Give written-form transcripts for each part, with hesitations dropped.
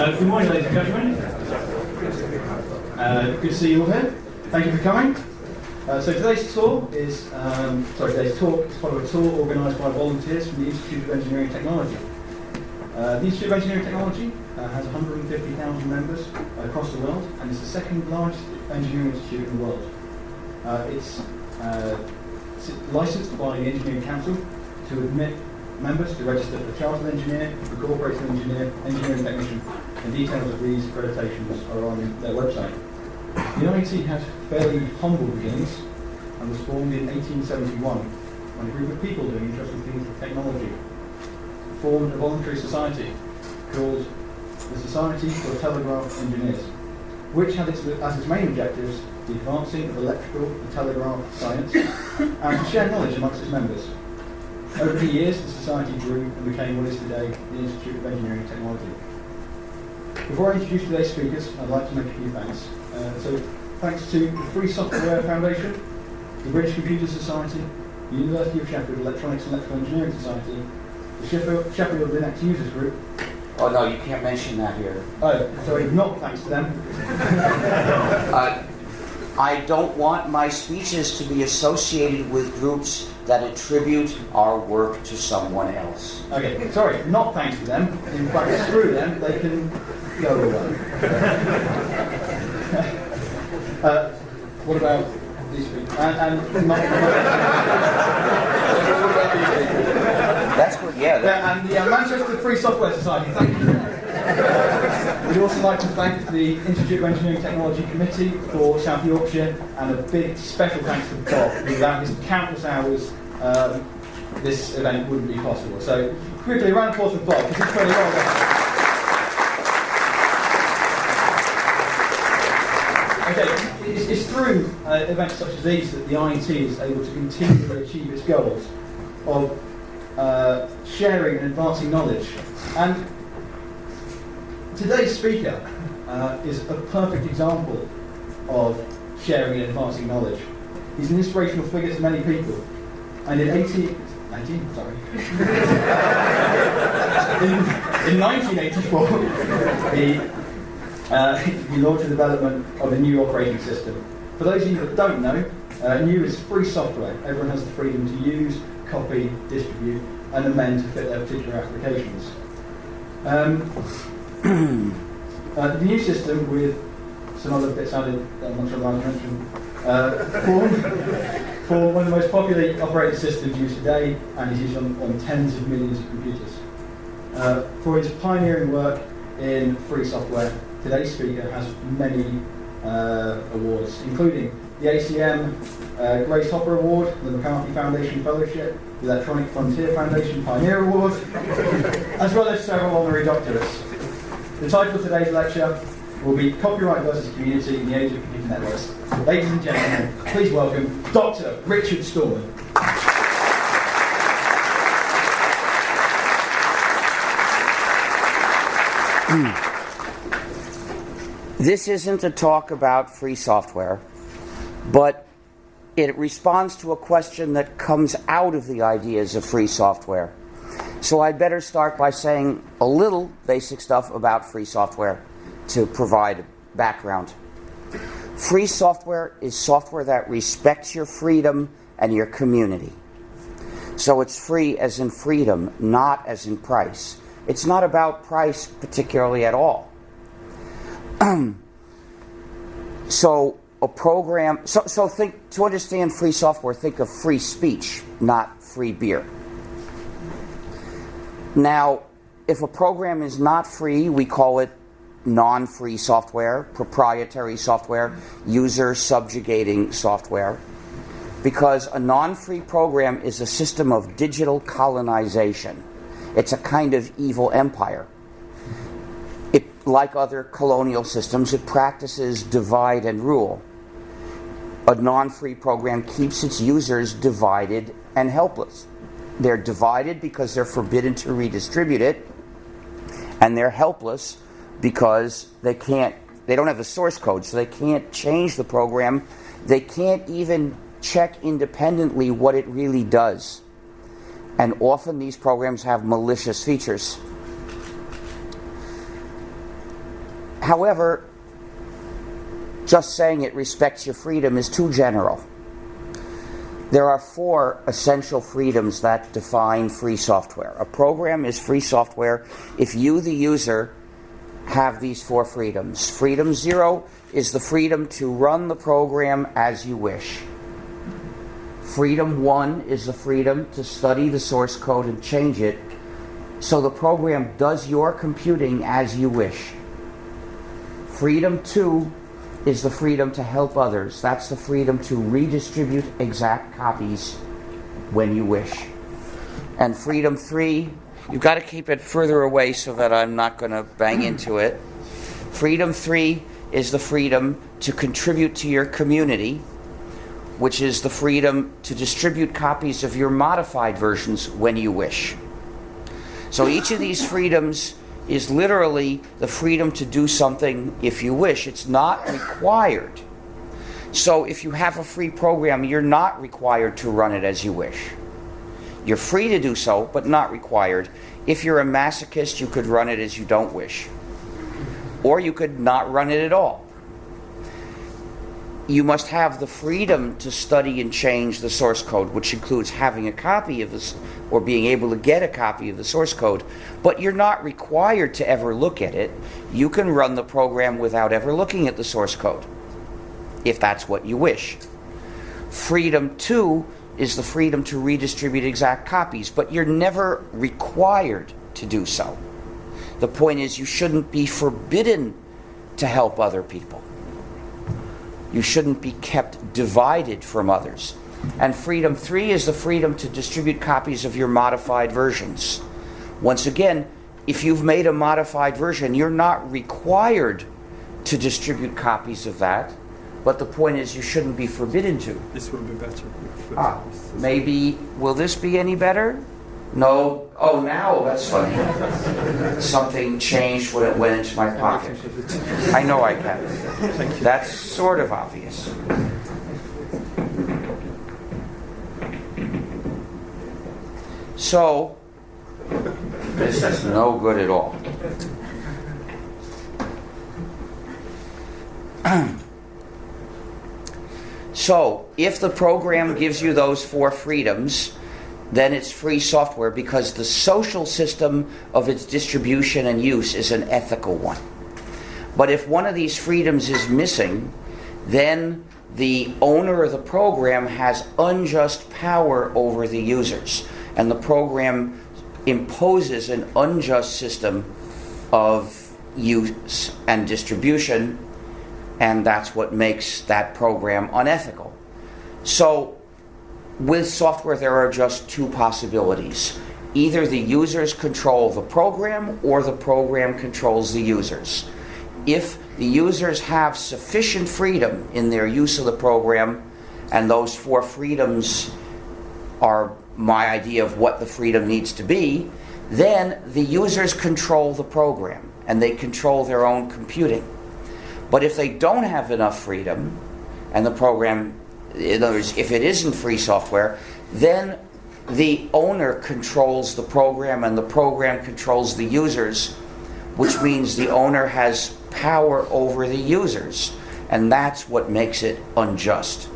Good morning, ladies and gentlemen. Good to see you all here. Thank you for coming. So today's talk is part of a tour organised by volunteers from the Institute of Engineering and Technology. The Institute of Engineering and Technology has 150,000 members across the world, and it's the second largest engineering institute in the world. It's licensed by the Engineering Council to admit members to register for Chartered Engineer, for Corporated Engineer, Engineering Technician, and details of these accreditations are on their website. The IET had fairly humble beginnings and was formed in 1871 when a group of people doing interesting things with technology formed a voluntary society called the Society for Telegraph Engineers, which had as its main objectives the advancing of electrical and telegraph science and to share knowledge amongst its members. Over the years, the society grew and became what is today the Institute of Engineering and Technology. Before I introduce today's speakers, I'd like to make a few thanks. Thanks to the Free Software Foundation, the British Computer Society, the University of Sheffield Electronics and Electrical Engineering Society, the Sheffield Linux Users Group. Oh no, you can't mention that here. Oh, sorry, not thanks to them. I don't want my speeches to be associated with groups that attribute our work to someone else. Okay, sorry, not thanks to them. In fact, screw them, they can go away. What about these people? That's good, yeah. And the Manchester Free Software Society, thank you. We'd also like to thank the Institute of Engineering and Technology Committee for South Yorkshire, and a big special thanks to Bob. Without his countless hours, this event wouldn't be possible. So, quickly, a round of applause for Bob, because he's pretty well done. Okay, it's through events such as these that the IET is able to continually achieve its goals of sharing and advancing knowledge. And today's speaker is a perfect example of sharing and advancing knowledge. He's an inspirational figure to many people. And in 1984, he launched the development of a new operating system. For those of you that don't know, GNU is free software. Everyone has the freedom to use, copy, distribute, and amend to fit their particular applications. The new system, with some other bits added, I'm not sure I mentioned, for one of the most popular operating systems used today, and is used on tens of millions of computers. For his pioneering work in free software, today's speaker has many awards, including the ACM Grace Hopper Award, the McCarthy Foundation Fellowship, the Electronic Frontier Foundation Pioneer Award, as well as several honorary doctorates. The title of today's lecture will be Copyright versus Community in the Age of Computer Networks. Ladies and gentlemen, please welcome Dr. Richard Stallman. This isn't a talk about free software, but it responds to a question that comes out of the ideas of free software. So I'd better start by saying a little basic stuff about free software to provide background. Free software is software that respects your freedom and your community. So it's free as in freedom, not as in price. It's not about price particularly at all. So a program, so think, to understand free software, think of free speech, not free beer. Now, if a program is not free, we call it non-free software, proprietary software, user subjugating software, because a non-free program is a system of digital colonization. It's a kind of evil empire. It, like other colonial systems, it practices divide and rule. A non-free program keeps its users divided and helpless. They're divided because they're forbidden to redistribute it, and they're helpless because they don't have the source code, so they can't change the program. They can't even check independently what it really does. And often these programs have malicious features. However, just saying it respects your freedom is too general. There are 4 essential freedoms that define free software. A program is free software if you, the user, have these 4 freedoms. Freedom 0 is the freedom to run the program as you wish. Freedom 1 is the freedom to study the source code and change it so the program does your computing as you wish. Freedom 2 is the freedom to help others. That's the freedom to redistribute exact copies when you wish. And freedom 3, you've got to keep it further away so that I'm not going to bang into it. Freedom 3 is the freedom to contribute to your community, which is the freedom to distribute copies of your modified versions when you wish. So each of these freedoms is literally the freedom to do something if you wish. It's not required. So if you have a free program, you're not required to run it as you wish. You're free to do so, but not required. If you're a masochist, you could run it as you don't wish. Or you could not run it at all. You must have the freedom to study and change the source code, which includes having a copy of this or being able to get a copy of the source code, but you're not required to ever look at it. You can run the program without ever looking at the source code, if that's what you wish. Freedom 2 is the freedom to redistribute exact copies, but you're never required to do so. The point is, you shouldn't be forbidden to help other people. You shouldn't be kept divided from others. And freedom 3 is the freedom to distribute copies of your modified versions. Once again, if you've made a modified version, you're not required to distribute copies of that, but the point is you shouldn't be forbidden to. This would be better. Maybe, will this be any better? No. Oh, now that's funny. Something changed when it went into my pocket. I know I can. That's sort of obvious. So, this is no good at all. So, if the program gives you those 4 freedoms, then it's free software because the social system of its distribution and use is an ethical one. But if one of these freedoms is missing, then the owner of the program has unjust power over the users, and the program imposes an unjust system of use and distribution, and that's what makes that program unethical. So, with software, there are just 2 possibilities. Either the users control the program or the program controls the users. If the users have sufficient freedom in their use of the program, and those 4 freedoms are my idea of what the freedom needs to be, then the users control the program and they control their own computing. But if they don't have enough freedom, and the program, in other words, if it isn't free software, then the owner controls the program and the program controls the users, which means the owner has power over the users, and that's what makes it unjust.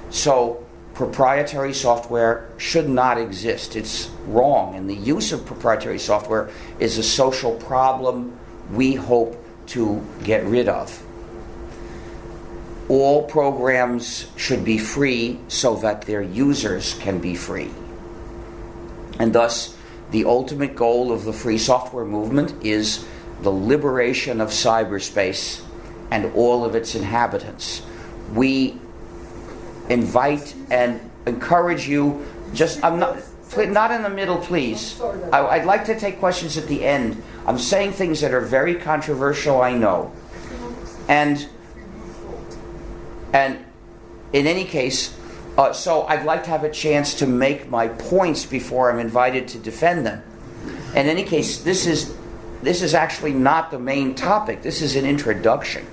So proprietary software should not exist. It's wrong, and the use of proprietary software is a social problem we hope to get rid of. All programs should be free so that their users can be free. And thus, the ultimate goal of the free software movement is the liberation of cyberspace and all of its inhabitants. We invite and encourage you, not in the middle, please. I'd like to take questions at the end. I'm saying things that are very controversial, I know. And in any case, so I'd like to have a chance to make my points before I'm invited to defend them. In any case, this is actually not the main topic. This is an introduction.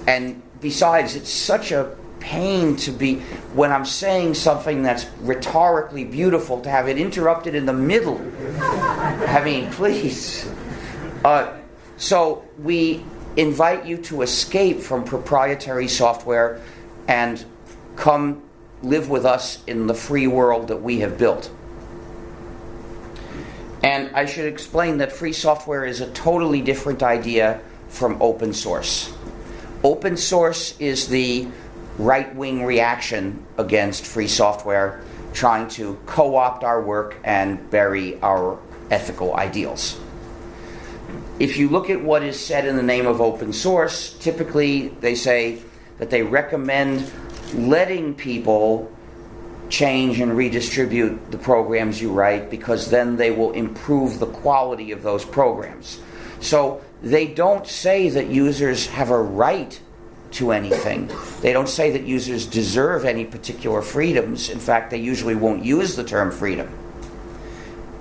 And besides, it's such a pain to be, when I'm saying something that's rhetorically beautiful, to have it interrupted in the middle I mean, please. So we invite you to escape from proprietary software and come live with us in the free world that we have built. And I should explain that free software is a totally different idea from open source. Open source is the right-wing reaction against free software, trying to co-opt our work and bury our ethical ideals. If you look at what is said in the name of open source, typically they say that they recommend letting people change and redistribute the programs you write because then they will improve the quality of those programs. So they don't say that users have a right to anything. They don't say that users deserve any particular freedoms. In fact, they usually won't use the term freedom.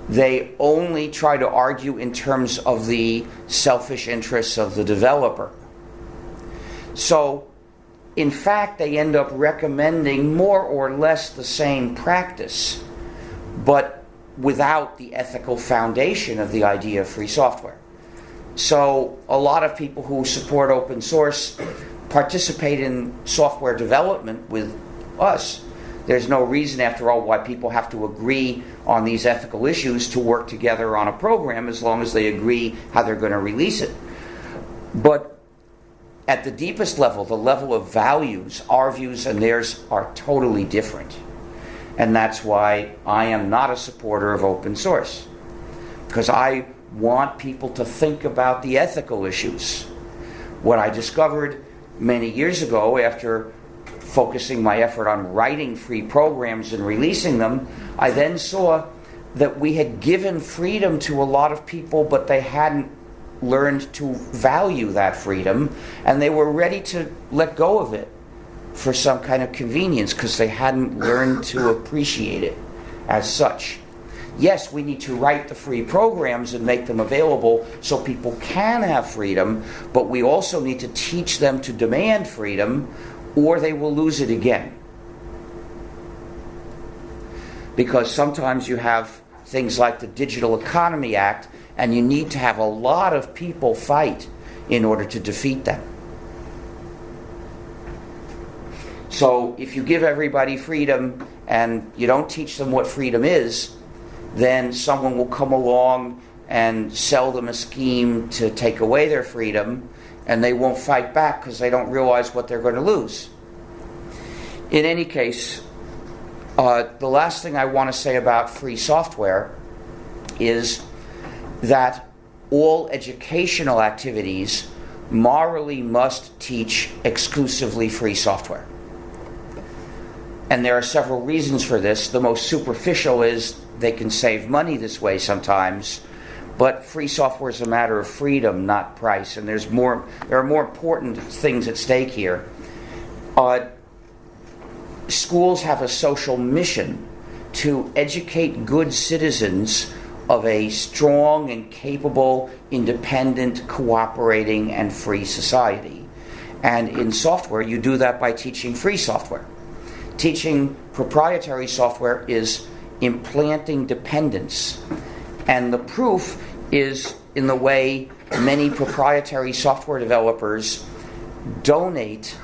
They only try to argue in terms of the selfish interests of the developer. So, in fact, they end up recommending more or less the same practice, but without the ethical foundation of the idea of free software. So, a lot of people who support open source participate in software development with us. There's no reason, after all, why people have to agree on these ethical issues to work together on a program as long as they agree how they're going to release it. But at the deepest level, the level of values, our views and theirs are totally different. And that's why I am not a supporter of open source. Because I want people to think about the ethical issues. What I discovered many years ago, after focusing my effort on writing free programs and releasing them, I then saw that we had given freedom to a lot of people, but they hadn't learned to value that freedom, and they were ready to let go of it for some kind of convenience because they hadn't learned to appreciate it as such. Yes, we need to write the free programs and make them available so people can have freedom, but we also need to teach them to demand freedom, or they will lose it again. Because sometimes you have things like the Digital Economy Act, and you need to have a lot of people fight in order to defeat them. So if you give everybody freedom and you don't teach them what freedom is, then someone will come along and sell them a scheme to take away their freedom, and they won't fight back because they don't realize what they're going to lose. In any case, the last thing I want to say about free software is that all educational activities morally must teach exclusively free software. And there are several reasons for this. The most superficial is they can save money this way sometimes, but free software is a matter of freedom, not price, and there are more important things at stake here. Schools have a social mission to educate good citizens of a strong and capable, independent, cooperating, and free society. And in software, you do that by teaching free software. Teaching proprietary software is implanting dependence. And the proof is in the way many proprietary software developers donate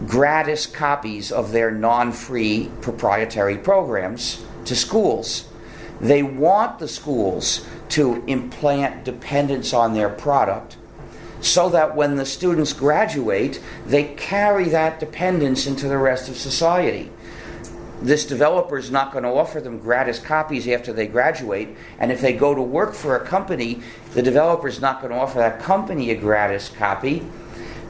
gratis copies of their non-free proprietary programs to schools. They want the schools to implant dependence on their product so that when the students graduate, they carry that dependence into the rest of society. This developer is not going to offer them gratis copies after they graduate, and if they go to work for a company, the developer is not going to offer that company a gratis copy.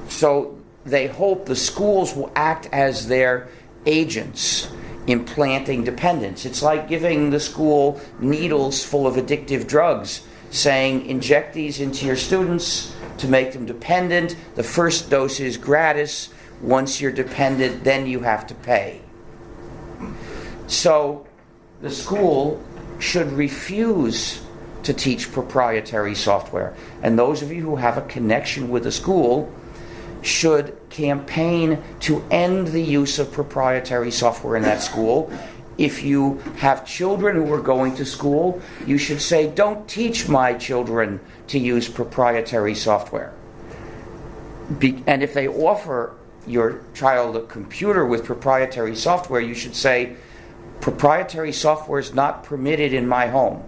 So they hope the schools will act as their agents, implanting dependence. It's like giving the school needles full of addictive drugs, saying, inject these into your students to make them dependent. The first dose is gratis. Once you're dependent, then you have to pay. So the school should refuse to teach proprietary software. And those of you who have a connection with the school should campaign to end the use of proprietary software in that school If you have children who are going to school, you should say, don't teach my children to use proprietary software. And if they offer your child a computer with proprietary software, you should say, proprietary software is not permitted in my home.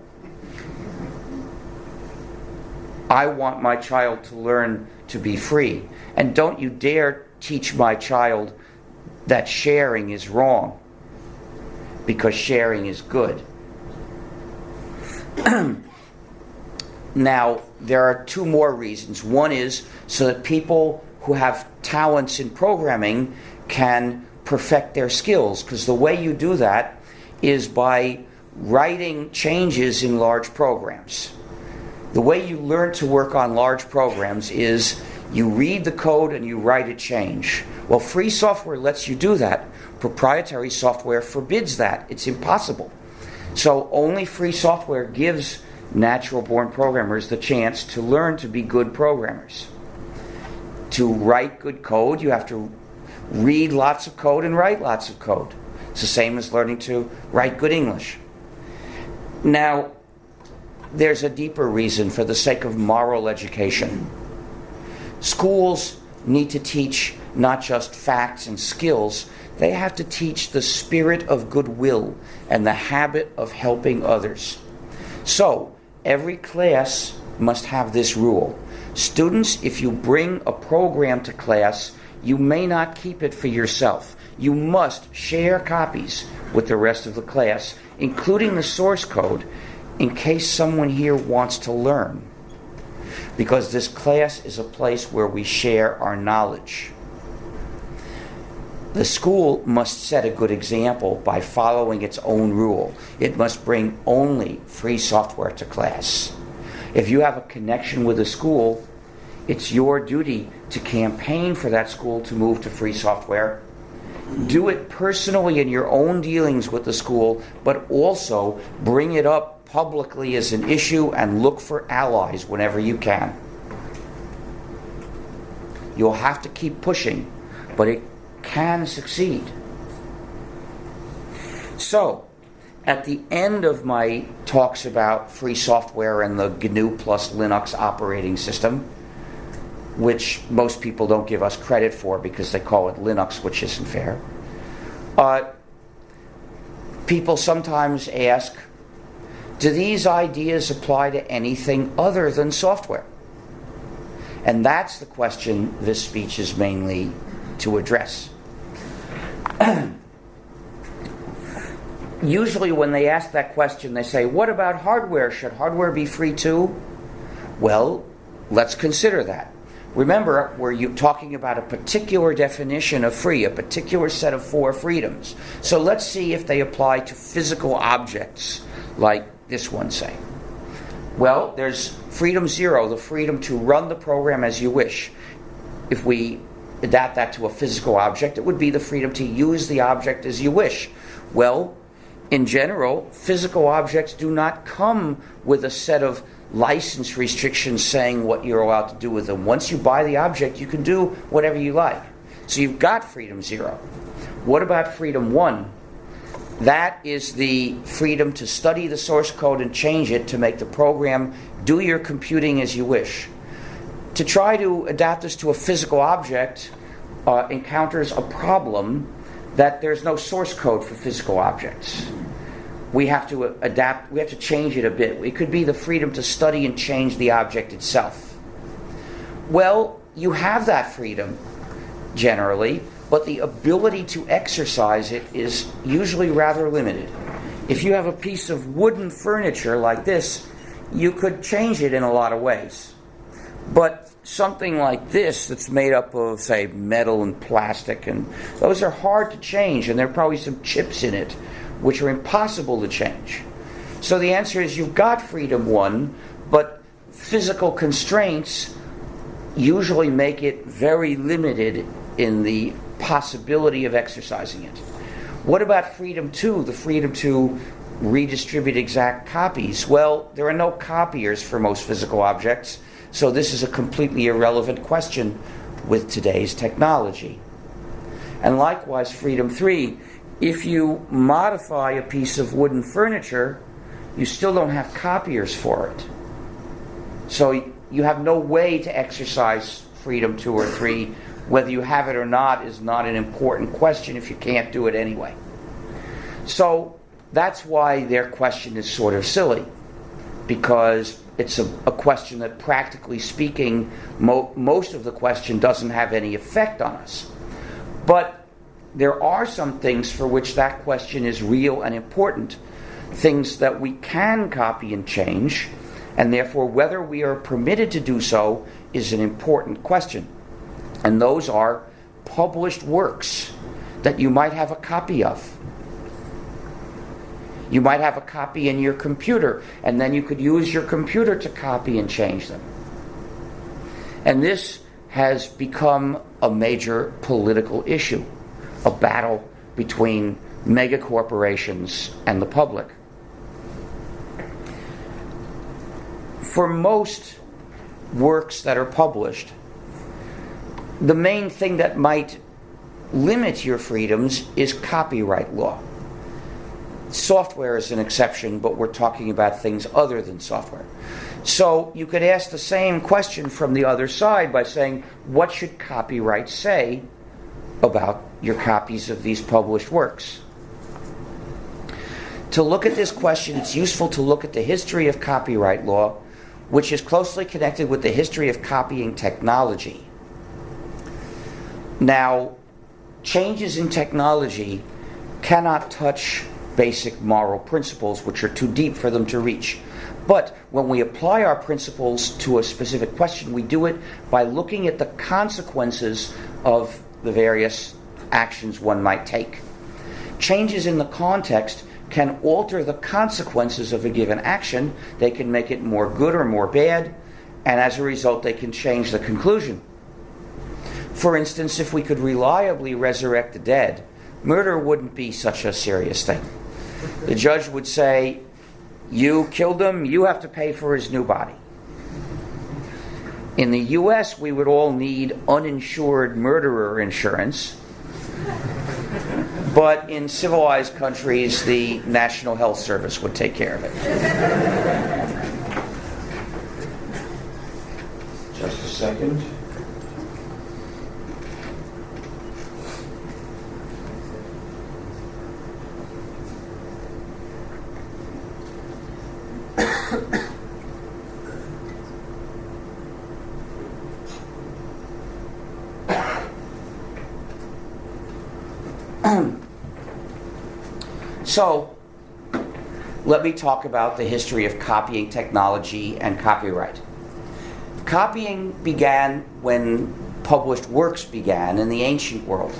I want my child to learn to be free. And don't you dare teach my child that sharing is wrong, because sharing is good. Now, there are two more reasons. One is so that people who have talents in programming can perfect their skills, because the way you do that is by writing changes in large programs. The way you learn to work on large programs is you read the code and you write a change. Well, free software lets you do that. Proprietary software forbids that. It's impossible. So only free software gives natural-born programmers the chance to learn to be good programmers. To write good code, you have to read lots of code and write lots of code. It's the same as learning to write good English. Now, there's a deeper reason for the sake of moral education. Schools need to teach not just facts and skills, they have to teach the spirit of goodwill and the habit of helping others. So, every class must have this rule. Students, if you bring a program to class, you may not keep it for yourself. You must share copies with the rest of the class, including the source code, in case someone here wants to learn. Because this class is a place where we share our knowledge. The school must set a good example by following its own rule. It must bring only free software to class. If you have a connection with a school, it's your duty to campaign for that school to move to free software. Do it personally in your own dealings with the school, but also bring it up publicly as an issue and look for allies whenever you can. You'll have to keep pushing, but it can succeed. So, at the end of my talks about free software and the gnu+linux operating system, which most people don't give us credit for because they call it Linux, which isn't fair, people sometimes ask, do these ideas apply to anything other than software? And that's the question this speech is mainly to address. Usually when they ask that question, they say, what about hardware? Should hardware be free too? Well, let's consider that. Remember, we're talking about a particular definition of free, a particular set of 4 freedoms. So let's see if they apply to physical objects, like this one, say. Well, there's freedom 0, the freedom to run the program as you wish. If we adapt that to a physical object, it would be the freedom to use the object as you wish. Well, in general, physical objects do not come with a set of license restrictions saying what you're allowed to do with them. Once you buy the object, you can do whatever you like. So you've got freedom 0. What about freedom 1? That is the freedom to study the source code and change it to make the program do your computing as you wish. To try to adapt this to a physical object encounters a problem that there's no source code for physical objects. We have to adapt, we have to change it a bit. It could be the freedom to study and change the object itself. Well, you have that freedom, generally, but the ability to exercise it is usually rather limited. If you have a piece of wooden furniture like this, you could change it in a lot of ways. But something like this that's made up of, say, metal and plastic, and those are hard to change, and there are probably some chips in it which are impossible to change. So the answer is you've got freedom 1, but physical constraints usually make it very limited in the possibility of exercising it. What about freedom 2, the freedom to redistribute exact copies? Well, there are no copiers for most physical objects, so this is a completely irrelevant question with today's technology. And likewise, freedom 3, If you modify a piece of wooden furniture, you still don't have copiers for it. So you have no way to exercise freedom 2 or 3. Whether you have it or not is not an important question if you can't do it anyway. So that's why their question is sort of silly, because it's a question that, practically speaking, most of the question doesn't have any effect on us. But there are some things for which that question is real and important, things that we can copy and change, and therefore whether we are permitted to do so is an important question. And those are published works that you might have a copy of. You might have a copy in your computer, and then you could use your computer to copy and change them. And this has become a major political issue, a battle between megacorporations and the public. For most works that are published, the main thing that might limit your freedoms is copyright law. Software is an exception, but we're talking about things other than software. So you could ask the same question from the other side by saying, what should copyright say about your copies of these published works? To look at this question, it's useful to look at the history of copyright law, which is closely connected with the history of copying technology. Now, changes in technology cannot touch basic moral principles, which are too deep for them to reach. But when we apply our principles to a specific question, we do it by looking at the consequences of the various actions one might take. Changes in the context can alter the consequences of a given action. They can make it more good or more bad, and as a result, they can change the conclusion. For instance, if we could reliably resurrect the dead, murder wouldn't be such a serious thing. The judge would say, you killed him, you have to pay for his new body. In the US, we would all need uninsured murderer insurance. But in civilized countries, the National Health Service would take care of it. Just a second. So, let me talk about the history of copying technology and copyright. Copying began when published works began in the ancient world.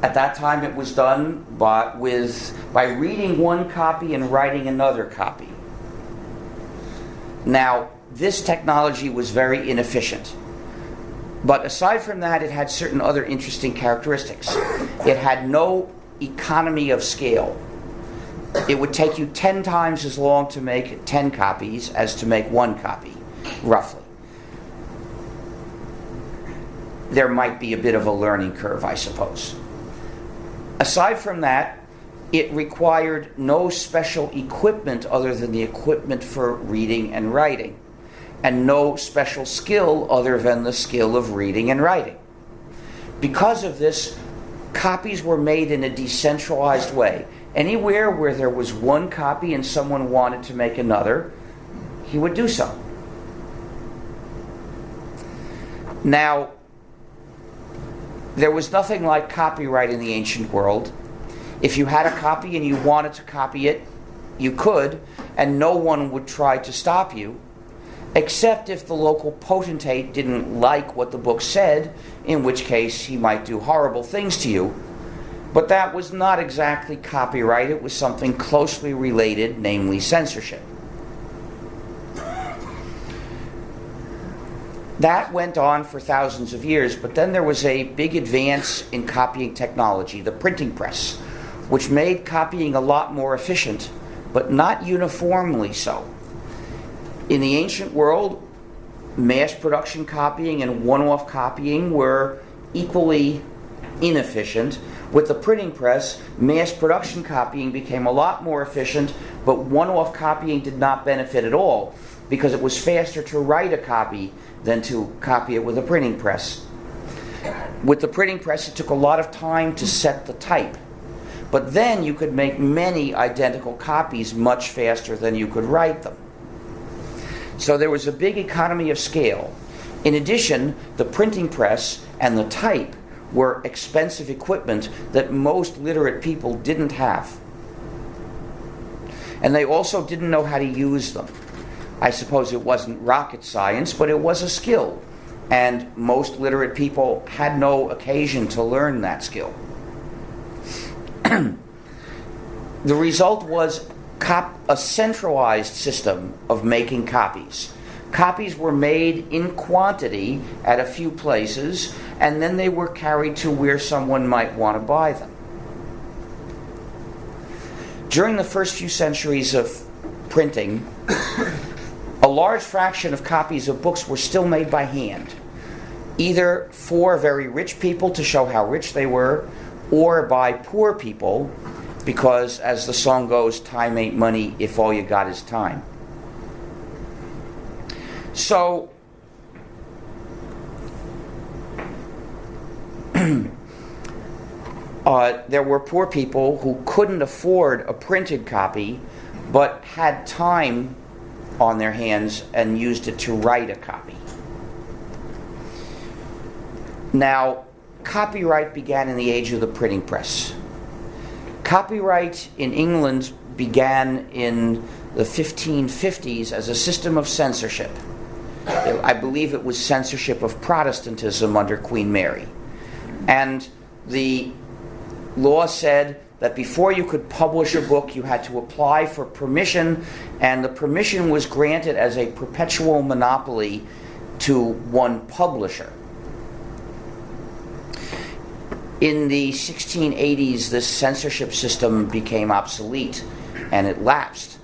At that time it was done by reading one copy and writing another copy. Now, this technology was very inefficient. But aside from that, it had certain other interesting characteristics. It had no economy of scale. It would take you 10 times as long to make 10 copies as to make one copy, roughly. There might be a bit of a learning curve, I suppose. Aside from that, it required no special equipment other than the equipment for reading and writing, and no special skill other than the skill of reading and writing. Because of this, copies were made in a decentralized way. Anywhere where there was one copy and someone wanted to make another, he would do so. Now, there was nothing like copyright in the ancient world. If you had a copy and you wanted to copy it, you could, and no one would try to stop you, except if the local potentate didn't like what the book said, in which case he might do horrible things to you. But that was not exactly copyright. It was something closely related, namely censorship. That went on for thousands of years, but then there was a big advance in copying technology, the printing press, which made copying a lot more efficient, but not uniformly so. In the ancient world, mass production copying and one-off copying were equally inefficient, With the printing press, mass production copying became a lot more efficient, but one-off copying did not benefit at all because it was faster to write a copy than to copy it with a printing press. With the printing press, it took a lot of time to set the type, but then you could make many identical copies much faster than you could write them. So there was a big economy of scale. In addition, the printing press and the type were expensive equipment that most literate people didn't have. And they also didn't know how to use them. I suppose it wasn't rocket science, but it was a skill. And most literate people had no occasion to learn that skill. The result was a centralized system of making copies. Copies were made in quantity at a few places, and then they were carried to where someone might want to buy them. During the first few centuries of printing, a large fraction of copies of books were still made by hand, either for very rich people to show how rich they were, or by poor people, because, as the song goes, time ain't money if all you got is time. So, there were poor people who couldn't afford a printed copy, but had time on their hands and used it to write a copy. Now, copyright began in the age of the printing press. Copyright in England began in the 1550s as a system of censorship. I believe it was censorship of Protestantism under Queen Mary. And the law said that before you could publish a book, you had to apply for permission, and the permission was granted as a perpetual monopoly to one publisher. In the 1680s, this censorship system became obsolete, and it lapsed.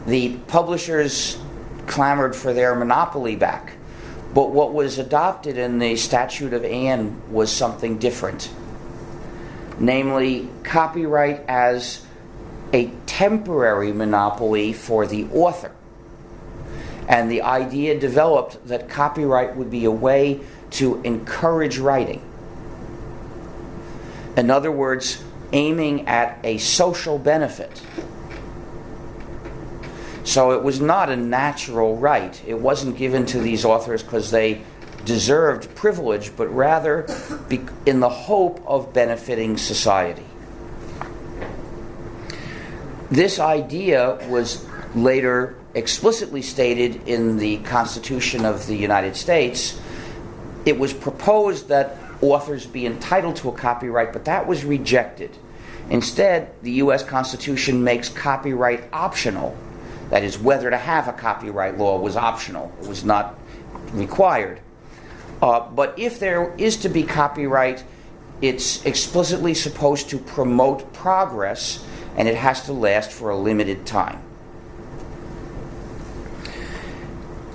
The publishers clamored for their monopoly back, but what was adopted in the Statute of Anne was something different. Namely, copyright as a temporary monopoly for the author. And the idea developed that copyright would be a way to encourage writing. In other words, aiming at a social benefit. So it was not a natural right. It wasn't given to these authors because they deserved privilege, but rather in the hope of benefiting society. This idea was later explicitly stated in the Constitution of the United States. It was proposed that authors be entitled to a copyright, but that was rejected. Instead, the U.S. Constitution makes copyright optional. That is, whether to have a copyright law was optional. It was not required. But if there is to be copyright, it's explicitly supposed to promote progress, and it has to last for a limited time.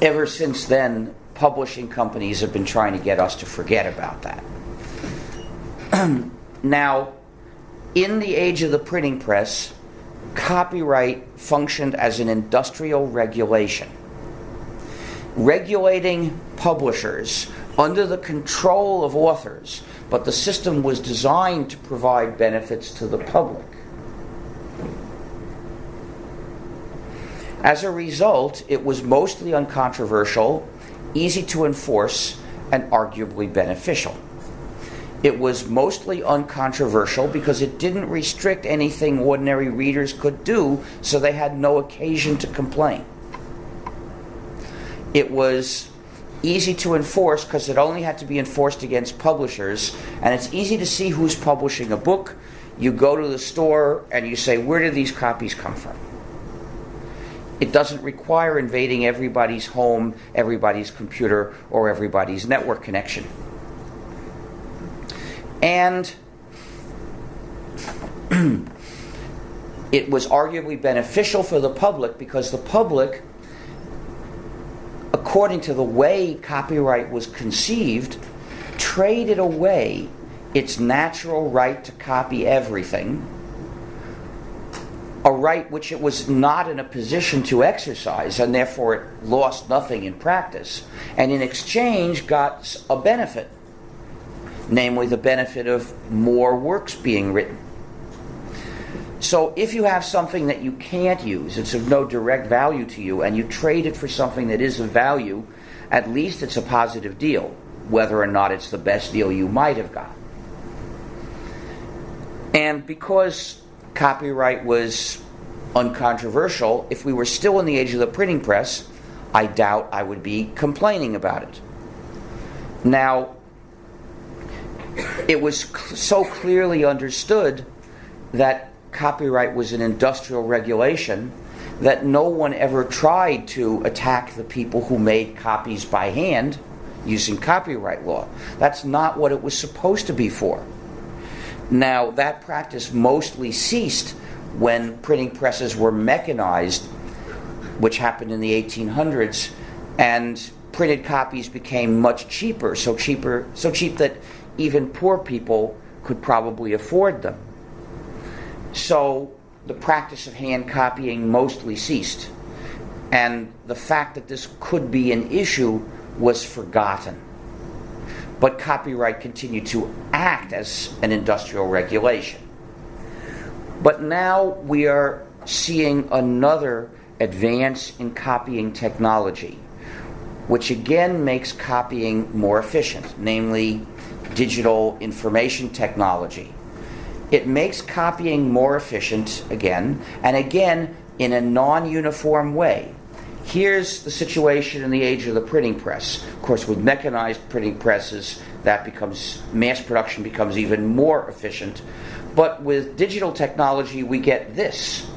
Ever since then, publishing companies have been trying to get us to forget about that. Now, in the age of the printing press, copyright functioned as an industrial regulation, regulating publishers under the control of authors, but the system was designed to provide benefits to the public. As a result, it was mostly uncontroversial, easy to enforce, and arguably beneficial. It was mostly uncontroversial because it didn't restrict anything ordinary readers could do, so they had no occasion to complain. It was easy to enforce because it only had to be enforced against publishers, and it's easy to see who's publishing a book. You go to the store and you say, where did these copies come from? It doesn't require invading everybody's home, everybody's computer, or everybody's network connection. And it was arguably beneficial for the public because the public, according to the way copyright was conceived, traded away its natural right to copy everything, a right which it was not in a position to exercise, and therefore it lost nothing in practice, and in exchange got a benefit, namely the benefit of more works being written. So if you have something that you can't use, it's of no direct value to you, and you trade it for something that is of value, at least it's a positive deal, whether or not it's the best deal you might have got. And because copyright was uncontroversial, if we were still in the age of the printing press, I doubt I would be complaining about it. Now, it was so clearly understood that copyright was an industrial regulation that no one ever tried to attack the people who made copies by hand using copyright law. That's not what it was supposed to be for. Now, that practice mostly ceased when printing presses were mechanized, which happened in the 1800s, and printed copies became much cheaper, so cheap that even poor people could probably afford them. So the practice of hand copying mostly ceased, and the fact that this could be an issue was forgotten. But copyright continued to act as an industrial regulation. But now we are seeing another advance in copying technology, which again makes copying more efficient, namely digital information technology. It makes copying more efficient again, and again in a non-uniform way. Here's the situation in the age of the printing press. Of course, with mechanized printing presses, mass production becomes even more efficient. But with digital technology, we get this.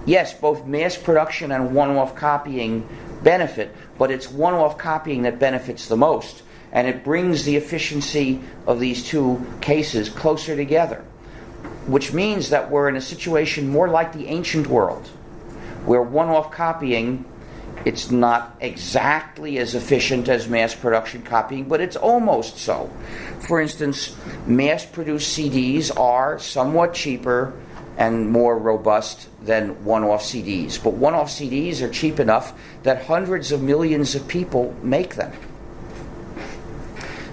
Yes, both mass production and one-off copying benefit, but it's one-off copying that benefits the most. And it brings the efficiency of these two cases closer together, which means that we're in a situation more like the ancient world, where one-off copying, it's not exactly as efficient as mass production copying, but it's almost so. For instance, mass-produced CDs are somewhat cheaper and more robust than one-off CDs. But one-off CDs are cheap enough that hundreds of millions of people make them.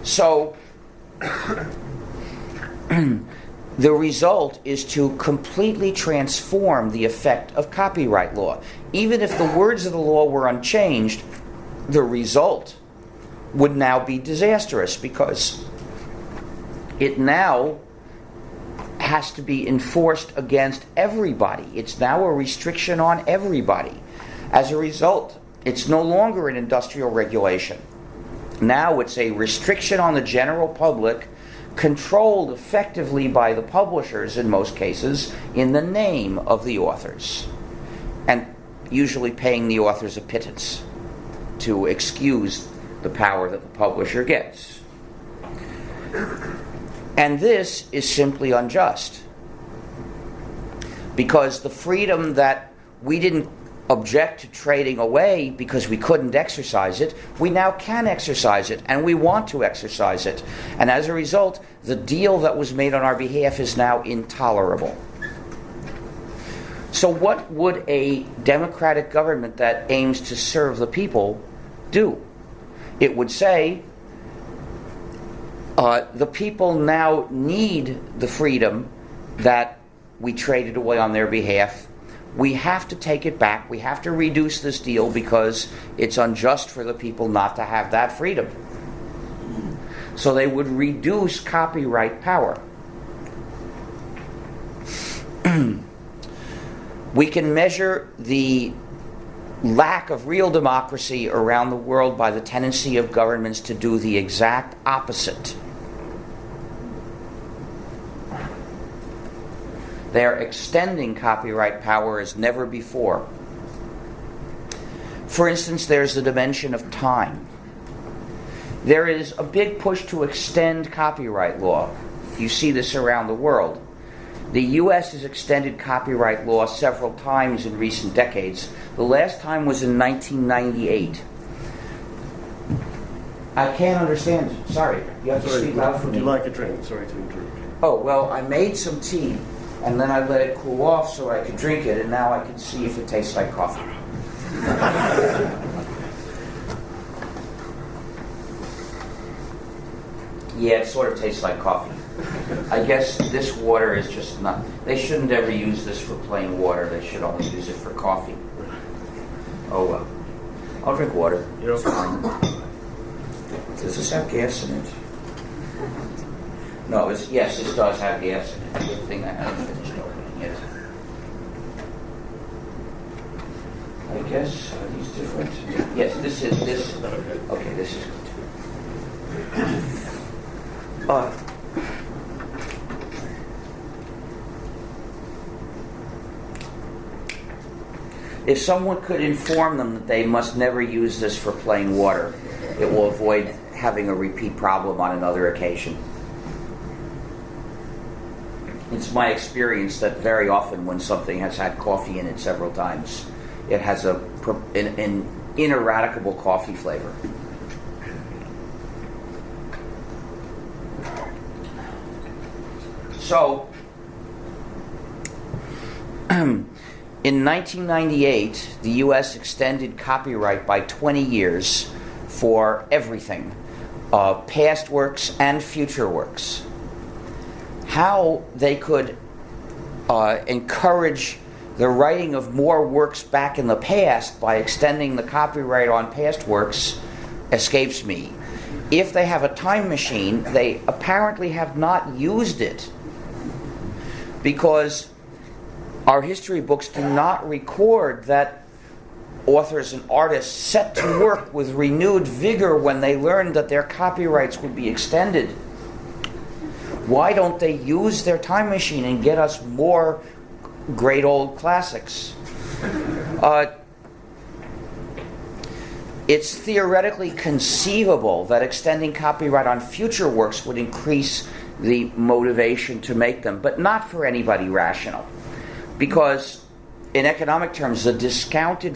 So the result is to completely transform the effect of copyright law. Even if the words of the law were unchanged, the result would now be disastrous, because it now has to be enforced against everybody. It's now a restriction on everybody. As a result, it's no longer an industrial regulation. Now it's a restriction on the general public, controlled effectively by the publishers in most cases, in the name of the authors, and usually paying the authors a pittance to excuse the power that the publisher gets. And this is simply unjust, because the freedom that we didn't object to trading away because we couldn't exercise it, we now can exercise it, and we want to exercise it. And as a result, the deal that was made on our behalf is now intolerable. So what would a democratic government that aims to serve the people do? It would say, the people now need the freedom that we traded away on their behalf. We have to take it back. We have to reduce this deal because it's unjust for the people not to have that freedom. So they would reduce copyright power. We can measure the lack of real democracy around the world by the tendency of governments to do the exact opposite. They're extending copyright power as never before. For instance, there's the dimension of time. There is a big push to extend copyright law. You see this around the world. The U.S. has extended copyright law several times in recent decades. The last time was in 1998. I can't understand. Sorry, you have to Sorry, speak loud for would me. you like a drink? Sorry to interrupt. Oh, well, I made some tea, and then I let it cool off so I could drink it, and now I can see if it tastes like coffee. Yeah, it sort of tastes like coffee. I guess this water is just not... They shouldn't ever use this for plain water. They should only use it for coffee. Oh, well. I'll drink water. It's fine. Does this have gas in it? No, yes, this does have gas in it. Good thing I haven't finished opening it. I guess, are these different? Yes, this. Okay, this is good. If someone could inform them that they must never use this for plain water, it will avoid having a repeat problem on another occasion. It's my experience that very often when something has had coffee in it several times, it has an ineradicable coffee flavor. So, in 1998, the U.S. extended copyright by 20 years for everything, past works and future works. How they could encourage the writing of more works back in the past by extending the copyright on past works escapes me. If they have a time machine, they apparently have not used it, because our history books do not record that authors and artists set to work with renewed vigor when they learned that their copyrights would be extended. Why don't they use their time machine and get us more great old classics? It's theoretically conceivable that extending copyright on future works would increase the motivation to make them, but not for anybody rational. Because in economic terms, the discounted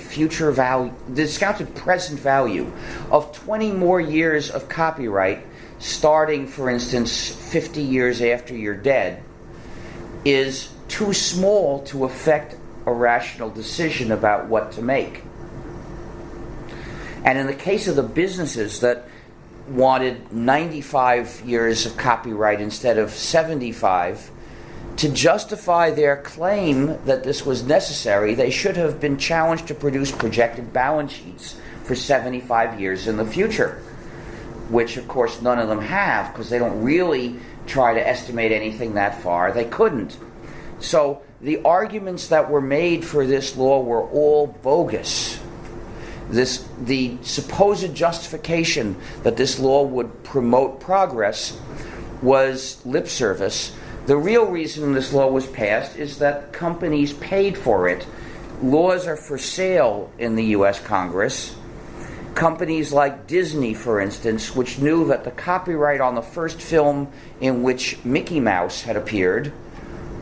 present value of 20 more years of copyright, starting, for instance, 50 years after you're dead, is too small to affect a rational decision about what to make. And in the case of the businesses that wanted 95 years of copyright instead of 75, to justify their claim that this was necessary, they should have been challenged to produce projected balance sheets for 75 years in the future, which of course none of them have, because they don't really try to estimate anything that far. They couldn't. So the arguments that were made for this law were all bogus. The supposed justification that this law would promote progress was lip service. The real reason this law was passed is that companies paid for it. Laws are for sale in the U.S. Congress. Companies like Disney, for instance, which knew that the copyright on the first film in which Mickey Mouse had appeared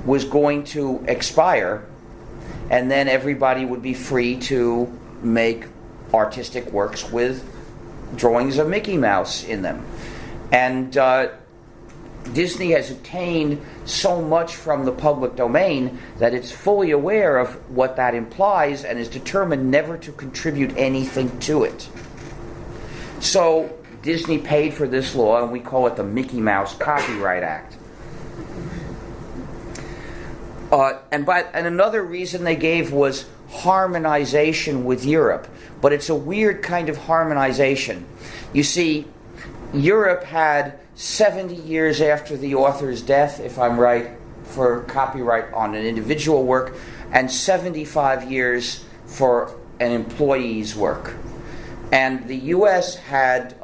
was going to expire, and then everybody would be free to make artistic works with drawings of Mickey Mouse in them. And Disney has obtained so much from the public domain that it's fully aware of what that implies and is determined never to contribute anything to it. So Disney paid for this law, and we call it the Mickey Mouse Copyright Act. And another reason they gave was harmonization with Europe. But it's a weird kind of harmonization. You see, Europe had 70 years after the author's death, if I'm right, for copyright on an individual work, and 75 years for an employee's work. And the U.S. had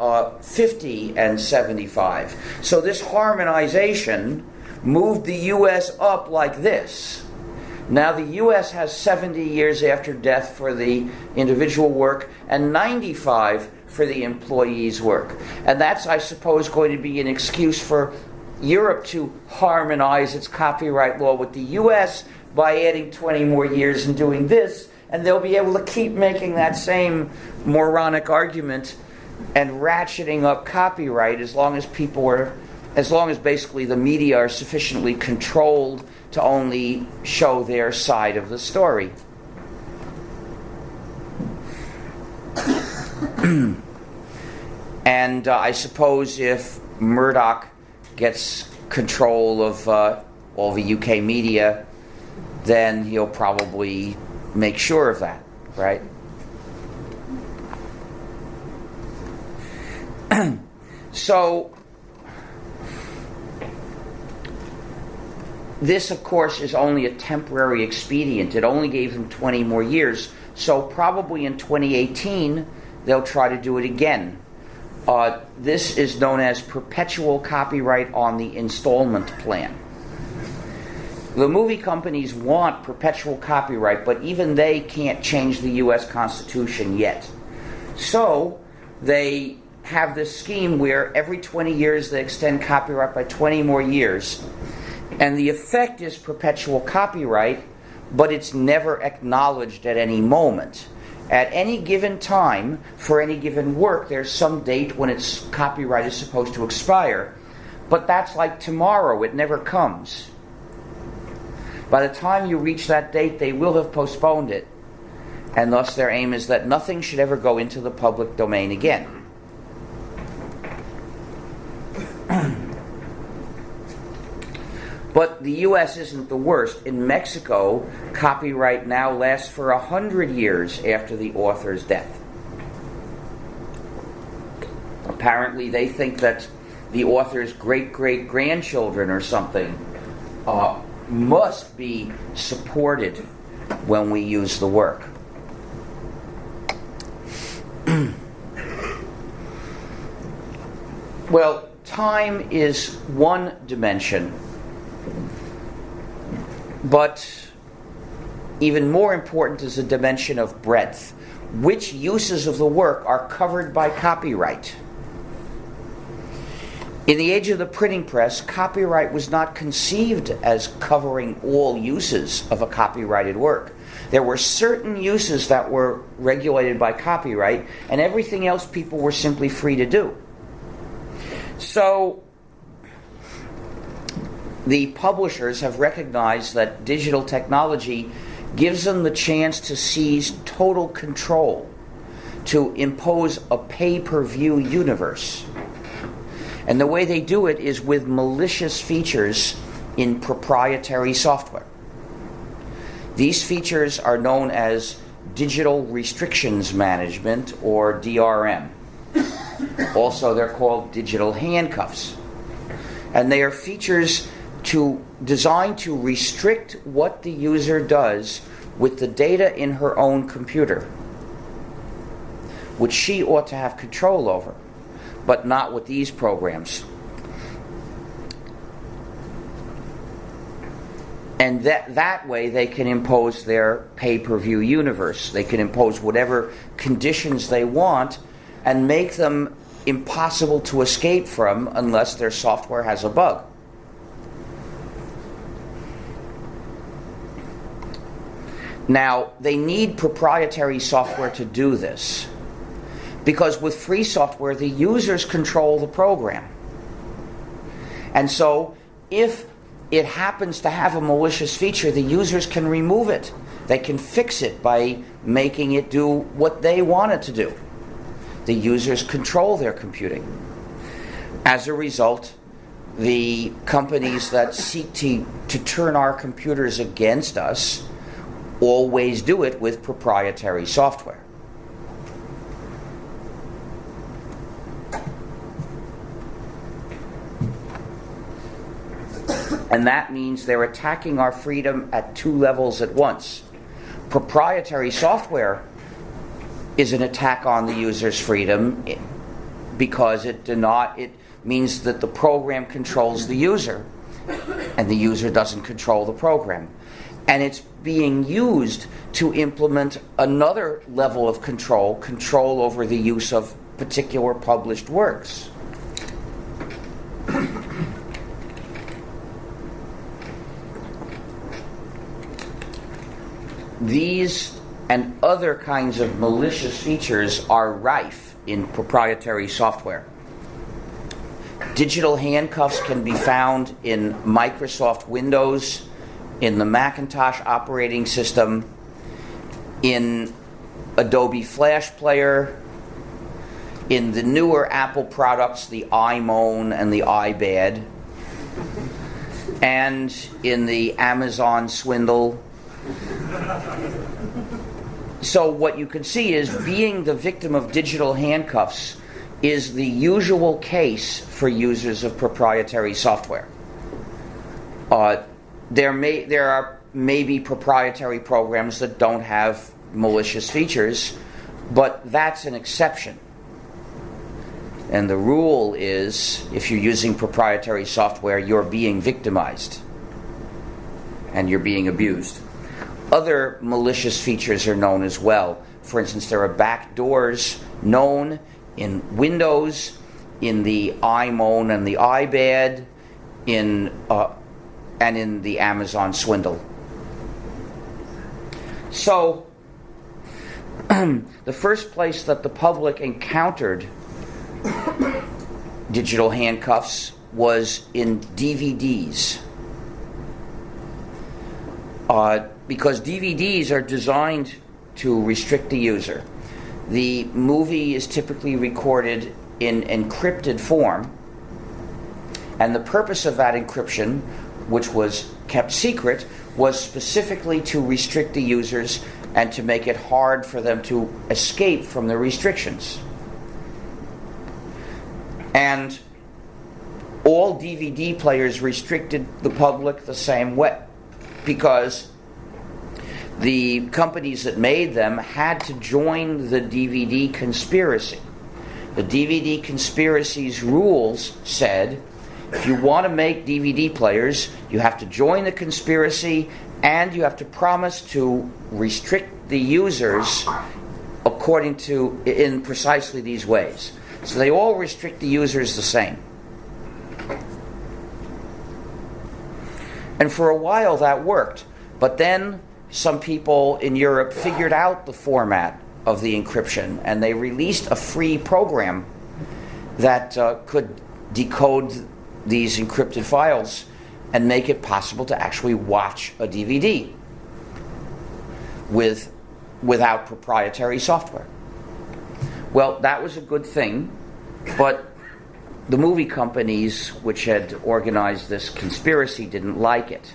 50 and 75. So this harmonization moved the U.S. up like this. Now the U.S. has 70 years after death for the individual work and 95 for the employee's work. And that's, I suppose, going to be an excuse for Europe to harmonize its copyright law with the U.S. by adding 20 more years and doing this, and they'll be able to keep making that same moronic argument and ratcheting up copyright as long as basically the media are sufficiently controlled to only show their side of the story. And I suppose if Murdoch gets control of all the UK media, then he'll probably make sure of that, right? So, this, of course, is only a temporary expedient. It only gave them 20 more years. So probably in 2018, they'll try to do it again. This is known as perpetual copyright on the installment plan. The movie companies want perpetual copyright, but even they can't change the U.S. Constitution yet. So they have this scheme where every 20 years they extend copyright by 20 more years. And the effect is perpetual copyright, but it's never acknowledged at any moment. At any given time, for any given work, there's some date when its copyright is supposed to expire. But that's like tomorrow, it never comes. By the time you reach that date, they will have postponed it. And thus their aim is that nothing should ever go into the public domain again. But the U.S. isn't the worst. In Mexico, copyright now lasts for 100 years after the author's death. Apparently, they think that the author's great-great-grandchildren or something must be supported when we use the work. Well, time is one dimension. But even more important is the dimension of breadth. Which uses of the work are covered by copyright? In the age of the printing press, copyright was not conceived as covering all uses of a copyrighted work. There were certain uses that were regulated by copyright, and everything else people were simply free to do. So the publishers have recognized that digital technology gives them the chance to seize total control, to impose a pay-per-view universe. And the way they do it is with malicious features in proprietary software. These features are known as digital restrictions management, or DRM. Also, they're called digital handcuffs. And they are features designed to restrict what the user does with the data in her own computer, which she ought to have control over, but not with these programs. And that way they can impose their pay-per-view universe. They can impose whatever conditions they want and make them impossible to escape from unless their software has a bug. Now, they need proprietary software to do this, because with free software, the users control the program. And so, if it happens to have a malicious feature, the users can remove it. They can fix it by making it do what they want it to do. The users control their computing. As a result, the companies that seek to turn our computers against us always do it with proprietary software. And that means they're attacking our freedom at two levels at once. Proprietary software is an attack on the user's freedom because it means that the program controls the user and the user doesn't control the program. And it's being used to implement another level of control over the use of particular published works. These and other kinds of malicious features are rife in proprietary software. Digital handcuffs can be found in Microsoft Windows, in the Macintosh operating system, in Adobe Flash Player, in the newer Apple products, the iMoan and the iPad, and in the Amazon swindle. So what you can see is being the victim of digital handcuffs is the usual case for users of proprietary software. There are maybe proprietary programs that don't have malicious features, but that's an exception. And the rule is, if you're using proprietary software, you're being victimized and you're being abused. Other malicious features are known as well. For instance, there are backdoors known in Windows, in the iMoan and the iPad, and in the Amazon swindle. So, the first place that the public encountered digital handcuffs was in DVDs. Because DVDs are designed to restrict the user. The movie is typically recorded in encrypted form, and the purpose of that encryption, which was kept secret, was specifically to restrict the users and to make it hard for them to escape from the restrictions. And all DVD players restricted the public the same way, because the companies that made them had to join the DVD conspiracy. The DVD conspiracy's rules said, if you want to make DVD players, you have to join the conspiracy and you have to promise to restrict the users in precisely these ways. So they all restrict the users the same. And for a while that worked. But then some people in Europe figured out the format of the encryption, and they released a free program that could decode these encrypted files and make it possible to actually watch a DVD without proprietary software. Well, that was a good thing, but the movie companies which had organized this conspiracy didn't like it.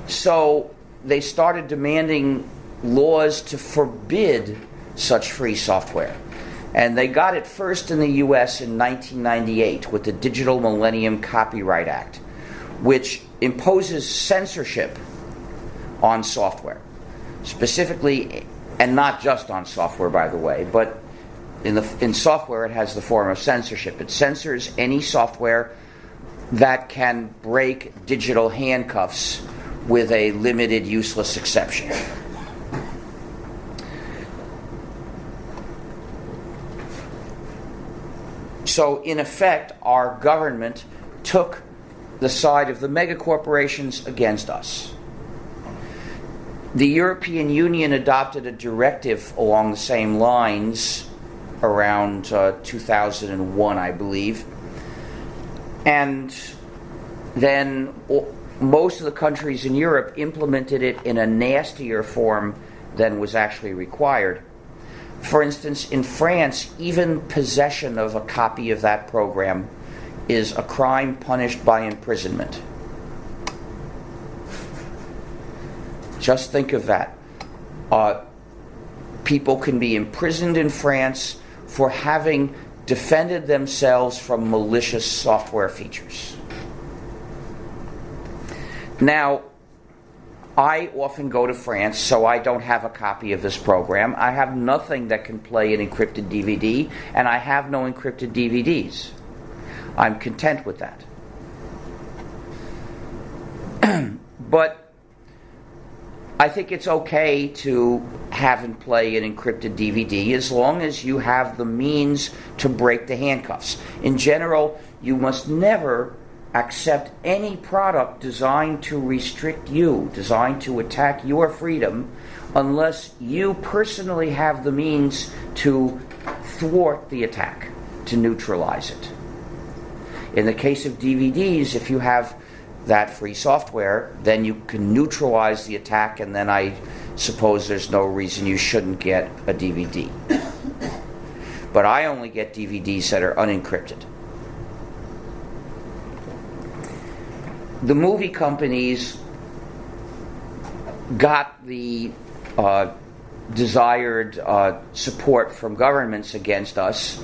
So they started demanding laws to forbid such free software. And they got it first in the US in 1998 with the Digital Millennium Copyright Act, which imposes censorship on software. Specifically, and not just on software, by the way, but in software it has the form of censorship. It censors any software that can break digital handcuffs with a limited, useless exception. So, in effect, our government took the side of the megacorporations against us. The European Union adopted a directive along the same lines around 2001, I believe. And then most of the countries in Europe implemented it in a nastier form than was actually required. For instance, in France, even possession of a copy of that program is a crime punished by imprisonment. Just think of that. People can be imprisoned in France for having defended themselves from malicious software features. Now, I often go to France, so I don't have a copy of this program. I have nothing that can play an encrypted DVD, and I have no encrypted DVDs. I'm content with that. But I think it's okay to have and play an encrypted DVD as long as you have the means to break the handcuffs. In general, you must never accept any product designed to restrict you, designed to attack your freedom, unless you personally have the means to thwart the attack, to neutralize it. In the case of DVDs, if you have that free software, then you can neutralize the attack, and then I suppose there's no reason you shouldn't get a DVD. But I only get DVDs that are unencrypted. The movie companies got the desired support from governments against us,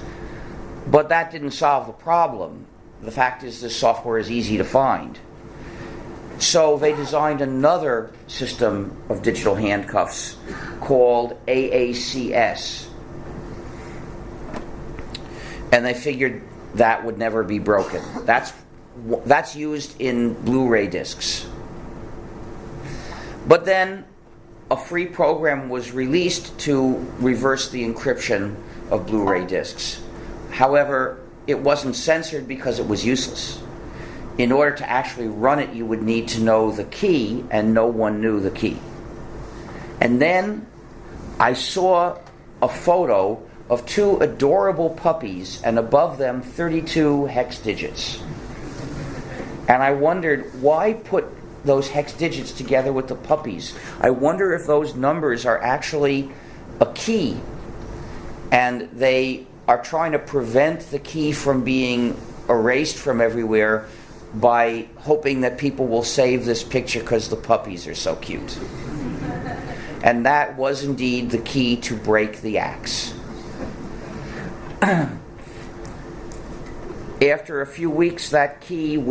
but that didn't solve the problem. The fact is, this software is easy to find. So they designed another system of digital handcuffs called AACS. And they figured that would never be broken. That's used in Blu-ray discs. But then a free program was released to reverse the encryption of Blu-ray discs. However, it wasn't censored because it was useless. In order to actually run it, you would need to know the key, and no one knew the key. And then I saw a photo of two adorable puppies, and above them 32 hex digits. And I wondered, why put those hex digits together with the puppies? I wonder if those numbers are actually a key, and they are trying to prevent the key from being erased from everywhere by hoping that people will save this picture because the puppies are so cute. And that was indeed the key to break the axe. After a few weeks, that key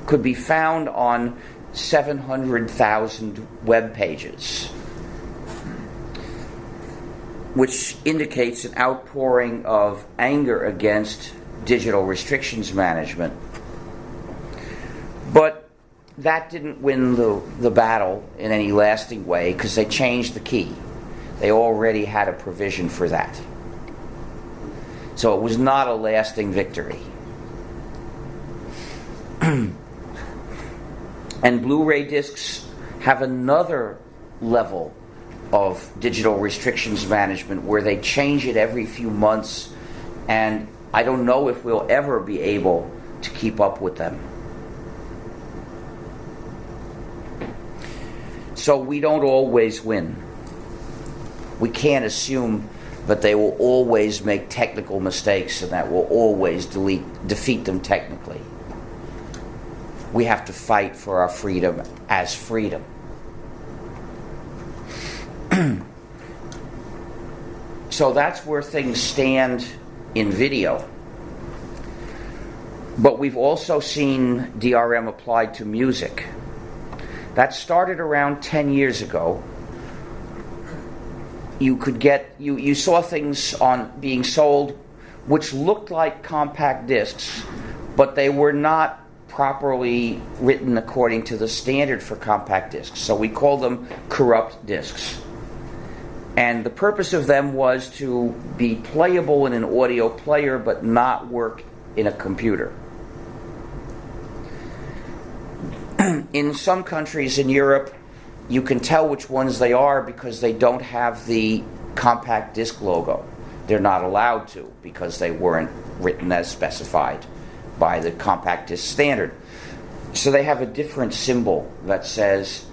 could be found on 700,000 web pages, which indicates an outpouring of anger against digital restrictions management. But that didn't win the battle in any lasting way, because they changed the key. They already had a provision for that. So it was not a lasting victory. And Blu-ray discs have another level of digital restrictions management where they change it every few months, and I don't know if we'll ever be able to keep up with them. So we don't always win. We can't assume that they will always make technical mistakes and that we'll always defeat them technically. We have to fight for our freedom as freedom. So that's where things stand in video. But we've also seen DRM applied to music. That started around 10 years ago. You saw things being sold which looked like compact discs, but they were not properly written according to the standard for compact discs. So we call them corrupt discs. And the purpose of them was to be playable in an audio player but not work in a computer. In some countries in Europe, you can tell which ones they are because they don't have the compact disc logo. They're not allowed to because they weren't written as specified by the compact disc standard. So they have a different symbol that says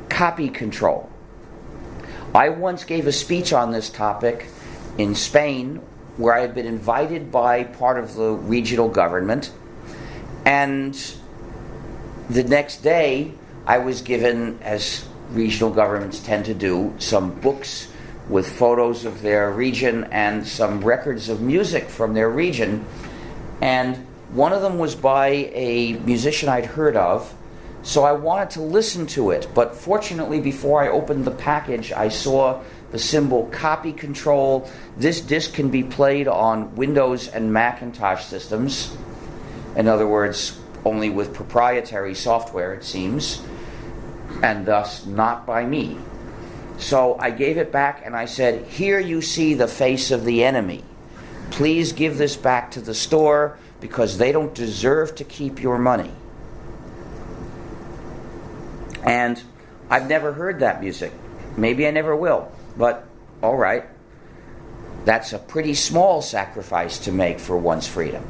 copy control. I once gave a speech on this topic in Spain where I had been invited by part of the regional government, and the next day I was given, as regional governments tend to do, some books with photos of their region and some records of music from their region. And one of them was by a musician I'd heard of, so I wanted to listen to it. But fortunately, before I opened the package, I saw the symbol copy control. This disc can be played on Windows and Macintosh systems. In other words, only with proprietary software, it seems, and thus not by me. So I gave it back and I said, "Here you see the face of the enemy. Please give this back to the store because they don't deserve to keep your money." And I've never heard that music. maybe I never will, but all right. That's a pretty small sacrifice to make for one's freedom.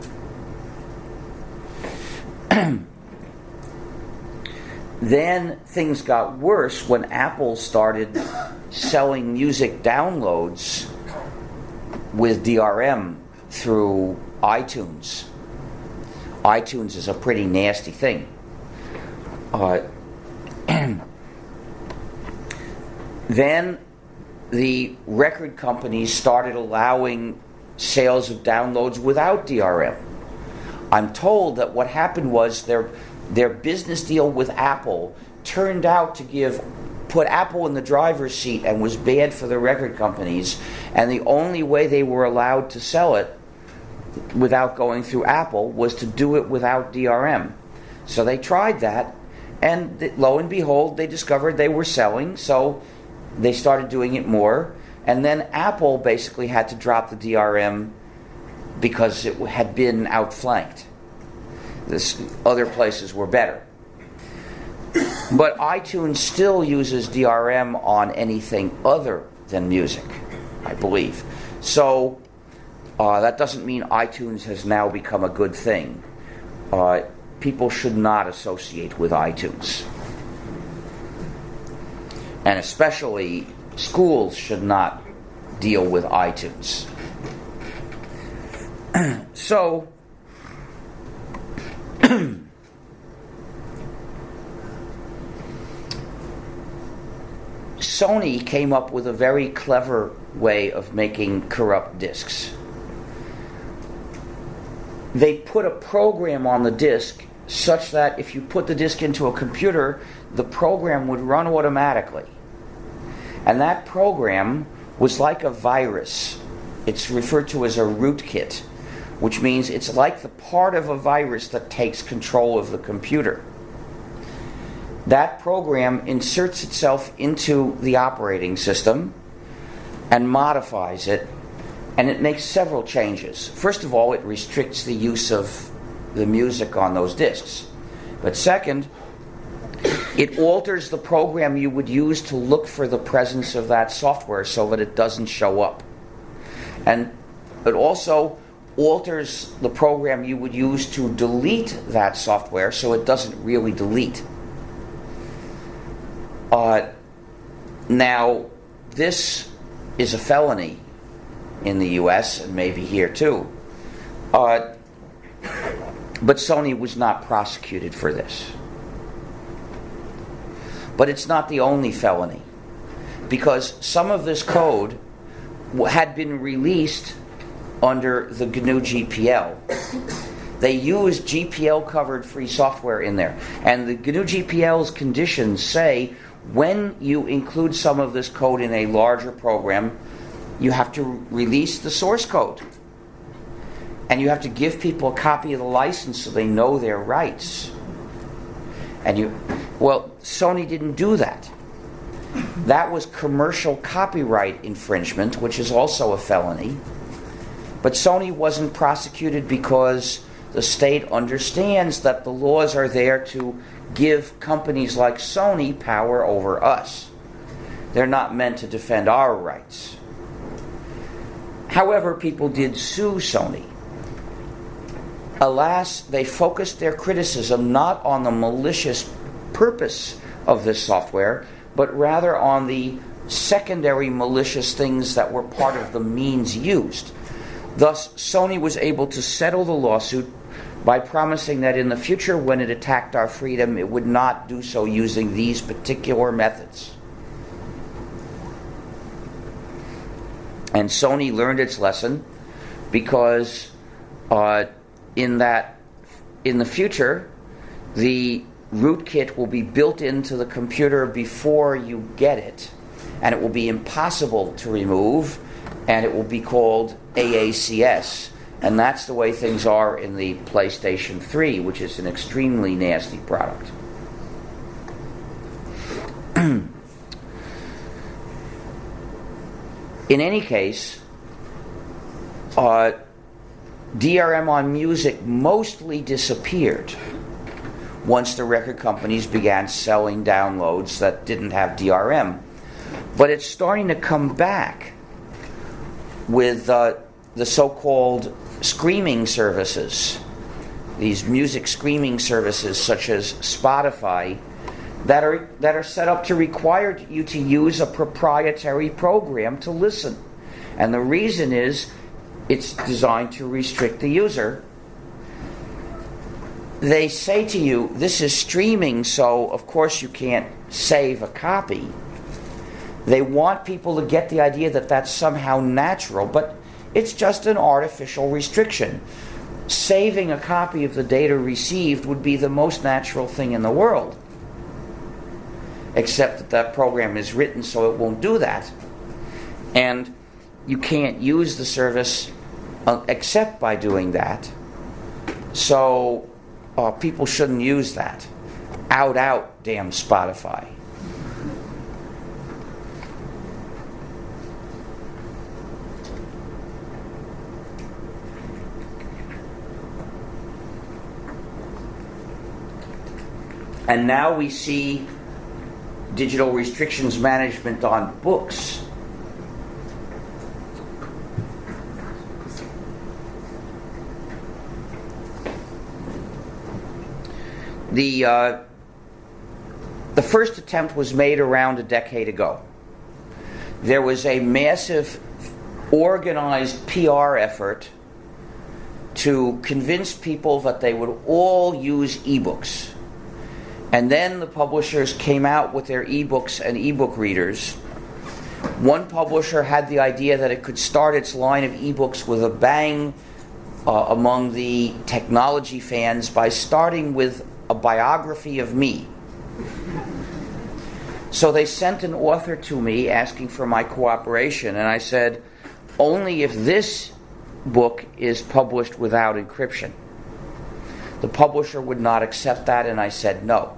Then things got worse when Apple started selling music downloads with DRM through iTunes. iTunes is a pretty nasty thing. Then the record companies started allowing sales of downloads without DRM. I'm told that what happened was their business deal with Apple turned out to put Apple in the driver's seat and was bad for the record companies, and the only way they were allowed to sell it without going through Apple was to do it without DRM. So they tried that, and lo and behold, they discovered they were selling, so they started doing it more, and then Apple basically had to drop the DRM because it had been outflanked. Other places were better. But iTunes still uses DRM on anything other than music, I believe. So that doesn't mean iTunes has now become a good thing. People should not associate with iTunes. And especially schools should not deal with iTunes. So, Sony came up with a very clever way of making corrupt discs. They put a program on the disc such that if you put the disc into a computer, the program would run automatically. And that program was like a virus. It's referred to as a rootkit, which means it's like the part of a virus that takes control of the computer. That program inserts itself into the operating system and modifies it, and it makes several changes. First of all, it restricts the use of the music on those discs. But second, it alters the program you would use to look for the presence of that software so that it doesn't show up. And it also alters the program you would use to delete that software so it doesn't really delete. Now, this is a felony in the US and maybe here too. But Sony was not prosecuted for this. But it's not the only felony, because some of this code had been released under the GNU GPL. They used GPL-covered free software in there. And the GNU GPL's conditions say when you include some of this code in a larger program, you have to release the source code. And you have to give people a copy of the license so they know their rights. Well, Sony didn't do that. That was commercial copyright infringement, which is also a felony. But Sony wasn't prosecuted because the state understands that the laws are there to give companies like Sony power over us. They're not meant to defend our rights. However, people did sue Sony. Alas, they focused their criticism not on the malicious purpose of this software, but rather on the secondary malicious things that were part of the means used. Thus, Sony was able to settle the lawsuit by promising that in the future, when it attacked our freedom, it would not do so using these particular methods. And Sony learned its lesson because in the future, the rootkit will be built into the computer before you get it, and it will be impossible to remove, and it will be called AACS. And that's the way things are in the PlayStation 3, which is an extremely nasty product. In any case, DRM on music mostly disappeared once the record companies began selling downloads that didn't have DRM. But it's starting to come back with the so-called streaming services, these music streaming services such as Spotify, that are set up to require you to use a proprietary program to listen. And the reason is it's designed to restrict the user. They say to you, this is streaming, so of course you can't save a copy. They want people to get the idea that that's somehow natural, but it's just an artificial restriction. Saving a copy of the data received would be the most natural thing in the world, except that that program is written so it won't do that. And you can't use the service except by doing that. So people shouldn't use that. Out, damn Spotify. And now we see digital restrictions management on books. The first attempt was made around a decade ago. There was a massive organized PR effort to convince people that they would all use ebooks. And then the publishers came out with their ebooks and ebook readers. One publisher had the idea that it could start its line of ebooks with a bang among the technology fans by starting with a biography of me. So they sent an author to me asking for my cooperation, and I said, only if this book is published without encryption. The publisher would not accept that, and I said no.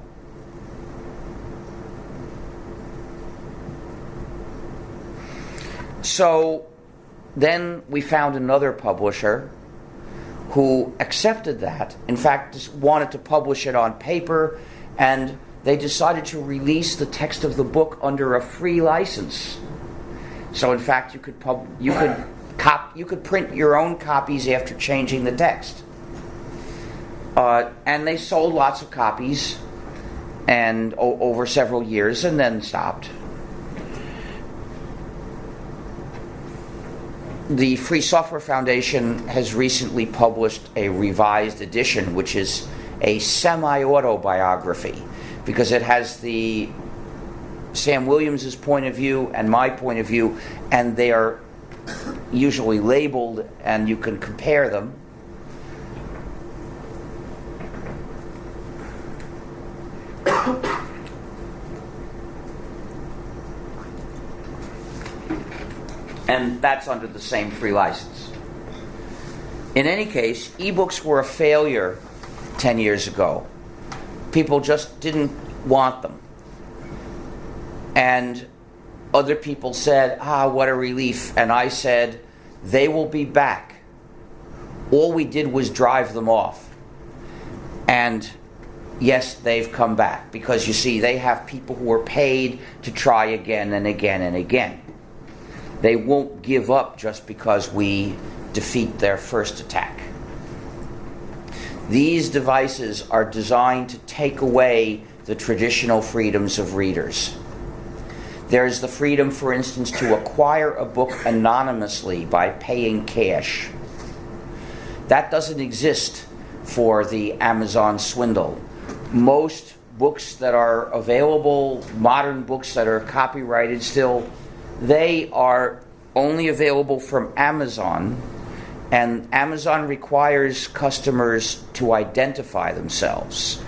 So then we found another publisher who accepted that, in fact just wanted to publish it on paper, and they decided to release the text of the book under a free license. So in fact you could print your own copies after changing the text. And they sold lots of copies and over several years and then stopped. The Free Software Foundation has recently published a revised edition, which is a semi-autobiography, because it has the Sam Williams' point of view and my point of view, and they are usually labeled and you can compare them. And that's under the same free license. In any case, ebooks were a failure 10 years ago. People just didn't want them. And other people said, what a relief. And I said, they will be back. All we did was drive them off. And yes, they've come back. Because you see, they have people who are paid to try again and again and again. They won't give up just because we defeat their first attack. These devices are designed to take away the traditional freedoms of readers. There's the freedom, for instance, to acquire a book anonymously by paying cash. That doesn't exist for the Amazon swindle. Most books that are available, modern books that are copyrighted still, they are only available from Amazon, and Amazon requires customers to identify themselves.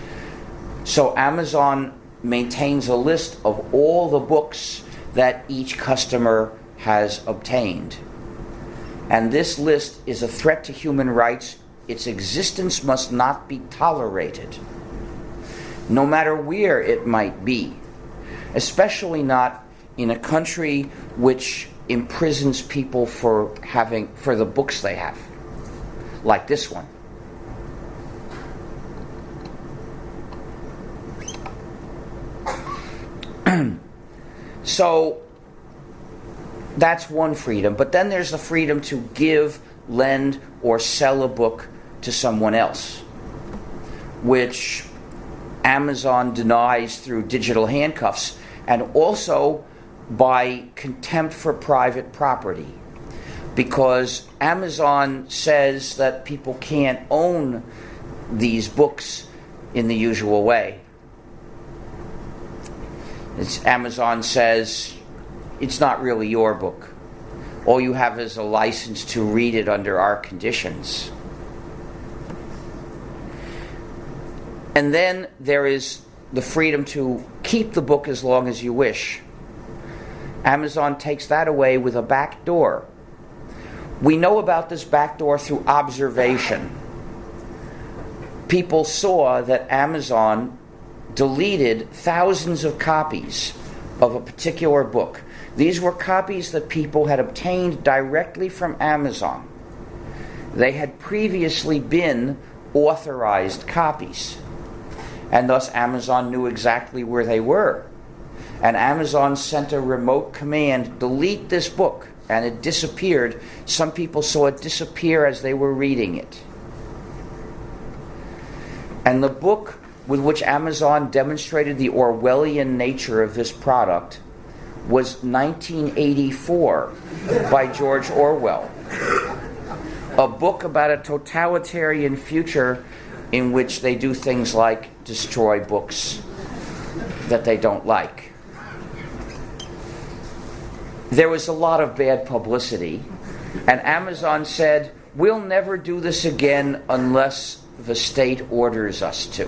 So Amazon maintains a list of all the books that each customer has obtained. And this list is a threat to human rights. Its existence must not be tolerated, no matter where it might be, especially not in a country which imprisons people for the books they have, like this one. So That's one freedom. But then there's the freedom to give, lend, or sell a book to someone else, which Amazon denies through digital handcuffs and also by contempt for private property. Because Amazon says that people can't own these books in the usual way. Amazon says it's not really your book. All you have is a license to read it under our conditions. And then there is the freedom to keep the book as long as you wish. Amazon takes that away with a back door. We know about this back door through observation. People saw that Amazon deleted thousands of copies of a particular book. These were copies that people had obtained directly from Amazon. They had previously been authorized copies, and thus Amazon knew exactly where they were. And Amazon sent a remote command, delete this book, and it disappeared. Some people saw it disappear as they were reading it. And the book with which Amazon demonstrated the Orwellian nature of this product was 1984 by George Orwell. A book about a totalitarian future in which they do things like destroy books that they don't like. There was a lot of bad publicity, and Amazon said, "We'll never do this again unless the state orders us to."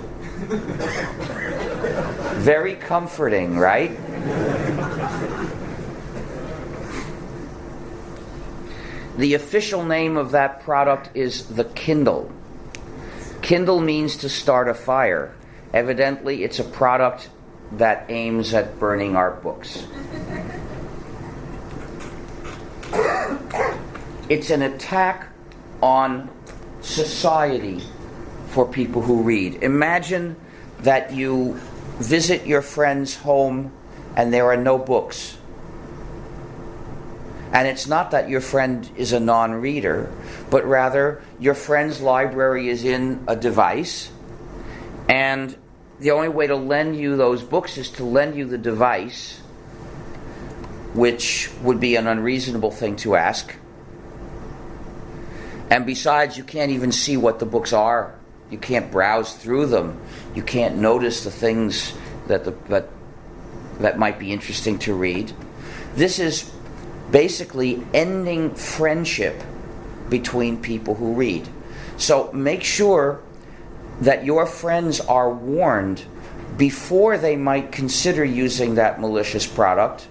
Very comforting, right? The official name of that product is the Kindle. Kindle means to start a fire. Evidently, it's a product that aims at burning our books. It's an attack on society for people who read. Imagine that you visit your friend's home and there are no books. And it's not that your friend is a non-reader, but rather your friend's library is in a device, and the only way to lend you those books is to lend you the device, which would be an unreasonable thing to ask. And besides, you can't even see what the books are. You can't browse through them. You can't notice the things that might be interesting to read. This is basically ending friendship between people who read. So make sure that your friends are warned before they might consider using that malicious product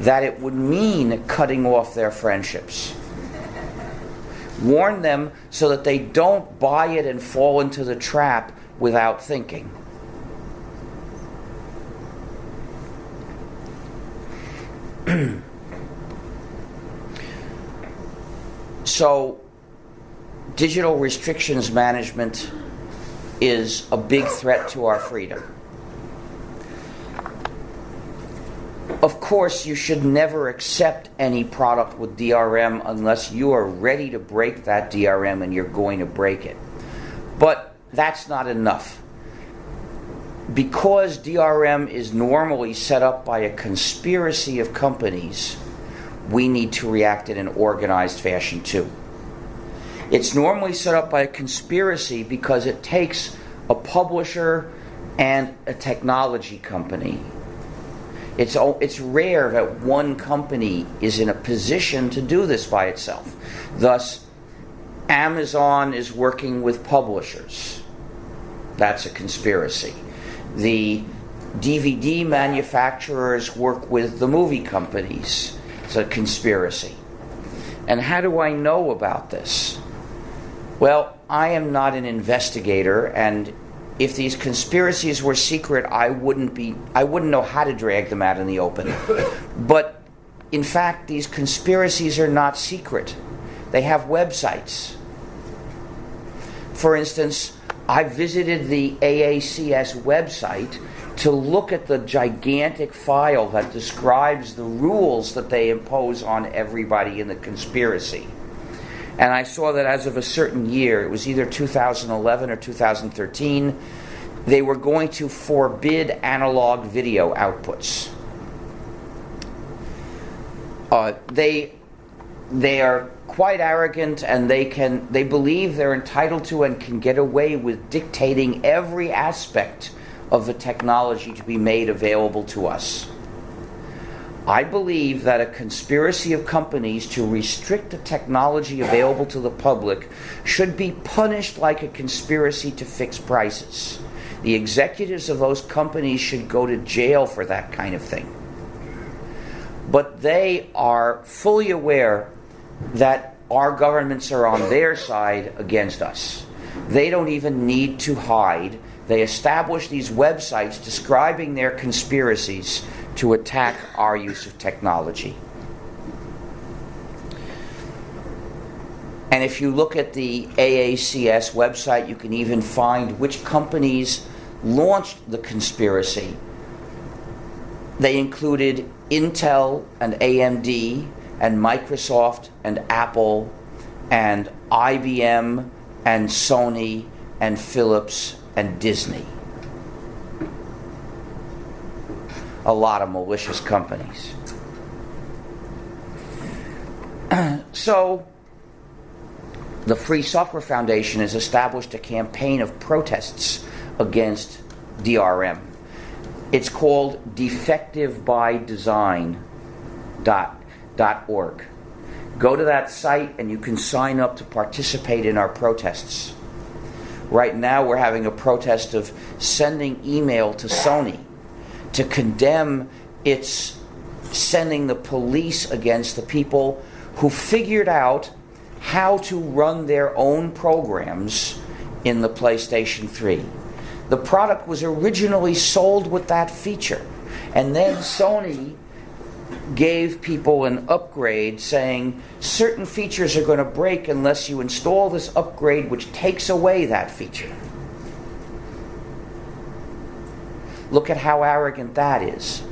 that it would mean cutting off their friendships. Warn them so that they don't buy it and fall into the trap without thinking. So, digital restrictions management is a big threat to our freedom. Of course, you should never accept any product with DRM unless you are ready to break that DRM and you're going to break it. But that's not enough. Because DRM is normally set up by a conspiracy of companies, we need to react in an organized fashion too. It's normally set up by a conspiracy because it takes a publisher and a technology company. It's rare that one company is in a position to do this by itself. Thus, Amazon is working with publishers. That's a conspiracy. The DVD manufacturers work with the movie companies. It's a conspiracy. And how do I know about this? Well, I am not an investigator, and if these conspiracies were secret, I wouldn't know how to drag them out in the open. But in fact, these conspiracies are not secret. They have websites. For instance, I visited the AACS website, to look at the gigantic file that describes the rules that they impose on everybody in the conspiracy. And I saw that as of a certain year, it was either 2011 or 2013, they were going to forbid analog video outputs. They are quite arrogant, and they believe they're entitled to and can get away with dictating every aspect of the technology to be made available to us. I believe that a conspiracy of companies to restrict the technology available to the public should be punished like a conspiracy to fix prices. The executives of those companies should go to jail for that kind of thing. But they are fully aware that our governments are on their side against us. They don't even need to hide. They establish these websites describing their conspiracies to attack our use of technology. And if you look at the AACS website, you can even find which companies launched the conspiracy. They included Intel and AMD and Microsoft and Apple and IBM and Sony and Philips and Disney. A lot of malicious companies. So, the Free Software Foundation has established a campaign of protests against DRM. It's called defectivebydesign.org. Go to that site and you can sign up to participate in our protests. Right now we're having a protest of sending email to Sony to condemn its sending the police against the people who figured out how to run their own programs in the PlayStation 3. The product was originally sold with that feature, and then Sony gave people an upgrade saying certain features are going to break unless you install this upgrade which takes away that feature. Look at how arrogant that is.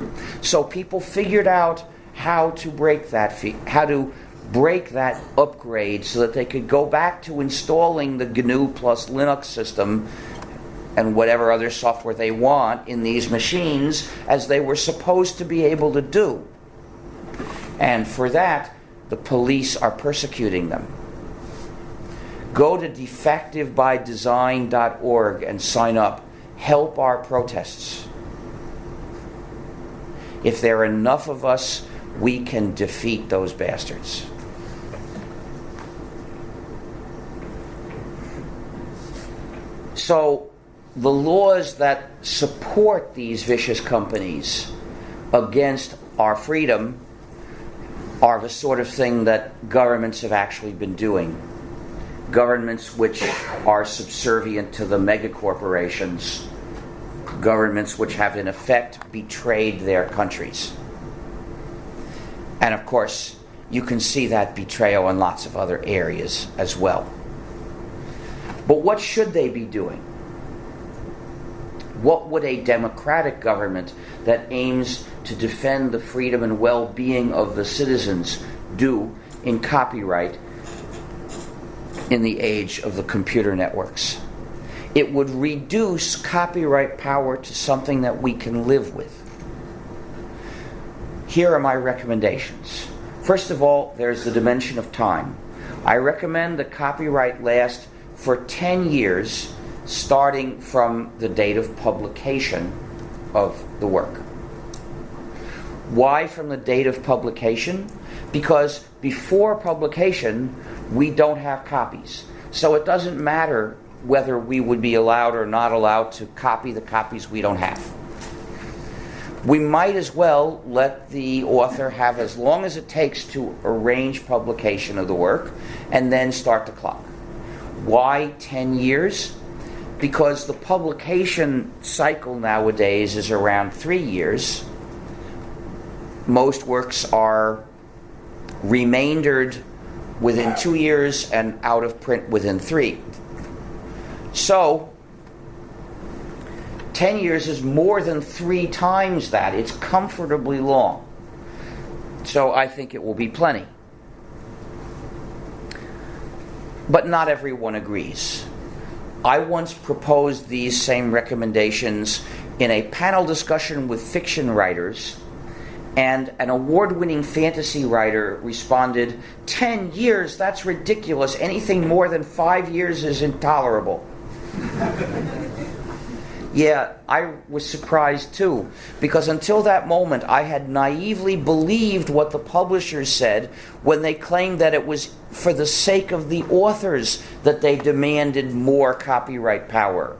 So people figured out how to break that break that upgrade so that they could go back to installing the gnu+linux system and whatever other software they want in these machines as they were supposed to be able to do. And for that, the police are persecuting them. Go to defectivebydesign.org and sign up. Help our protests. If there are enough of us, we can defeat those bastards. So, the laws that support these vicious companies against our freedom are the sort of thing that governments have actually been doing. Governments which are subservient to the megacorporations. Governments which have in effect betrayed their countries. And of course, you can see that betrayal in lots of other areas as well. But what should they be doing? What would a democratic government that aims to defend the freedom and well-being of the citizens do in copyright in the age of the computer networks? It would reduce copyright power to something that we can live with. Here are my recommendations. First of all, there's the dimension of time. I recommend the copyright last for 10 years, starting from the date of publication of the work. Why from the date of publication? Because before publication, we don't have copies. So it doesn't matter whether we would be allowed or not allowed to copy the copies we don't have. We might as well let the author have as long as it takes to arrange publication of the work and then start the clock. Why 10 years? Because the publication cycle nowadays is around 3 years. Most works are remaindered within 2 years and out of print within 3. So, 10 years is more than 3 times that. It's comfortably long. So I think it will be plenty. But not everyone agrees. I once proposed these same recommendations in a panel discussion with fiction writers, and an award-winning fantasy writer responded, 10 years, that's ridiculous. Anything more than 5 years is intolerable. Yeah, I was surprised too, because until that moment I had naively believed what the publishers said when they claimed that it was for the sake of the authors that they demanded more copyright power.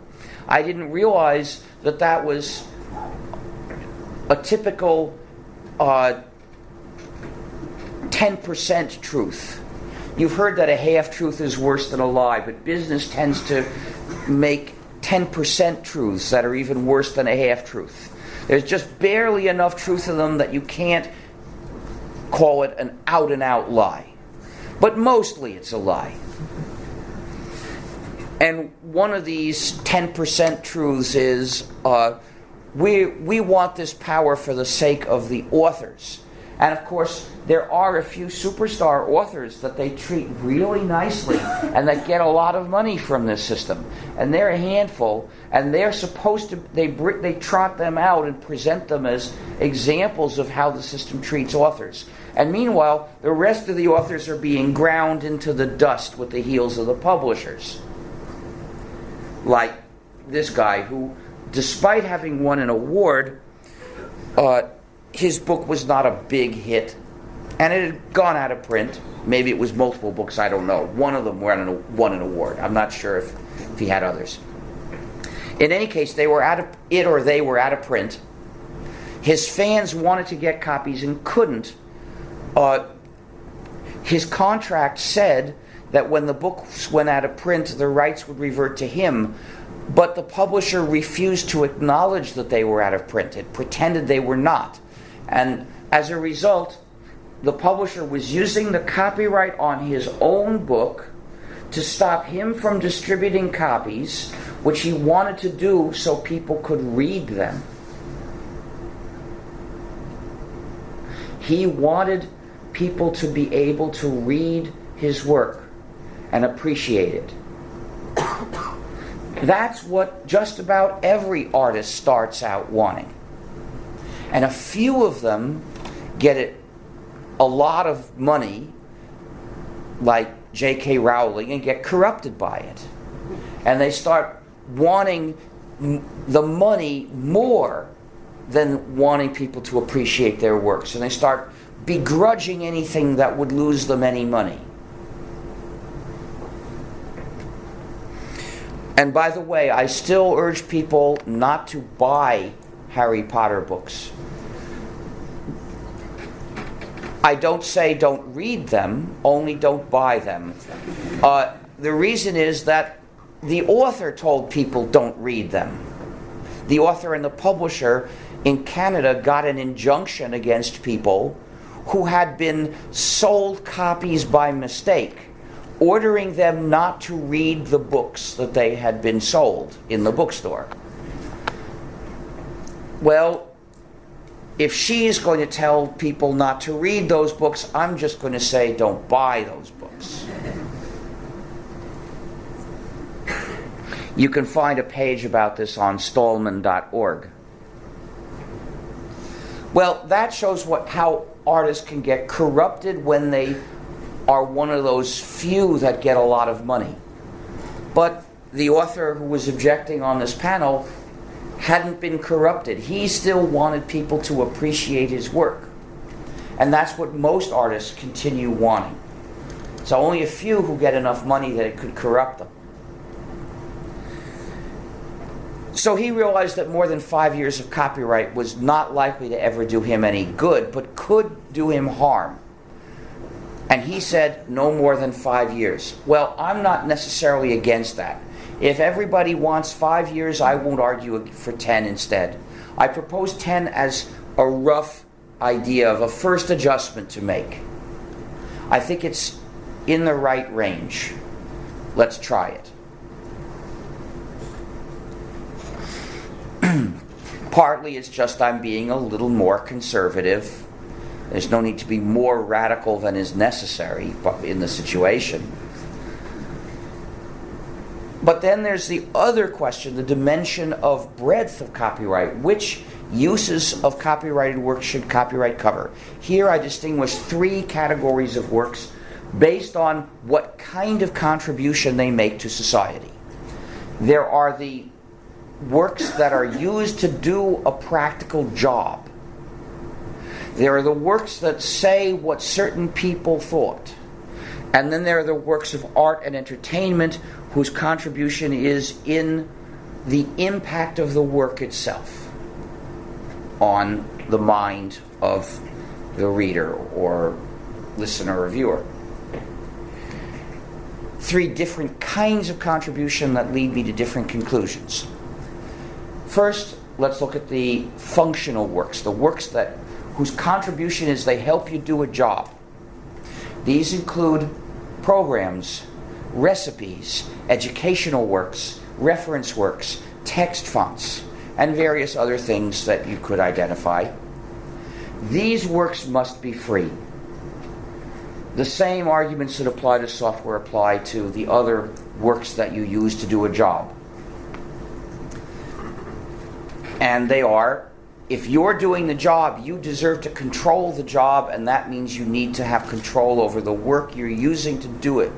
I didn't realize that that was a typical 10% truth. You've heard that a half-truth is worse than a lie, but business tends to make 10% truths that are even worse than a half-truth. There's just barely enough truth in them that you can't call it an out-and-out lie. But mostly it's a lie. And one of these 10% truths is we want this power for the sake of the authors. And of course, there are a few superstar authors that they treat really nicely and that get a lot of money from this system. And they're a handful, and they're supposed to, they trot them out and present them as examples of how the system treats authors. And meanwhile, the rest of the authors are being ground into the dust with the heels of the publishers. Like this guy who, despite having won an award, his book was not a big hit, and it had gone out of print. Maybe it was multiple books, I don't know. One of them won an award. I'm not sure if he had others. In any case, they were out of print. His fans wanted to get copies and couldn't. His contract said that when the books went out of print, the rights would revert to him. But the publisher refused to acknowledge that they were out of print. It pretended they were not. And as a result, the publisher was using the copyright on his own book to stop him from distributing copies, which he wanted to do so people could read them. He wanted people to be able to read his work and appreciate it. That's what just about every artist starts out wanting. And a few of them get it a lot of money, like J.K. Rowling, and get corrupted by it. And they start wanting the money more than wanting people to appreciate their works. And they start begrudging anything that would lose them any money. And by the way, I still urge people not to buy Harry Potter books. I don't say don't read them, only don't buy them. The reason is that the author told people don't read them. The author and the publisher in Canada got an injunction against people who had been sold copies by mistake, ordering them not to read the books that they had been sold in the bookstore. Well, if she's going to tell people not to read those books, I'm just going to say don't buy those books. You can find a page about this on stallman.org. Well, that shows how artists can get corrupted when they are one of those few that get a lot of money. But the author who was objecting on this panel hadn't been corrupted. He still wanted people to appreciate his work. And that's what most artists continue wanting. So only a few who get enough money that it could corrupt them. So he realized that more than 5 years of copyright was not likely to ever do him any good, but could do him harm. And he said no more than 5 years. Well, I'm not necessarily against that. If everybody wants 5 years, I won't argue for 10 instead. I propose 10 as a rough idea of a first adjustment to make. I think it's in the right range. Let's try it. Partly it's just I'm being a little more conservative. There's no need to be more radical than is necessary in the situation. But then there's the other question, the dimension of breadth of copyright. Which uses of copyrighted works should copyright cover? Here I distinguish three categories of works based on what kind of contribution they make to society. There are the works that are used to do a practical job. There are the works that say what certain people thought. And then there are the works of art and entertainment whose contribution is in the impact of the work itself on the mind of the reader or listener or viewer. Three different kinds of contribution that lead me to different conclusions. First, let's look at the functional works, the works whose contribution is they help you do a job. These include programs, recipes, educational works, reference works, text fonts, and various other things that you could identify. These works must be free. The same arguments that apply to software apply to the other works that you use to do a job. And they are, if you're doing the job, you deserve to control the job, and that means you need to have control over the work you're using to do it.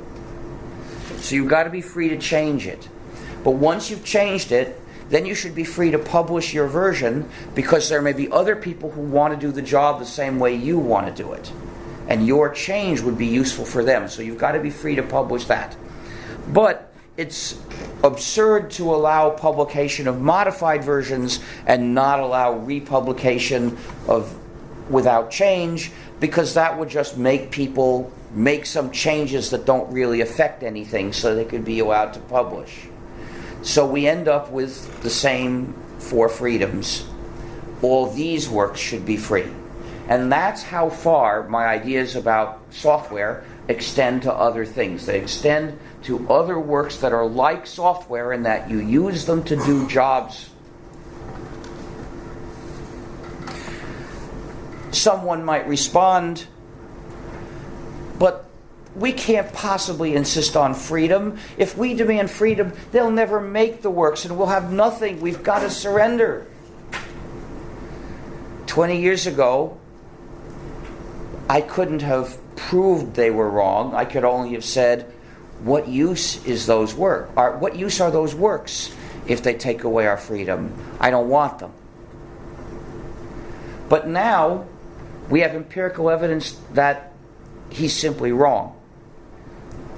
So you've got to be free to change it. But once you've changed it, then you should be free to publish your version, because there may be other people who want to do the job the same way you want to do it. And your change would be useful for them. So you've got to be free to publish that. But it's absurd to allow publication of modified versions and not allow republication without change, because that would just make people make some changes that don't really affect anything so they could be allowed to publish. So we end up with the same four freedoms. All these works should be free. And that's how far my ideas about software extend to other things. They extend to other works that are like software in that you use them to do jobs. Someone might respond, but we can't possibly insist on freedom. If we demand freedom, they'll never make the works and we'll have nothing. We've got to surrender. 20 years ago, I couldn't have proved they were wrong. I could only have said, what use is those work? What use are those works if they take away our freedom? I don't want them. But now we have empirical evidence that he's simply wrong.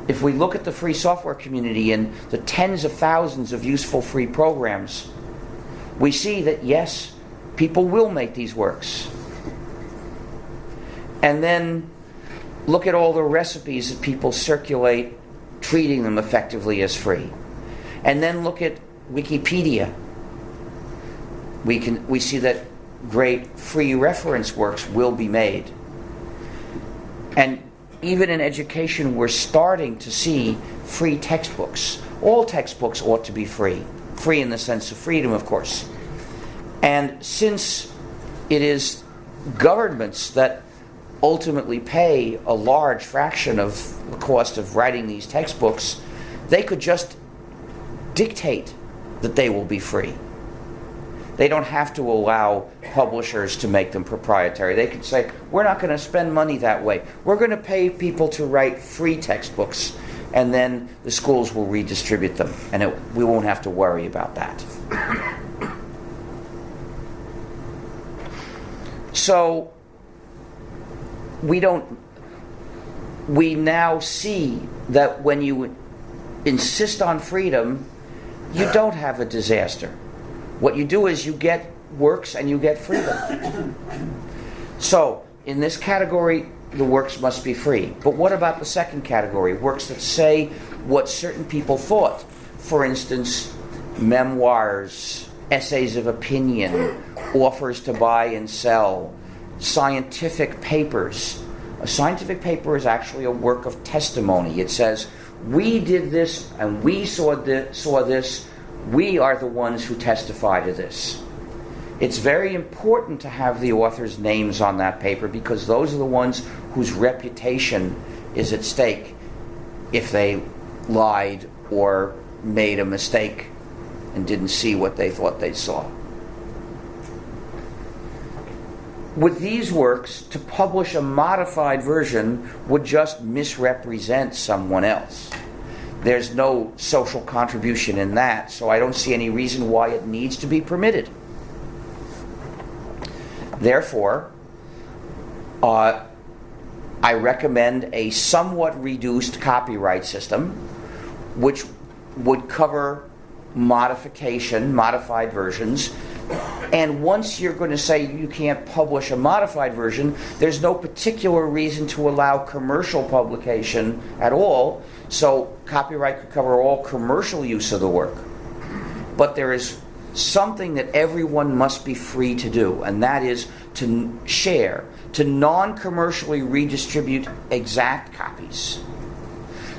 If we look at the free software community and the tens of thousands of useful free programs, we see that yes, people will make these works. And then look at all the recipes that people circulate, treating them effectively as free. And then look at Wikipedia. We see that great free reference works will be made. And even in education, we're starting to see free textbooks. All textbooks ought to be free. Free in the sense of freedom, of course. And since it is governments that ultimately pay a large fraction of the cost of writing these textbooks, they could just dictate that they will be free. They don't have to allow publishers to make them proprietary. They could say, we're not going to spend money that way. We're going to pay people to write free textbooks, and then the schools will redistribute them, and we won't have to worry about that. So we now see that when you insist on freedom, you don't have a disaster. What you do is you get works and you get freedom. So, in this category, the works must be free. But what about the second category? Works that say what certain people thought. For instance, memoirs, essays of opinion, offers to buy and sell, scientific papers. A scientific paper is actually a work of testimony. It says, we did this and we saw this. We are the ones who testify to this. It's very important to have the authors' names on that paper because those are the ones whose reputation is at stake if they lied or made a mistake and didn't see what they thought they saw. With these works, to publish a modified version would just misrepresent someone else. There's no social contribution in that, so I don't see any reason why it needs to be permitted. Therefore, I recommend a somewhat reduced copyright system, which would cover modified versions. And once you're going to say you can't publish a modified version, there's no particular reason to allow commercial publication at all. So copyright could cover all commercial use of the work. But there is something that everyone must be free to do, and that is to share, to non-commercially redistribute exact copies.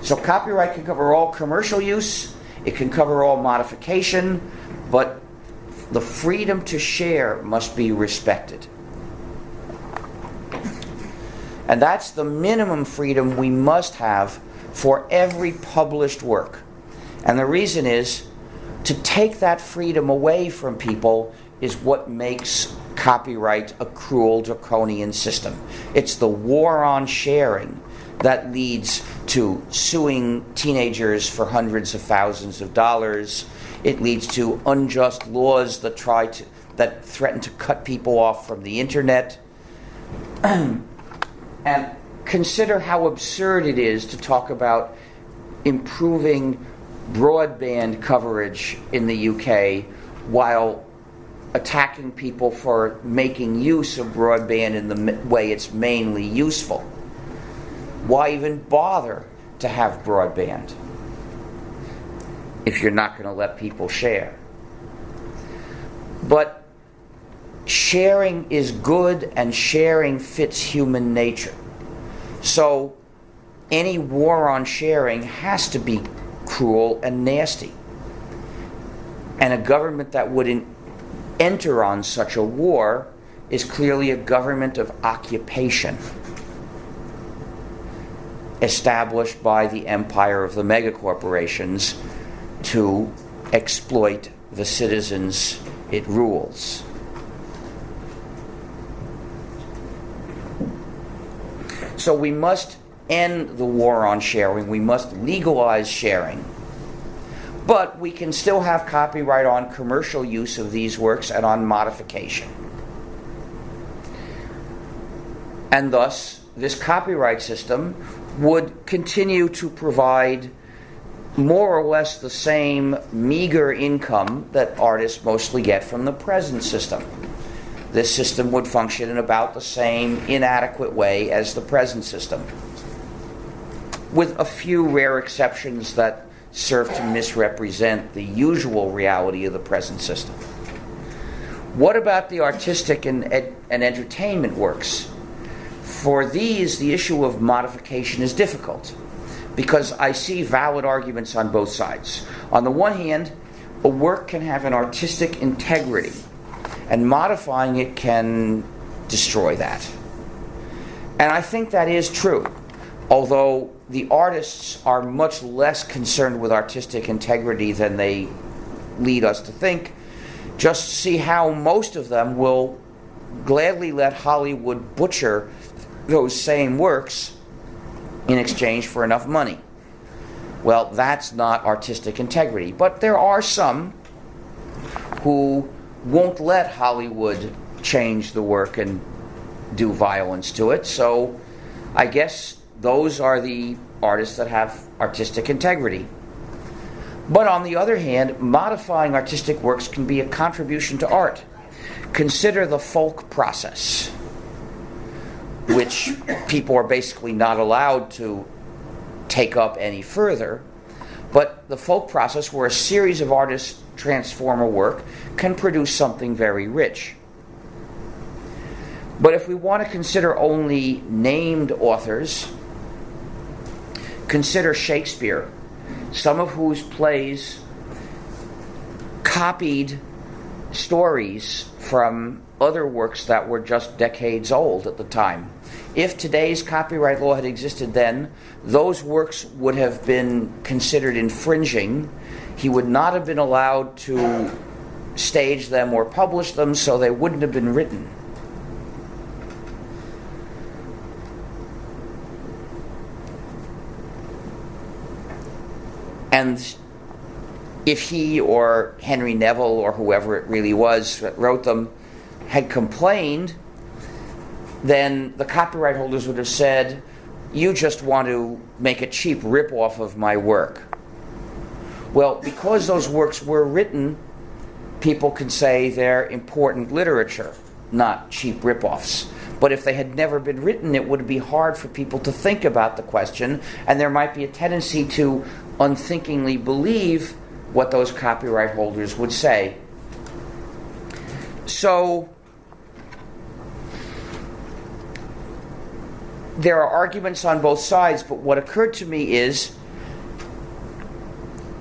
So copyright can cover all commercial use, it can cover all modification, but the freedom to share must be respected. And that's the minimum freedom we must have for every published work. And the reason is, to take that freedom away from people is what makes copyright a cruel, draconian system. It's the war on sharing that leads to suing teenagers for hundreds of thousands of dollars. It leads to unjust laws that threaten to cut people off from the internet. And consider how absurd it is to talk about improving broadband coverage in the UK while attacking people for making use of broadband in the way it's mainly useful. Why even bother to have broadband if you're not going to let people share? But sharing is good, and sharing fits human nature. So any war on sharing has to be cruel and nasty. And a government that wouldn't enter on such a war is clearly a government of occupation, established by the empire of the megacorporations to exploit the citizens it rules. So we must end the war on sharing. We must legalize sharing. But we can still have copyright on commercial use of these works and on modification. And thus, this copyright system would continue to provide more or less the same meager income that artists mostly get from the present system. This system would function in about the same inadequate way as the present system, with a few rare exceptions that serve to misrepresent the usual reality of the present system. What about the artistic and entertainment works? For these, the issue of modification is difficult, because I see valid arguments on both sides. On the one hand, a work can have an artistic integrity, and modifying it can destroy that. And I think that is true, although the artists are much less concerned with artistic integrity than they lead us to think. Just see how most of them will gladly let Hollywood butcher those same works in exchange for enough money. Well, that's not artistic integrity. But there are some who won't let Hollywood change the work and do violence to it. So I guess those are the artists that have artistic integrity. But on the other hand, modifying artistic works can be a contribution to art. Consider the folk process, which people are basically not allowed to take up any further. But the folk process, where a series of artists transform a work, can produce something very rich. But if we want to consider only named authors, consider Shakespeare, some of whose plays copied stories from other works that were just decades old at the time. If today's copyright law had existed then, those works would have been considered infringing. He would not have been allowed to stage them or publish them, so they wouldn't have been written. And if he or Henry Neville or whoever it really was that wrote them had complained, then the copyright holders would have said, you just want to make a cheap rip-off of my work. Well, because those works were written, people can say they're important literature, not cheap rip-offs. But if they had never been written, it would be hard for people to think about the question, and there might be a tendency to unthinkingly believe what those copyright holders would say. So there are arguments on both sides, but what occurred to me is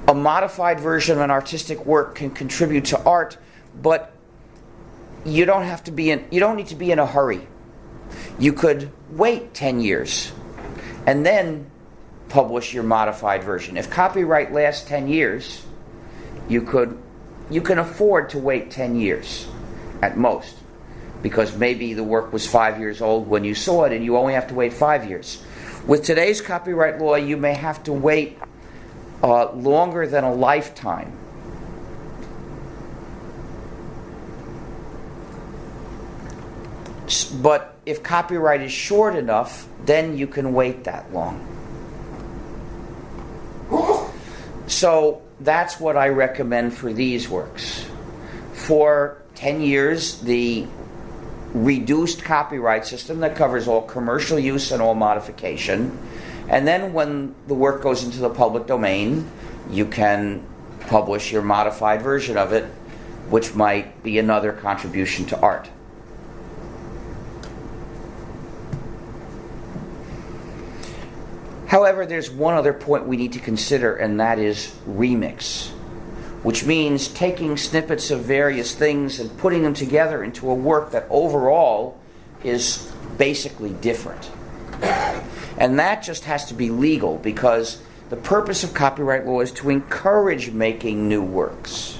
a modified version of an artistic work can contribute to art, but you don't need to be in a hurry. You could wait 10 years and then publish your modified version. If copyright lasts 10 years, you can afford to wait 10 years at most, because maybe the work was 5 years old when you saw it and you only have to wait 5 years. With today's copyright law, you may have to wait longer than a lifetime. But if copyright is short enough, then you can wait that long. So that's what I recommend for these works. For 10 years, the reduced copyright system that covers all commercial use and all modification. And then when the work goes into the public domain, you can publish your modified version of it, which might be another contribution to art. However, there's one other point we need to consider, and that is remix, which means taking snippets of various things and putting them together into a work that overall is basically different. And that just has to be legal, because the purpose of copyright law is to encourage making new works.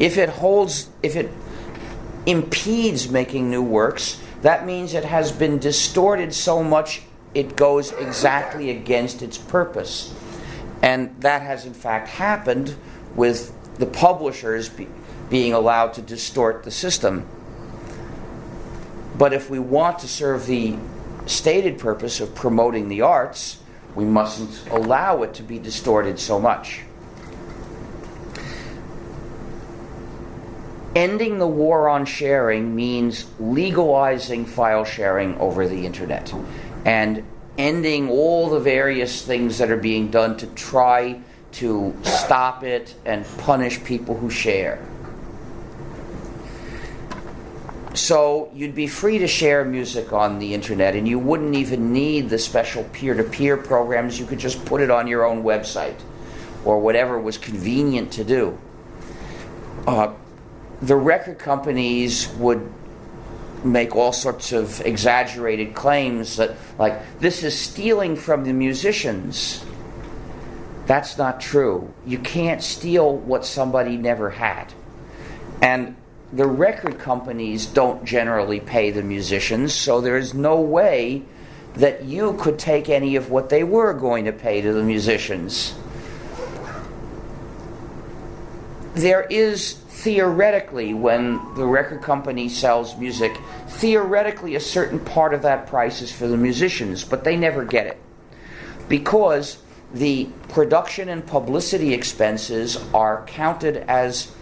If it impedes making new works, that means it has been distorted so much it goes exactly against its purpose. And that has in fact happened with the publishers being allowed to distort the system. But if we want to serve the stated purpose of promoting the arts, we mustn't allow it to be distorted so much. Ending the war on sharing means legalizing file sharing over the internet and ending all the various things that are being done to try to stop it and punish people who share. So you'd be free to share music on the internet, and you wouldn't even need the special peer-to-peer programs. You could just put it on your own website or whatever was convenient to do. The record companies would make all sorts of exaggerated claims that, like, this is stealing from the musicians. That's not true. You can't steal what somebody never had. And the record companies don't generally pay the musicians, so there is no way that you could take any of what they were going to pay to the musicians. There is theoretically, when the record company sells music, theoretically a certain part of that price is for the musicians, but they never get it, because the production and publicity expenses are counted as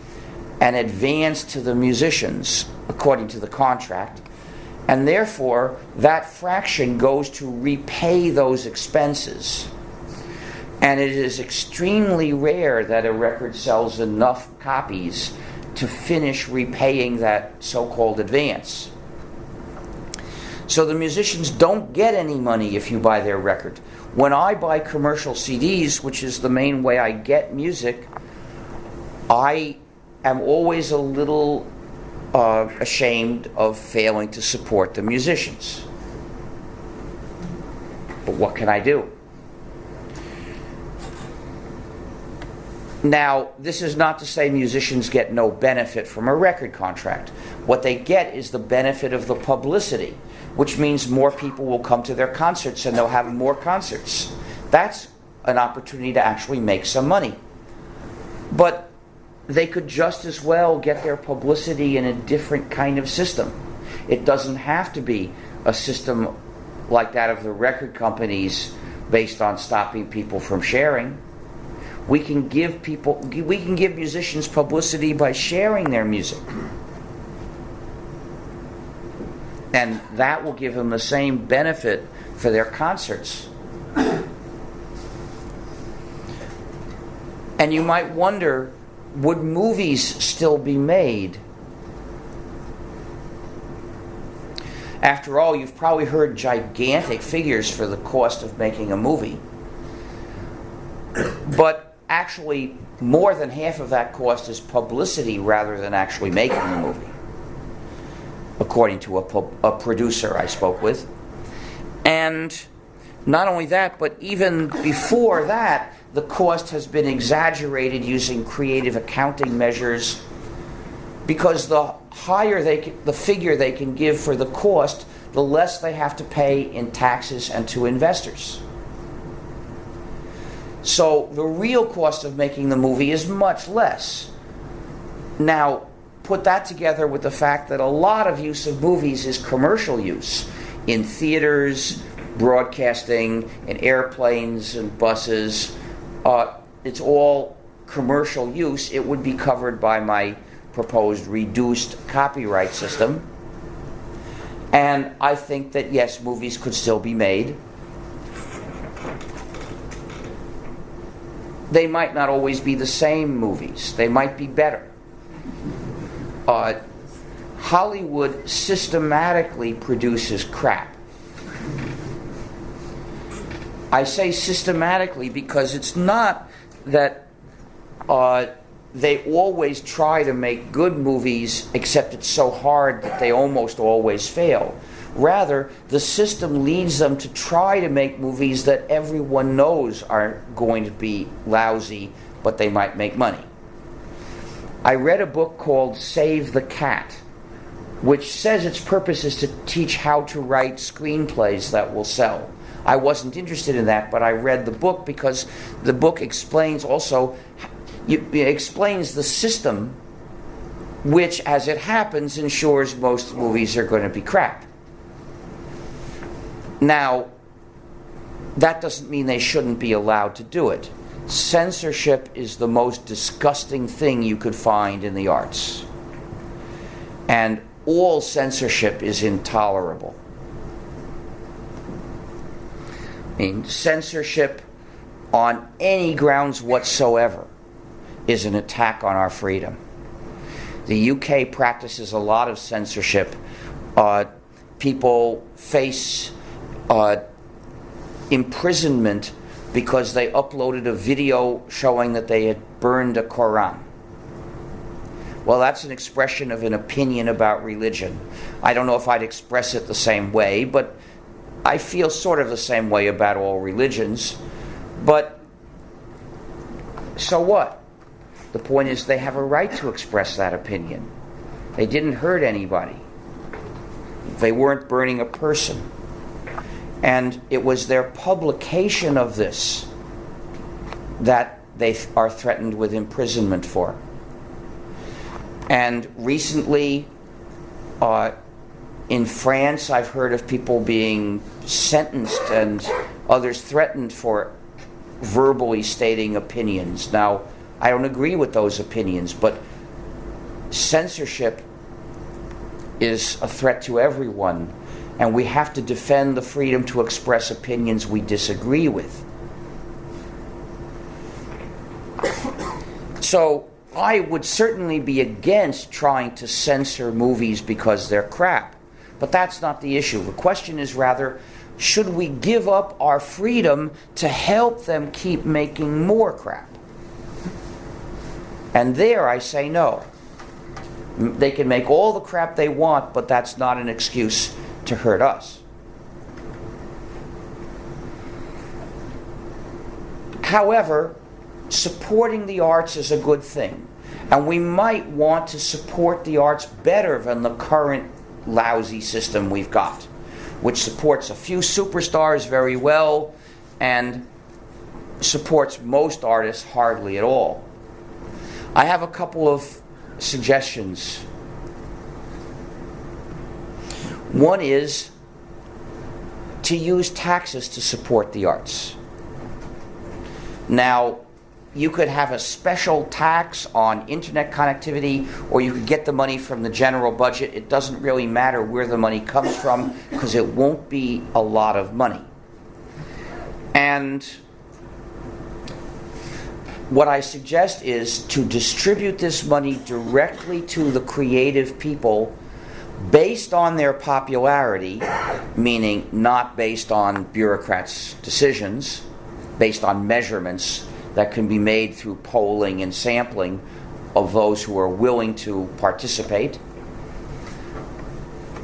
an advance to the musicians according to the contract, and therefore that fraction goes to repay those expenses. And it is extremely rare that a record sells enough copies to finish repaying that so-called advance. So the musicians don't get any money if you buy their record. When I buy commercial CDs, which is the main way I get music, I am always a little ashamed of failing to support the musicians. But what can I do? Now, this is not to say musicians get no benefit from a record contract. What they get is the benefit of the publicity, which means more people will come to their concerts and they'll have more concerts. That's an opportunity to actually make some money. But they could just as well get their publicity in a different kind of system. It doesn't have to be a system like that of the record companies based on stopping people from sharing. We can give musicians publicity by sharing their music. And that will give them the same benefit for their concerts. And you might wonder, would movies still be made? After all, you've probably heard gigantic figures for the cost of making a movie. But actually, more than half of that cost is publicity rather than actually making the movie, according to a producer I spoke with. And not only that, but even before that, the cost has been exaggerated using creative accounting measures, because the higher the figure they can give for the cost, the less they have to pay in taxes and to investors. So the real cost of making the movie is much less. Now, put that together with the fact that a lot of use of movies is commercial use in theaters, broadcasting, in airplanes and buses. It's all commercial use. It would be covered by my proposed reduced copyright system. And I think that, yes, movies could still be made. They might not always be the same movies. They might be better. Hollywood systematically produces crap. I say systematically because it's not that they always try to make good movies, except it's so hard that they almost always fail. Rather, the system leads them to try to make movies that everyone knows are going to be lousy, but they might make money. I read a book called Save the Cat, which says its purpose is to teach how to write screenplays that will sell. I wasn't interested in that, but I read the book because the book explains also, it explains the system which, as it happens, ensures most movies are going to be crap. Now, that doesn't mean they shouldn't be allowed to do it. Censorship is the most disgusting thing you could find in the arts. And all censorship is intolerable. I mean, censorship on any grounds whatsoever is an attack on our freedom. The UK practices a lot of censorship. People face imprisonment because they uploaded a video showing that they had burned a Quran. Well, that's an expression of an opinion about religion. I don't know if I'd express it the same way, but I feel sort of the same way about all religions. But so what? The point is they have a right to express that opinion. They didn't hurt anybody. They weren't burning a person. And it was their publication of this that they are threatened with imprisonment for. And recently, in France, I've heard of people being sentenced and others threatened for verbally stating opinions. Now, I don't agree with those opinions, but censorship is a threat to everyone, and we have to defend the freedom to express opinions we disagree with. So, I would certainly be against trying to censor movies because they're crap. But that's not the issue. The question is rather, should we give up our freedom to help them keep making more crap? And there I say no. They can make all the crap they want, but that's not an excuse to hurt us. However, supporting the arts is a good thing. And we might want to support the arts better than the current lousy system we've got, which supports a few superstars very well and supports most artists hardly at all. I have a couple of suggestions. One is to use taxes to support the arts. Now, you could have a special tax on internet connectivity, or you could get the money from the general budget. It doesn't really matter where the money comes from, because it won't be a lot of money. And what I suggest is to distribute this money directly to the creative people based on their popularity, meaning not based on bureaucrats' decisions, based on measurements that can be made through polling and sampling of those who are willing to participate,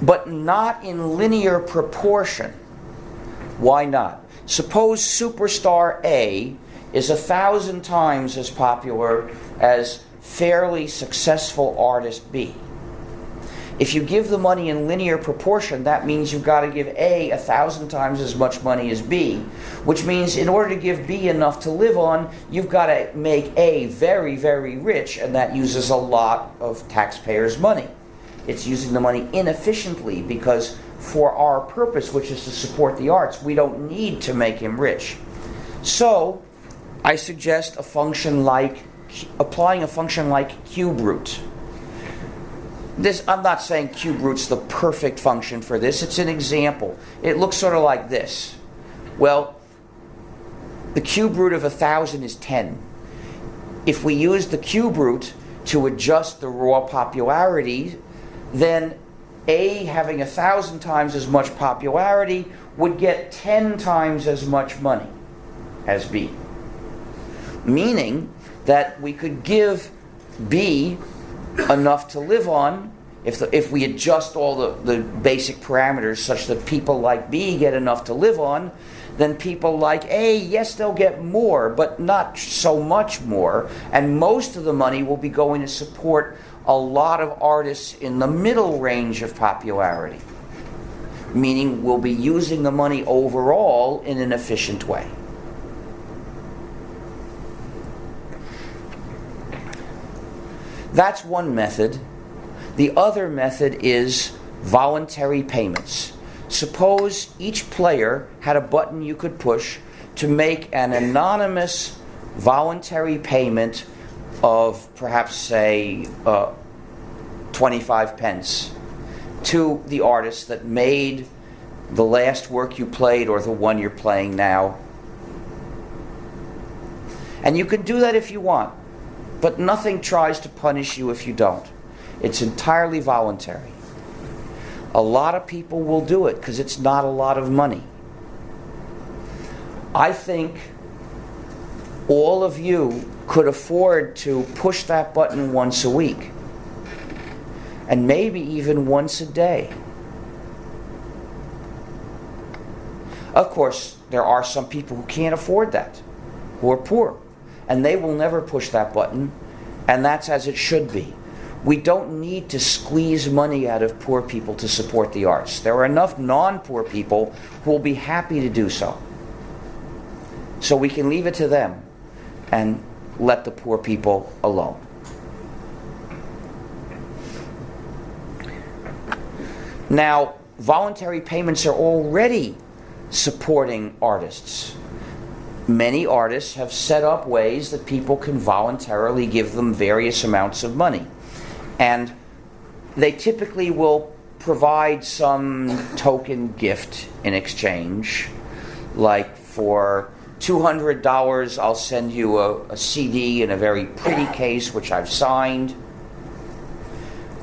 but not in linear proportion. Why not? Suppose superstar A is 1,000 times as popular as fairly successful artist B. If you give the money in linear proportion, that means you've got to give A 1,000 times as much money as B, which means in order to give B enough to live on, you've got to make A very, very rich, and that uses a lot of taxpayers' money. It's using the money inefficiently, because for our purpose, which is to support the arts, we don't need to make him rich. So, I suggest applying a function like cube root. I'm not saying cube root's the perfect function for this. It's an example. It looks sort of like this. Well, the cube root of 1,000 is 10. If we use the cube root to adjust the raw popularity, then A, having 1,000 times as much popularity, would get 10 times as much money as B. Meaning that we could give B enough to live on if we adjust all the basic parameters such that people like B get enough to live on. Then people like A, yes, they'll get more, but not so much more, and most of the money will be going to support a lot of artists in the middle range of popularity, meaning we'll be using the money overall in an efficient way. That's one method. The other method is voluntary payments. Suppose each player had a button you could push to make an anonymous voluntary payment of perhaps, say, 25 pence to the artist that made the last work you played or the one you're playing now. And you can do that if you want. But nothing tries to punish you if you don't. It's entirely voluntary. A lot of people will do it because it's not a lot of money. I think all of you could afford to push that button once a week, and maybe even once a day. Of course, there are some people who can't afford that, who are poor, and they will never push that button, and that's as it should be. We don't need to squeeze money out of poor people to support the arts. There are enough non-poor people who will be happy to do so. So we can leave it to them and let the poor people alone. Now, voluntary payments are already supporting artists. Many artists have set up ways that people can voluntarily give them various amounts of money. And they typically will provide some token gift in exchange. Like for $200, I'll send you a CD in a very pretty case, which I've signed.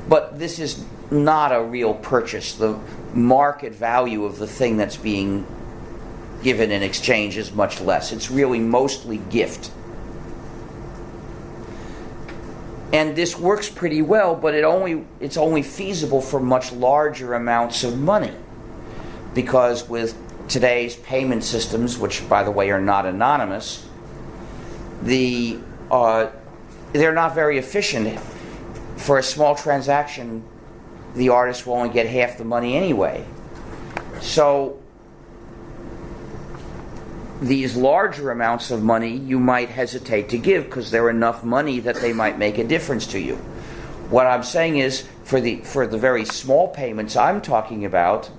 But this is not a real purchase. The market value of the thing that's being given in exchange is much less. It's really mostly gift. And this works pretty well, but it's only feasible for much larger amounts of money. Because with today's payment systems, which, by the way, are not anonymous, they're not very efficient. For a small transaction, the artist will only get half the money anyway. So these larger amounts of money you might hesitate to give because they're enough money that they might make a difference to you. What I'm saying is, for the very small payments I'm talking about,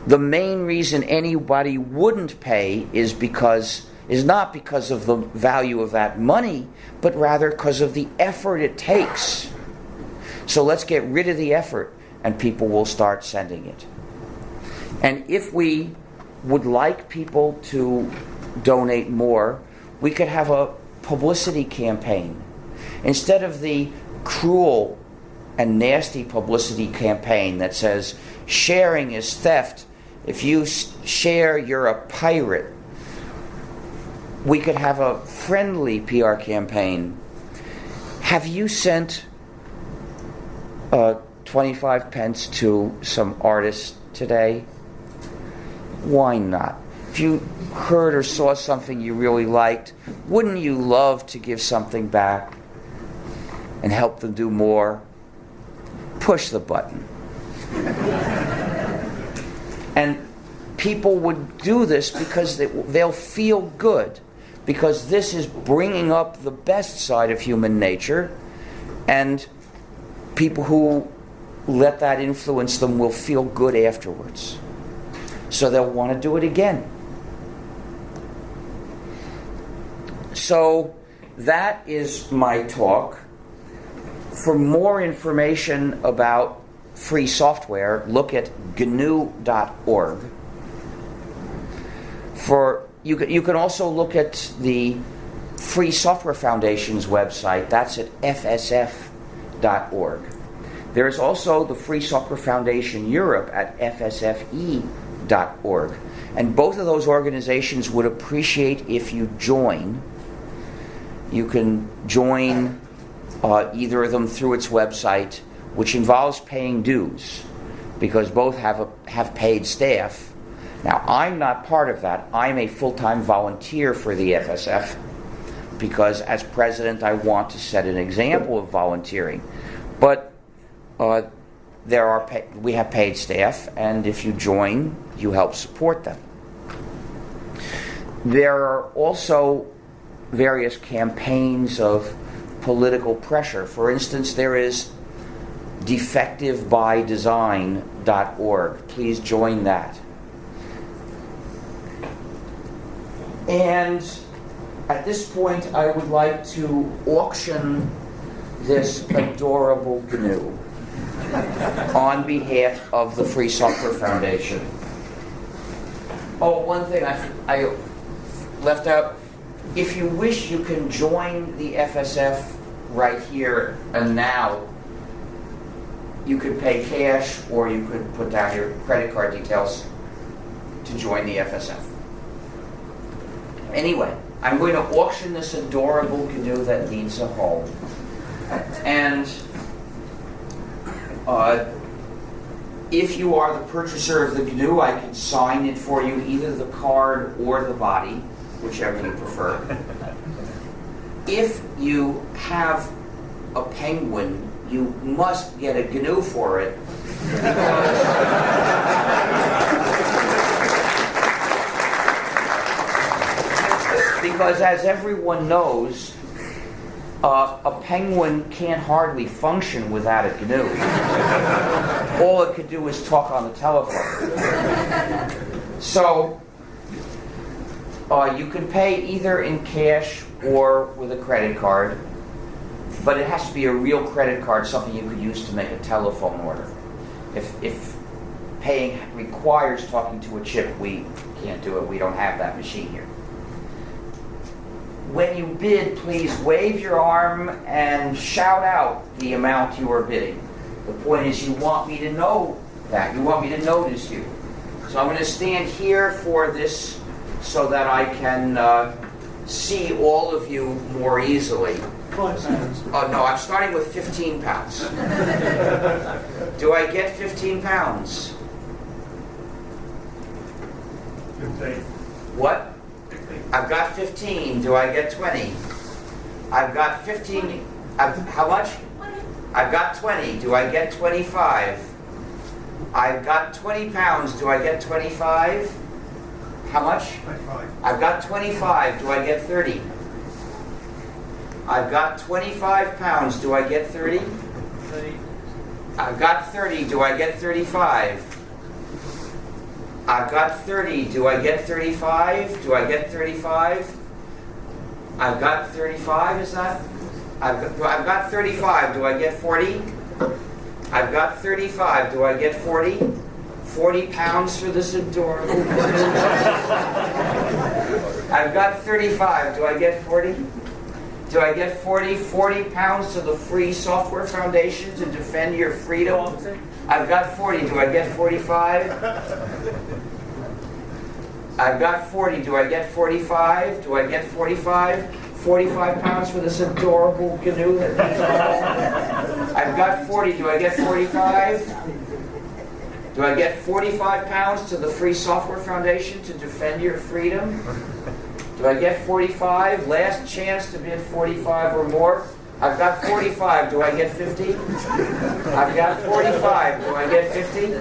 the main reason anybody wouldn't pay is not because of the value of that money, but rather because of the effort it takes. So let's get rid of the effort, and people will start sending it. And if we would like people to donate more, we could have a publicity campaign. Instead of the cruel and nasty publicity campaign that says, sharing is theft, if you share, you're a pirate, we could have a friendly PR campaign. Have you sent 25 pence to some artist today? Why not? If you heard or saw something you really liked, wouldn't you love to give something back and help them do more? Push the button. And people would do this because they'll feel good, because this is bringing up the best side of human nature, and people who let that influence them will feel good afterwards. So they'll want to do it again. So that is my talk. For more information about free software, look at gnu.org. You can also look at the Free Software Foundation's website. That's at fsf.org. There is also the Free Software Foundation Europe at fsfe.org. And both of those organizations would appreciate if you join. You can join either of them through its website, which involves paying dues, because both have paid staff. Now, I'm not part of that. I'm a full-time volunteer for the FSF, because as president, I want to set an example of volunteering. But we have paid staff, and if you join, you help support them. There are also various campaigns of political pressure. For instance, there is defectivebydesign.org. Please join that. And at this point, I would like to auction this adorable GNU on behalf of the Free Software Foundation. Oh, one thing I left out. If you wish, you can join the FSF right here and now. You could pay cash, or you could put down your credit card details to join the FSF. Anyway, I'm going to auction this adorable GNU that needs a home. And if you are the purchaser of the GNU, I can sign it for you, either the card or the body, whichever you prefer. If you have a penguin, you must get a GNU for it. Because as everyone knows, a penguin can't hardly function without a GNU. All it could do is talk on the telephone. So you can pay either in cash or with a credit card, but it has to be a real credit card, something you could use to make a telephone order. If paying requires talking to a chip, we can't do it. We don't have that machine here. When you bid, please wave your arm and shout out the amount you are bidding. The point is, you want me to know that. You want me to notice you. So I'm going to stand here for this so that I can see all of you more easily. £5. Oh no, I'm starting with 15 pounds. Do I get 15 pounds? 15. What? 15. I've got 15. Do I get 20? I've got 15. How much? I've got 20. Do I get 25? I've got 20 pounds. Do I get 25? How much? 25. I've got 25. Do I get 30? I've got 25 pounds. Do I get 30? 30. I've got 30. Do I get 35? I've got 30. Do I get 35? Do I get 35? I've got 35. Is that? I've got 35. Do I get 40? I've got 35. Do I get 40? 40 pounds for this adorable. I've got 35. Do I get 40? Do I get 40 pounds to the Free Software Foundation to defend your freedom? I've got 40. Do I get 45? I've got 40. Do I get 45? Do I get 45? 45 pounds for this adorable GNU. I've got 40. Do I get 45? Do I get 45 pounds to the Free Software Foundation to defend your freedom? Do I get 45? Last chance to bid 45 or more. I've got 45. Do I get 50? I've got 45. Do I get 50?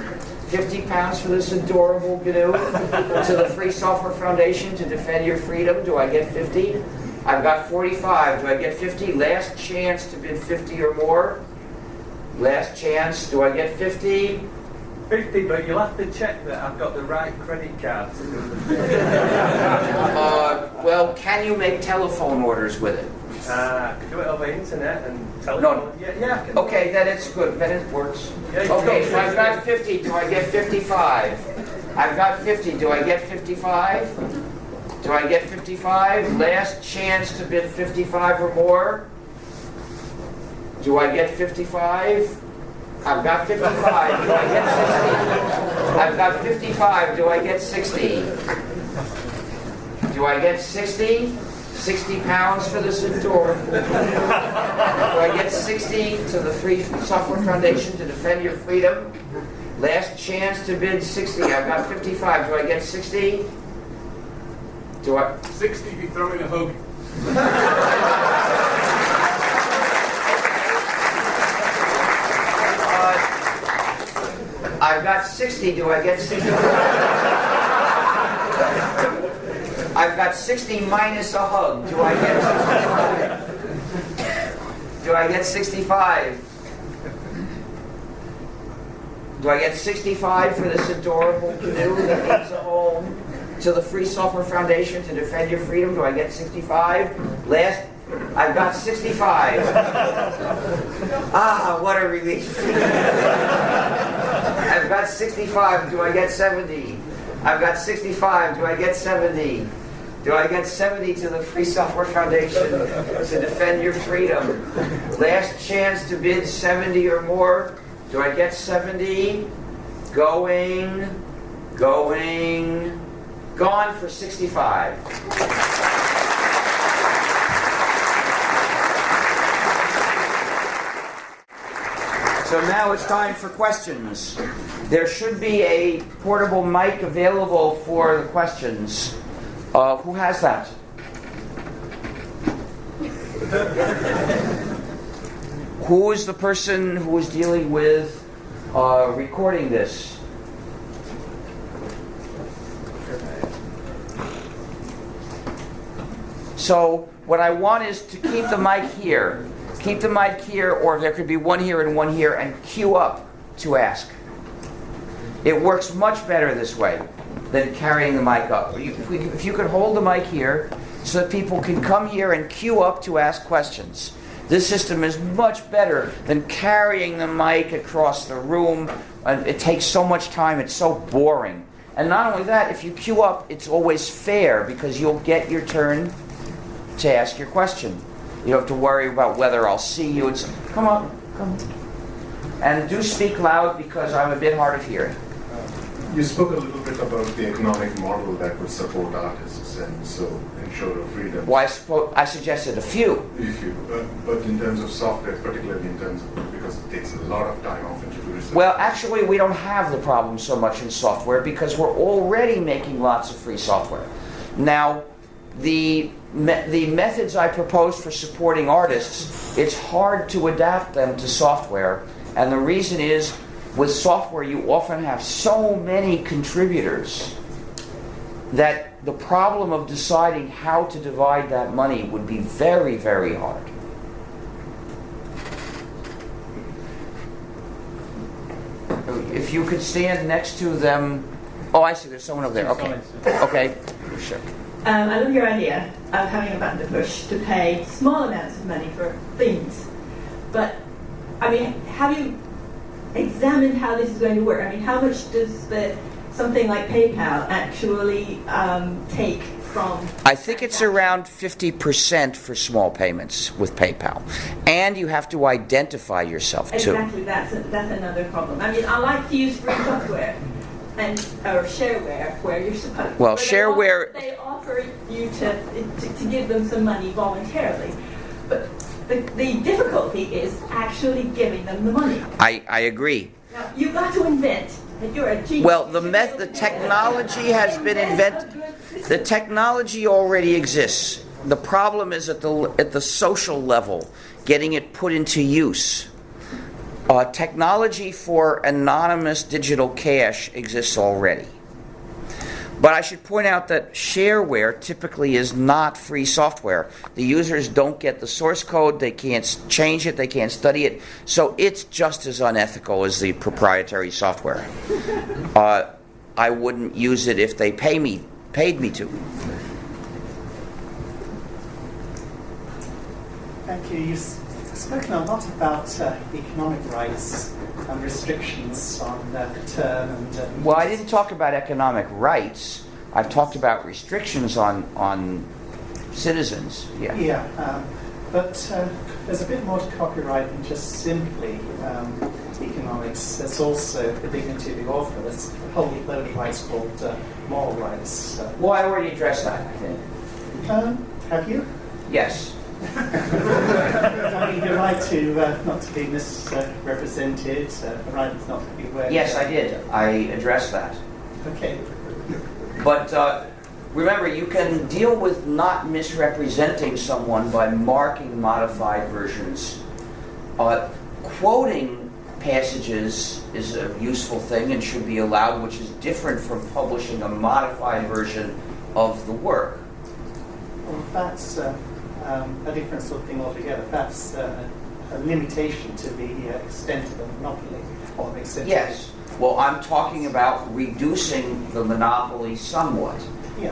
50 pounds for this adorable GNU to the Free Software Foundation to defend your freedom. Do I get 50? I've got 45. Do I get 50? Last chance to bid 50 or more. Last chance. Do I get 50? 50, but you'll have to check that I've got the right credit card. Well, can you make telephone orders with it? Do it over the internet and telephone. No. Yeah, I can. Okay, then it's good. Then it works. Yeah, you Okay, can so I've got 50. Do I get 55? I've got 50. Do I get 55? Do I get 55? Last chance to bid 55 or more. Do I get 55? I've got 55. Do I get 60? I've got 55. Do I get 60? Do I get 60? 60 pounds for this adorable. Do I get 60 to the Free Software Foundation to defend your freedom? Last chance to bid 60. I've got 55. Do I get 60? Do I? 60, be throwing a hug. I've got 60. Do I get 65? I've got 60 minus a hug. Do I get 65? Do I get 65? Do I get 65 for this adorable GNU that needs a home to the Free Software Foundation to defend your freedom? Do I get 65? Last, I've got 65. Ah, what a relief. I've got 65. Do I get 70? I've got 65. Do I get 70? Do I get 70 to the Free Software Foundation to defend your freedom? Last chance to bid 70 or more. Do I get 70? Going. Gone for 65. So now it's time for questions. There should be a portable mic available for the questions. Who has that? Who is the person who is dealing with recording this? So what I want is to keep the mic here. Keep the mic here, or there could be one here and one here, and queue up to ask. It works much better this way than carrying the mic up. If you could hold the mic here so that people can come here and queue up to ask questions. This system is much better than carrying the mic across the room. It takes so much time, it's so boring. And not only that, if you queue up, it's always fair because you'll get your turn to ask your question. You don't have to worry about whether I'll see you. It's, come on. And do speak loud because I'm a bit hard of hearing. You spoke a little bit about the economic model that would support artists and so ensure a freedom. Well, I suggested a few. If you, but in terms of software, particularly in terms of, because it takes a lot of time often to do research. Well, actually, we don't have the problem so much in software because we're already making lots of free software. Now, the methods I proposed for supporting artists, it's hard to adapt them to software, and the reason is, with software, you often have so many contributors that the problem of deciding how to divide that money would be very, very hard. If you could stand next to them. Oh, I see, there's someone over there. Okay. Okay. Sure. I love your idea of having a button to push to pay small amounts of money for things. But, I mean, have you examined how this is going to work? I mean, how much does something like PayPal actually take from... I think it's around 50% for small payments with PayPal. And you have to identify yourself, too. Exactly, that's another problem. I mean, I like to use free software or shareware where you're supposed to. Well, shareware... They offer you to give them some money voluntarily. But the difficulty is actually giving them the money. I agree. Now, you've got to invent. You're a genius. Well, the technology has been invented. The technology already exists. The problem is at the social level, getting it put into use. Technology for anonymous digital cash exists already. But I should point out that shareware typically is not free software. The users don't get the source code, they can't change it, they can't study it, so it's just as unethical as the proprietary software. I wouldn't use it if they paid me to. Thank you. You've spoken a lot about economic rights and restrictions on return and... Well, I didn't talk about economic rights. I've talked about restrictions on citizens. Yeah. Yeah, but there's a bit more to copyright than just simply economics. There's also the dignity of the author. There's a whole load of rights called moral rights. Well, I already addressed that, I think. Have you? Yes. I mean, the right to not to be misrepresented, the right not to be aware. Yes, I did. I addressed that. Okay. But remember, you can deal with not misrepresenting someone by marking modified versions. Quoting passages is a useful thing and should be allowed, which is different from publishing a modified version of the work. Well, that's a different sort of thing altogether. That's a limitation to the extent of the monopoly. Or the extent Yes. Well, I'm talking about reducing the monopoly somewhat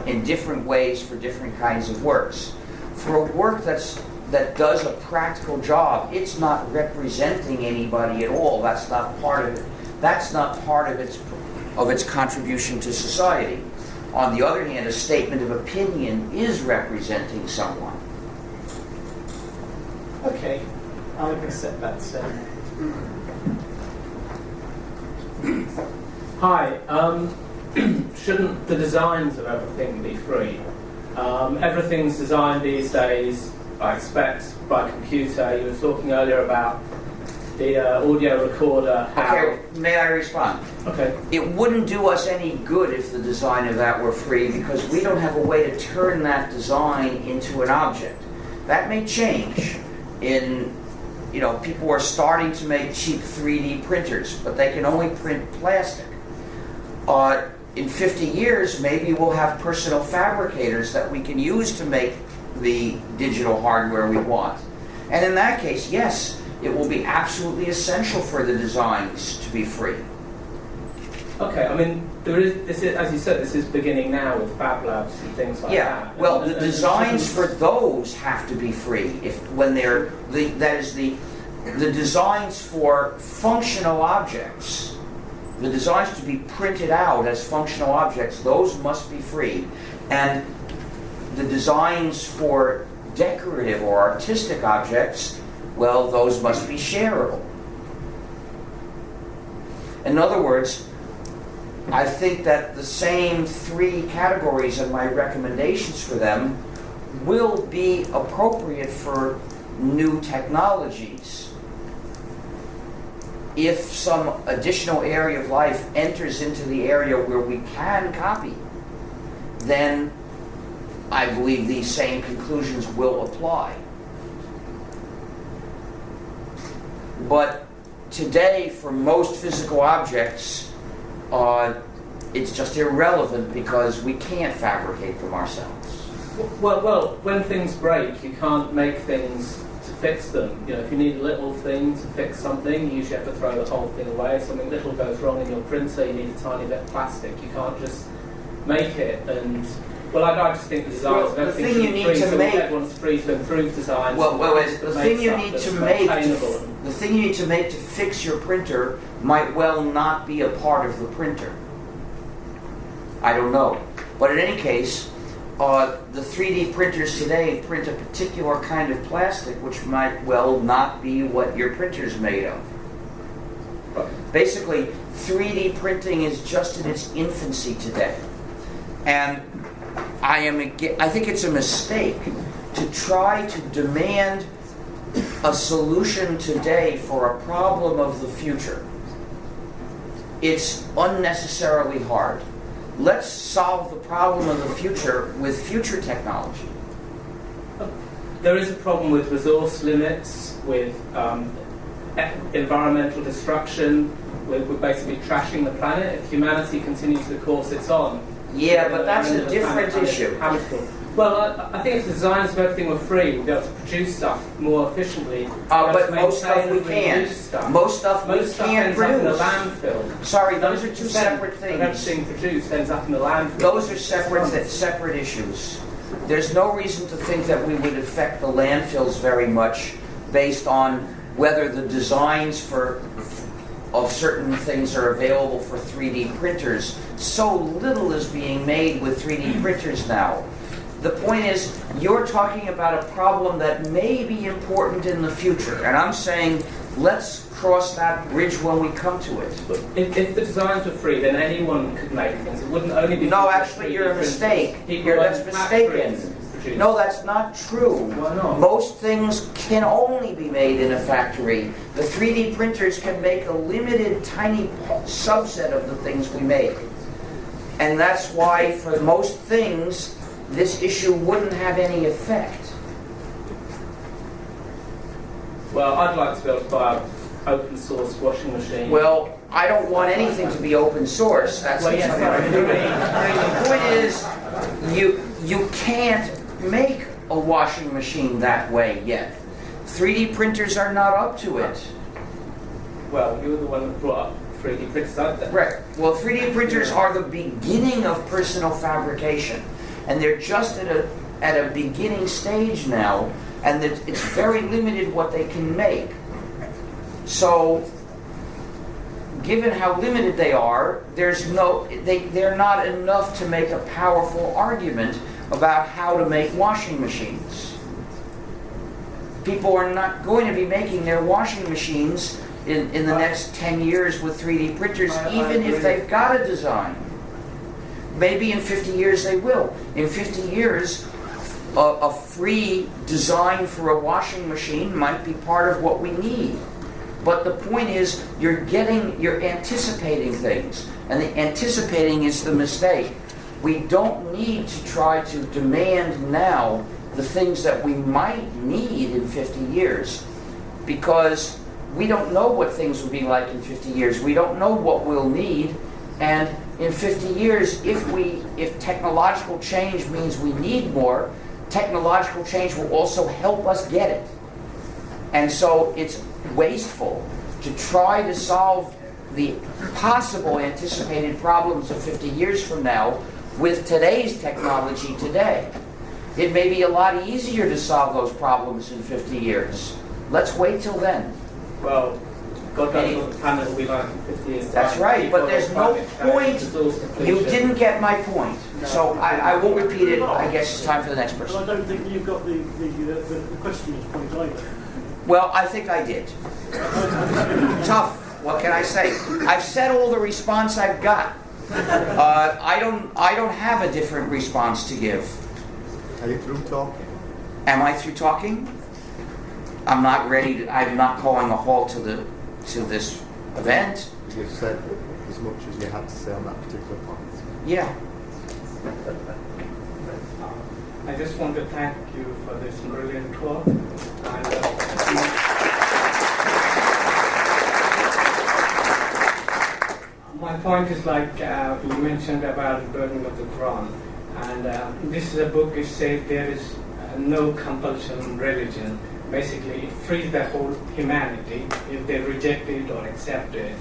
in different ways for different kinds of works. For a work that does a practical job, it's not representing anybody at all. That's not part of it. That's not part of its contribution to society. On the other hand, a statement of opinion is representing someone. Okay, I'll accept that. Hi. Shouldn't the designs of everything be free? Everything's designed these days, I expect, by computer. You were talking earlier about the audio recorder. Okay, may I respond? Okay. It wouldn't do us any good if the design of that were free because we don't have a way to turn that design into an object. That may change. People are starting to make cheap 3D printers, but they can only print plastic. In 50 years, maybe we'll have personal fabricators that we can use to make the digital hardware we want. And in that case, yes, it will be absolutely essential for the designs to be free. Okay, I mean, this is, as you said, this is beginning now with Fab Labs and things like that. Yeah, well, the designs for those have to be free the designs for functional objects, the designs to be printed out as functional objects, those must be free. And the designs for decorative or artistic objects, well, those must be shareable. In other words, I think that the same three categories and my recommendations for them will be appropriate for new technologies. If some additional area of life enters into the area where we can copy, then I believe these same conclusions will apply. But today, for most physical objects, it's just irrelevant because we can't fabricate them ourselves. Well, when things break, you can't make things to fix them. You know, if you need a little thing to fix something, you usually have to throw the whole thing away. If something little goes wrong in your printer, you need a tiny bit of plastic. You can't just make it. And well, I just think the designs of everything should be free, so everyone's free to improve designs. The thing you need to make to fix your printer might well not be a part of the printer. I don't know, but in any case, the 3D printers today print a particular kind of plastic which might well not be what your printer's made of. Basically, 3D printing is just in its infancy today, and I think it's a mistake to try to demand a solution today for a problem of the future. It's unnecessarily hard. Let's solve the problem of the future with future technology. There is a problem with resource limits, with environmental destruction, with basically trashing the planet. If humanity continues the course it's on. Yeah, but that's a different issue. Well, I think if the designs of everything were free, we'd be able to produce stuff more efficiently. But most stuff we can't. Most stuff we can't produce. Ends up in the landfill. Sorry, those are two separate things. Everything produced ends up in the landfill. Those are separate issues. There's no reason to think that we would affect the landfills very much based on whether the designs of certain things are available for 3D printers. So little is being made with 3D printers now. The point is, you're talking about a problem that may be important in the future, and I'm saying let's cross that bridge when we come to it. If the designs were free, then anyone could make things. It wouldn't only be... No, actually, you're a mistake. That's mistaken. No, that's not true. Why not? Most things can only be made in a factory. The 3D printers can make a limited, tiny subset of the things we make. And that's why, for most things, this issue wouldn't have any effect. Well, I'd like to be able to buy an open source washing machine. Well, I don't want anything to be open source. That's well, yes, the point is, you can't make a washing machine that way yet. 3D printers are not up to it. Well, you were the one that brought up 3D printers, aren't they? Right. Well, 3D printers are the beginning of personal fabrication. And they're just at a beginning stage now, and it's very limited what they can make. So, given how limited they are, they're not enough to make a powerful argument about how to make washing machines. People are not going to be making their washing machines in the next 10 years with 3D printers, even if they've got a design. Maybe in 50 years they will. In 50 years, a free design for a washing machine might be part of what we need. But the point is, you're anticipating things. And the anticipating is the mistake. We don't need to try to demand now the things that we might need in 50 years. Because we don't know what things will be like in 50 years. We don't know what we'll need. And in 50 years, if technological change means we need more, technological change will also help us get it. And so it's wasteful to try to solve the possible anticipated problems of 50 years from now with today's technology today. It may be a lot easier to solve those problems in 50 years. Let's wait till then. Well, God knows what the planet will be like in 50 years' time. That's right, but there's no point. You didn't get my point. So I won't repeat it. I guess it's time for the next person. Well, I don't think you've got the questioner's point either. Well, I think I did. Tough. What can I say? I've said all the response I've got. I don't have a different response to give. Are you through talking? Am I through talking? I'm not ready. I'm not calling a halt to this event. You've said as much as you had to say on that particular point. Yeah. I just want to thank you for this brilliant talk. And, my point is like you mentioned about the burning of the Quran, and this is a book which says there is no compulsion on religion. Basically, it frees the whole humanity if they reject it or accept it.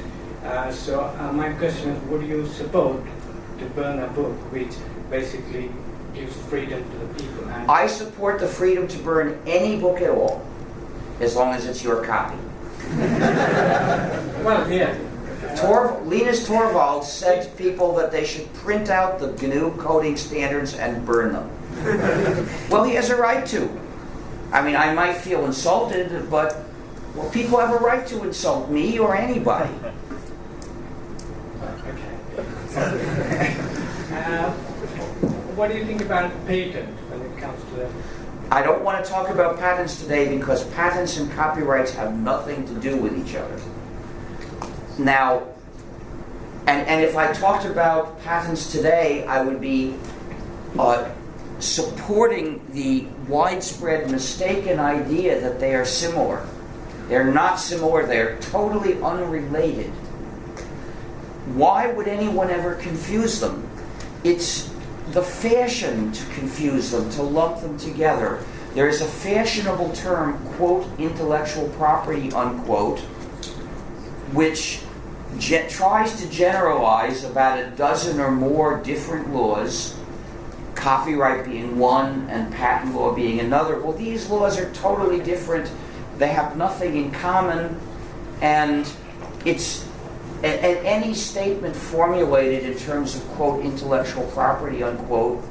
So my question is, would you support to burn a book which basically gives freedom to the people? And I support the freedom to burn any book at all, as long as it's your copy. well, yeah. Linus Torvalds said to people that they should print out the GNU coding standards and burn them. Well, he has a right to. I mean, I might feel insulted, but well, people have a right to insult me or anybody. What do you think about patent when it comes to that? I don't want to talk about patents today because patents and copyrights have nothing to do with each other. Now, and if I talked about patents today, I would be supporting the widespread mistaken idea that they are similar. They're not similar, they're totally unrelated. Why would anyone ever confuse them? It's the fashion to confuse them, to lump them together. There is a fashionable term, quote, intellectual property, unquote, which tries to generalize about a dozen or more different laws, copyright being one and patent law being another. Well, these laws are totally different. They have nothing in common, and any statement formulated in terms of, quote, intellectual property, unquote,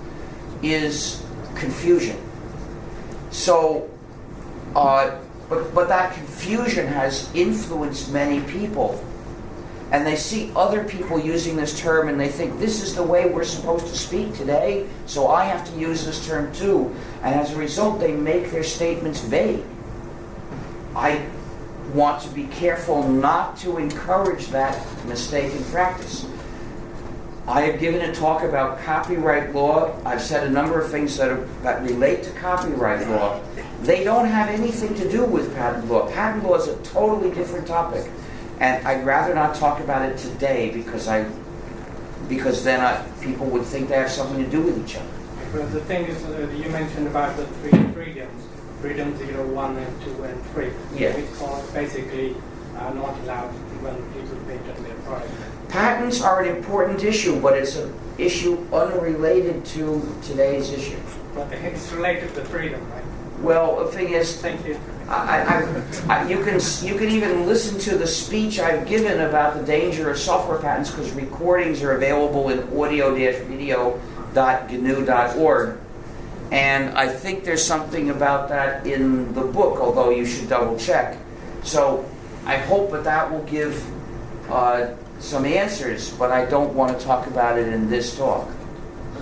is confusion. So, but that confusion has influenced many people. And they see other people using this term and they think, this is the way we're supposed to speak today, so I have to use this term too. And as a result, they make their statements vague. I want to be careful not to encourage that mistaken practice. I have given a talk about copyright law. I've said a number of things that relate to copyright law. They don't have anything to do with patent law. Patent law is a totally different topic. And I'd rather not talk about it today because then people would think they have something to do with each other. But the thing is, you mentioned about the three freedoms, freedom 0, 1, and 2, and 3, Yeah. which are basically not allowed when people patent their product. Patents are an important issue, but it's an issue unrelated to today's issue. But it's related to freedom, right? Well, the thing is, Thank you. you can even listen to the speech I've given about the danger of software patents because recordings are available in audio-video.gnu.org. And I think there's something about that in the book, although you should double check. So I hope that will give some answers, but I don't want to talk about it in this talk.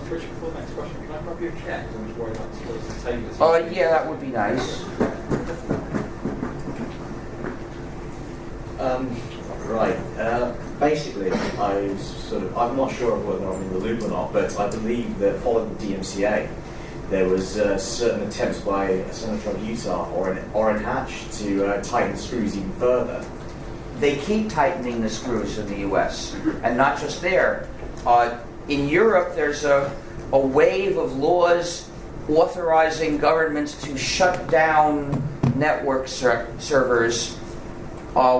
Richard, before the next question, can I grab you a check? I'm just worried about the tables. Yeah, that would be nice. Right. Basically, I'm not sure of whether I'm in the loop or not, but I believe that following the DMCA, there was certain attempts by a senator of Utah, Orrin Hatch, to tighten the screws even further. They keep tightening the screws in the U.S., and not just there. In Europe, there's a wave of laws authorizing governments to shut down network servers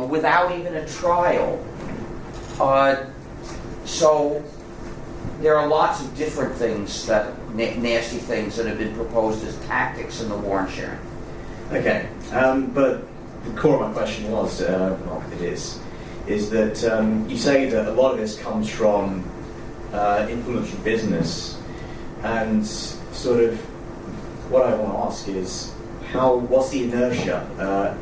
without even a trial. So there are lots of different things, nasty things that have been proposed as tactics in the war on sharing. Okay, but the core of my question was, is that you say that a lot of this comes from influence from business, and sort of what I want to ask is, what's the inertia?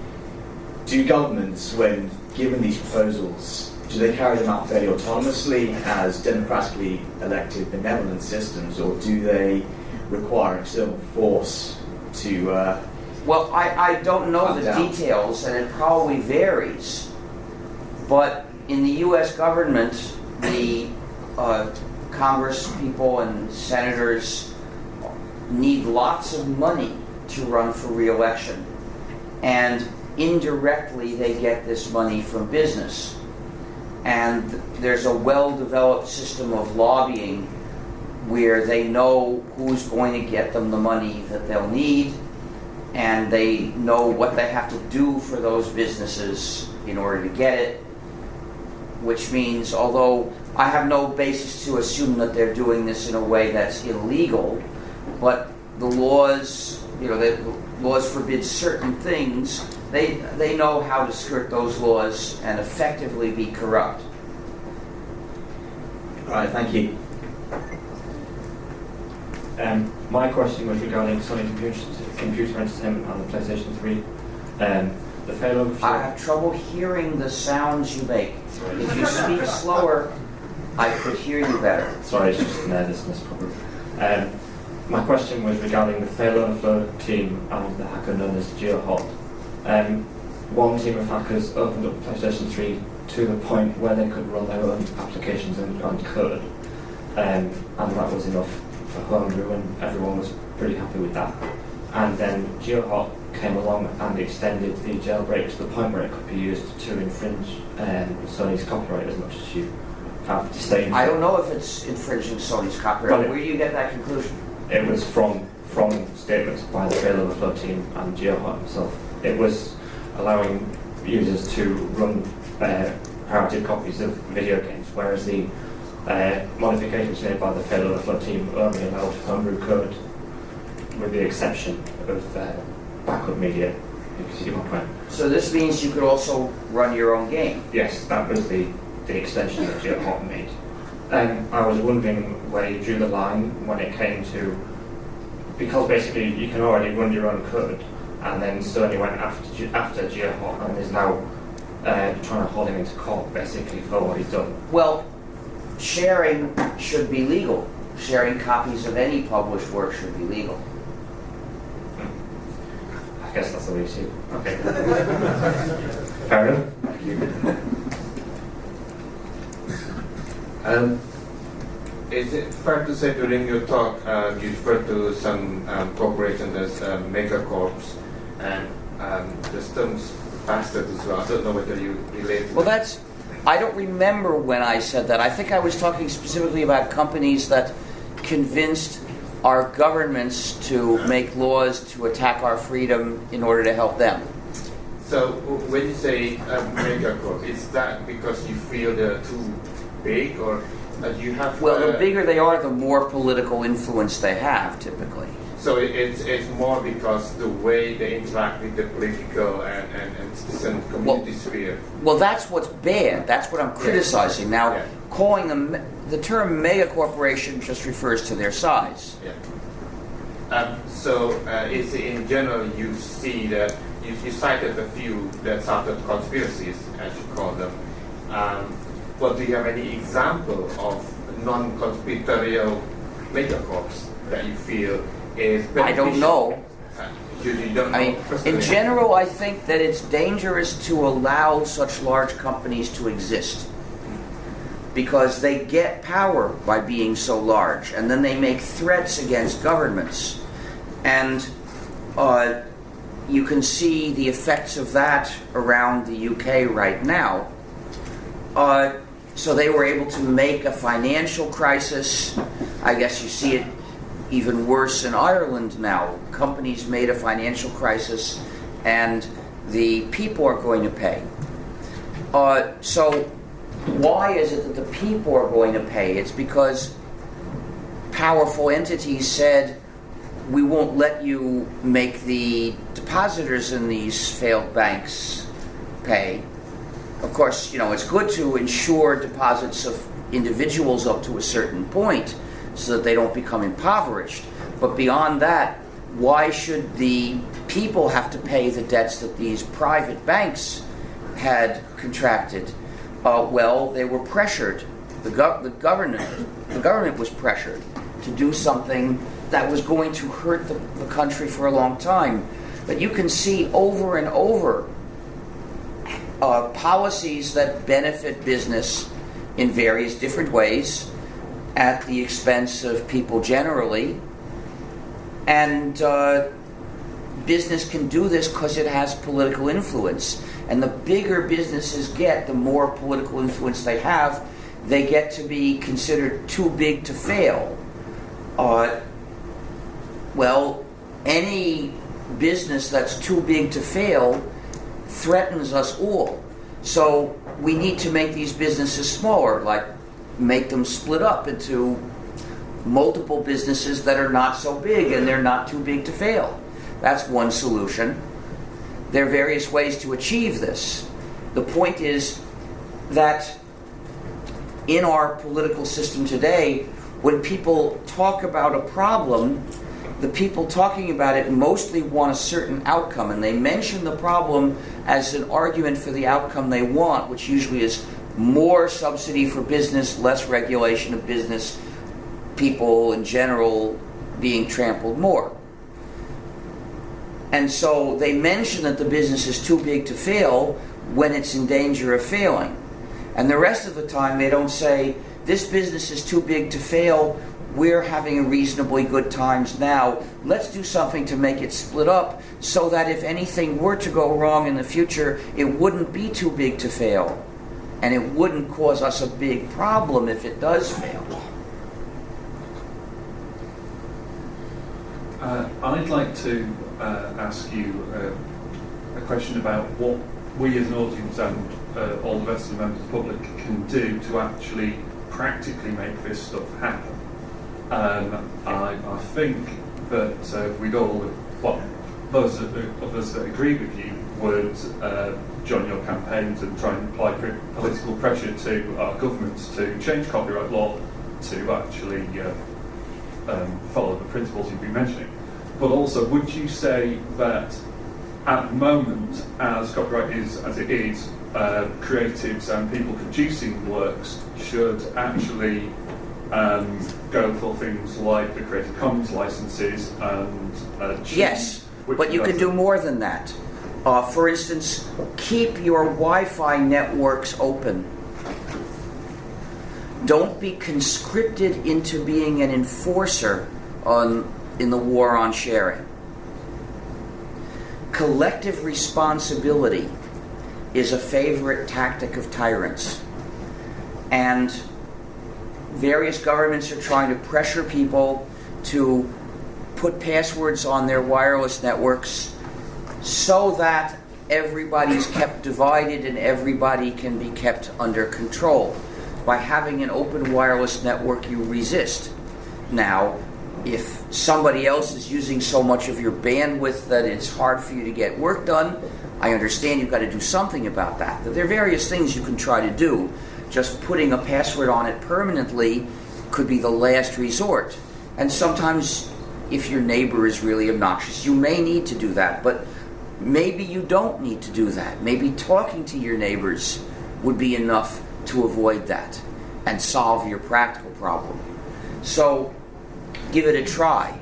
Do governments, when given these proposals, do they carry them out fairly autonomously as democratically elected benevolent systems, or do they require an external force to... Well, I don't know the down. details, and it probably varies. But in the U.S. government, the Congress people and senators need lots of money to run for re-election. And indirectly, they get this money from business. And there's a well-developed system of lobbying where they know who's going to get them the money that they'll need, and they know what they have to do for those businesses in order to get it, which means, although I have no basis to assume that they're doing this in a way that's illegal, but the laws, the laws forbid certain things, they know how to skirt those laws and effectively be corrupt. All right, thank you. My question was regarding Sony Computer Entertainment on the PlayStation 3. The failover. I have trouble hearing the sounds you make. If you speak slower, I could hear you better. Sorry, it's just nervousness problem. My question was regarding the failover team and the hacker known as GeoHot. One team of hackers opened up PlayStation 3 to the point where they could run their own applications and code, and that was enough for homebrew, and everyone was pretty happy with that. And then GeoHot came along and extended the jailbreak to the point where it could be used to infringe Sony's copyright as much as you have disdain. I don't know if it's infringing Sony's copyright. Where do you get that conclusion? It was from statements by the failover team and GeoHot himself. It was allowing users to run pirated copies of video games, whereas the modifications made by the failover team only allowed homebrew code, with the exception of backup media. You can see my point. So this means you could also run your own game? Yes, that was the extension that GeoHot made. I was wondering where you drew the line when it came to, because basically you can already run your own code, and then Sony went after GeoHot and is now trying to hold him into court basically for what he's done. Well, sharing should be legal. Sharing copies of any published work should be legal. I guess that's the way you see it. Okay. Fair enough. Is it fair to say during your talk you referred to some corporations as megacorps and there's terms bastards as well? I don't know whether you relate to that. I don't remember when I said that. I think I was talking specifically about companies that convinced our governments to make laws to attack our freedom in order to help them. So when you say megacorp, is that because you feel they're too big, or you have... Well, the bigger they are, the more political influence they have, typically. So it's more because the way they interact with the political and citizen community sphere. Well, that's what's bad. That's what I'm criticizing. Now, calling them... The term megacorporation just refers to their size. Yeah. Is in general you see that you cited a few that started conspiracies, as you call them. But do you have any example of non-conspiratorial megacorps that you feel is beneficial? I don't know. You don't know. In general, I think that it's dangerous to allow such large companies to exist, because they get power by being so large, and then they make threats against governments. And you can see the effects of that around the UK right now. So they were able to make a financial crisis. I guess you see it even worse in Ireland now. Companies made a financial crisis, and the people are going to pay. So why is it that the people are going to pay? It's because powerful entities said, we won't let you make the depositors in these failed banks pay. Of course, it's good to insure deposits of individuals up to a certain point so that they don't become impoverished. But beyond that, why should the people have to pay the debts that these private banks had contracted? Well, they were pressured. The government was pressured to do something that was going to hurt the country for a long time. But you can see over and over policies that benefit business in various different ways at the expense of people generally. And business can do this because it has political influence. And the bigger businesses get, the more political influence they have, they get to be considered too big to fail. Well, any business that's too big to fail threatens us all. So we need to make these businesses smaller, like make them split up into multiple businesses that are not so big and they're not too big to fail. That's one solution. There are various ways to achieve this. The point is that in our political system today, when people talk about a problem, the people talking about it mostly want a certain outcome, and they mention the problem as an argument for the outcome they want, which usually is more subsidy for business, less regulation of business, people in general being trampled more. And so they mention that the business is too big to fail when it's in danger of failing. And the rest of the time they don't say, this business is too big to fail, we're having reasonably good times now, let's do something to make it split up so that if anything were to go wrong in the future, it wouldn't be too big to fail. And it wouldn't cause us a big problem if it does fail. I'd like to ask you a question about what we as an audience and all the rest of the members of the public can do to actually practically make this stuff happen. I think that we'd all, well, those of us that agree with you would join your campaigns and try and apply political pressure to our governments to change copyright law to actually follow the principles you've been mentioning. But also, would you say that at the moment, as copyright is as it is, creatives and people producing works should actually go for things like the Creative Commons licenses and yes, but you can do more than that. For instance, keep your Wi-Fi networks open. Don't be conscripted into being an enforcer in the war on sharing. Collective responsibility is a favorite tactic of tyrants. And various governments are trying to pressure people to put passwords on their wireless networks so that everybody's kept divided and everybody can be kept under control. By having an open wireless network, you resist. Now, if somebody else is using so much of your bandwidth that it's hard for you to get work done, I understand you've got to do something about that. But there are various things you can try to do. Just putting a password on it permanently could be the last resort. And sometimes, if your neighbor is really obnoxious, you may need to do that. But maybe you don't need to do that. Maybe talking to your neighbors would be enough to avoid that and solve your practical problem. So, give it a try.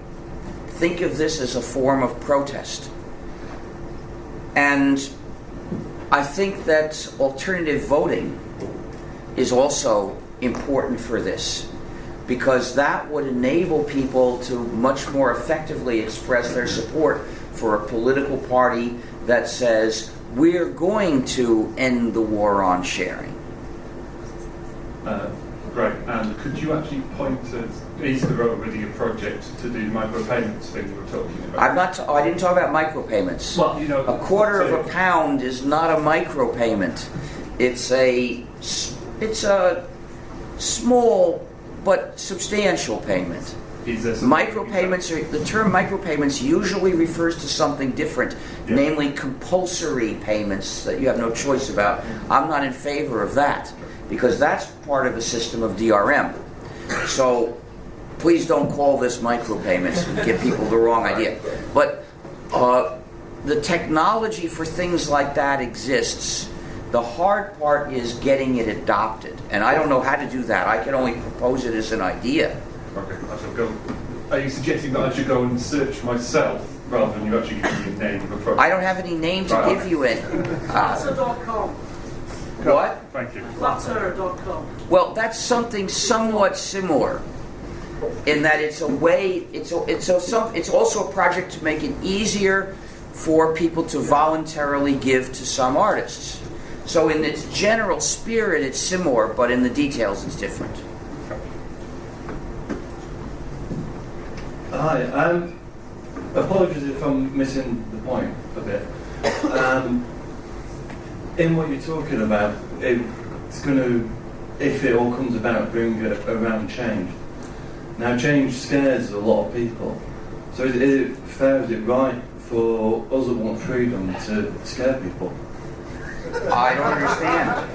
Think of this as a form of protest. And I think that alternative voting is also important for this, because that would enable people to much more effectively express their support for a political party that says, we're going to end the war on sharing. Great. And could you actually point to, is there already a project to do micropayments thing you were talking about? I didn't talk about micropayments. Well, you know, a quarter of a pound is not a micropayment. It's a small but substantial payment. Micropayments the term micropayments usually refers to something different, namely compulsory payments that you have no choice about. I'm not in favor of that, because that's part of a system of DRM. So please don't call this micropayments and give people the wrong idea. But the technology for things like that exists. The hard part is getting it adopted, and I don't know how to do that. I can only propose it as an idea. Okay, I shall go. Are you suggesting that I should go and search myself rather than you actually giving me a name of a project? I don't have any name to give you it. Flatter.com. What? Thank you. Flatter.com. Well, that's something somewhat similar, in that it's a way. It's also a project to make it easier for people to voluntarily give to some artists. So in its general spirit, it's similar, but in the details, it's different. Hi, apologies if I'm missing the point a bit. In what you're talking about, it's going to, if it all comes about, bring around change. Now, change scares a lot of people. So is it fair, is it right for us that want freedom to scare people? I don't understand.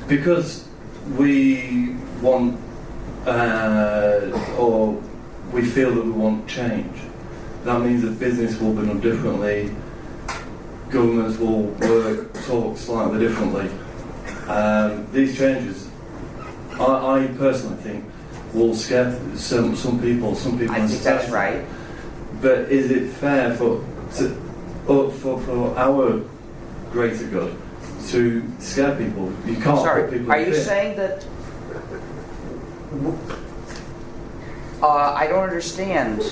Because we want, or we feel that we want change. That means that business will be done differently, governments will talk slightly differently. These changes, I personally think, will scare some people. Some people. I think that's right. But is it fair for our greater good to scare people? You can't. Sorry, put people are in you fear. saying that? I don't understand.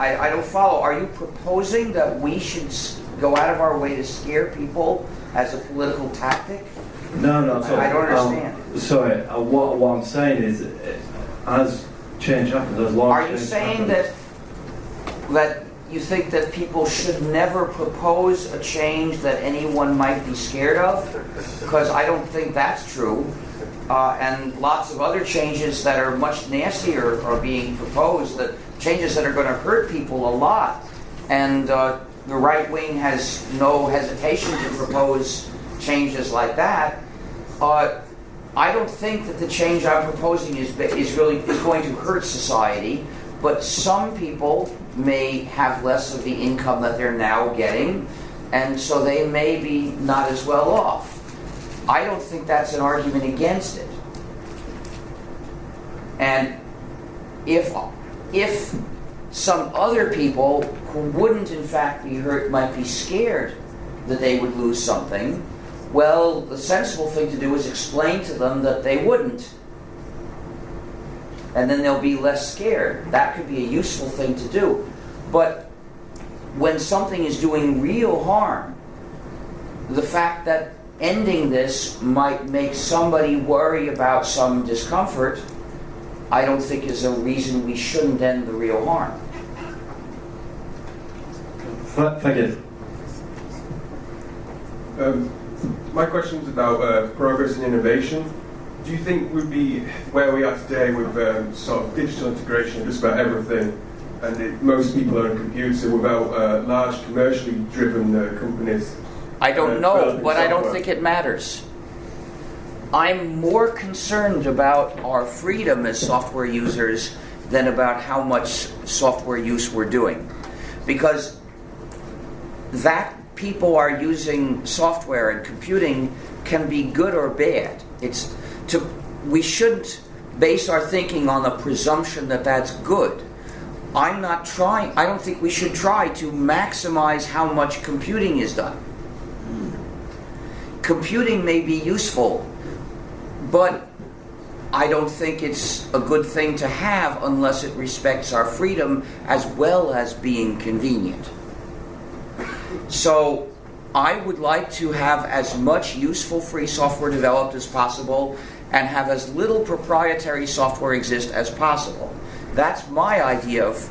I don't follow. Are you proposing that we should go out of our way to scare people as a political tactic? No. Sorry. I don't understand. Sorry. What I'm saying is, as change happens, as long as Are you change saying happens, that you think that people should never propose a change that anyone might be scared of? Because I don't think that's true. And lots of other changes that are much nastier are being proposed, that changes that are going to hurt people a lot. And the right wing has no hesitation to propose changes like that. I don't think that the change I'm proposing is going to hurt society, but some people may have less of the income that they're now getting, and so they may be not as well off. I don't think that's an argument against it. And if some other people who wouldn't in fact be hurt might be scared that they would lose something, well, the sensible thing to do is explain to them that they wouldn't. And then they'll be less scared. That could be a useful thing to do. But when something is doing real harm, the fact that ending this might make somebody worry about some discomfort, I don't think is a reason we shouldn't end the real harm. Thank you. My question is about progress and innovation. Do you think we'd be where we are today with sort of digital integration of just about everything, and most people are on a computer without large commercially driven companies? I don't know, but I don't think it matters. I'm more concerned about our freedom as software users than about how much software use we're doing. Because that people are using software and computing can be good or bad. We shouldn't base our thinking on the presumption that that's good. I don't think we should try to maximize how much computing is done. Computing may be useful, but I don't think it's a good thing to have unless it respects our freedom as well as being convenient. So I would like to have as much useful free software developed as possible and have as little proprietary software exist as possible. That's my idea of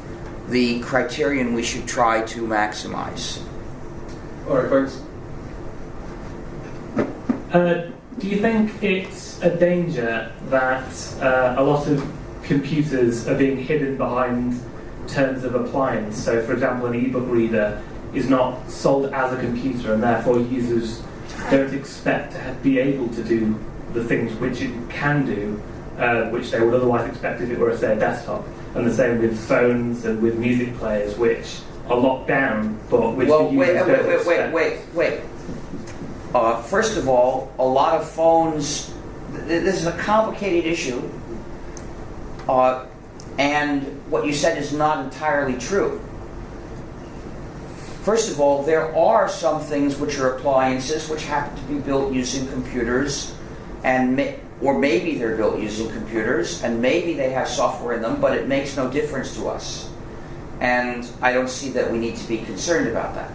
the criterion we should try to maximize. All right, thanks. Do you think it's a danger that a lot of computers are being hidden behind terms of appliance? So, for example, an e-book reader is not sold as a computer, and therefore users don't expect to be able to do the things which it can do, which they would otherwise expect if it were, say, a desktop. And the same with phones and with music players, which are locked down, but which the users don't expect. Wait. First of all, a lot of phones, this is a complicated issue, and what you said is not entirely true. First of all, there are some things which are appliances which happen to be built using computers, or maybe they're built using computers, and maybe they have software in them, but it makes no difference to us. And I don't see that we need to be concerned about that.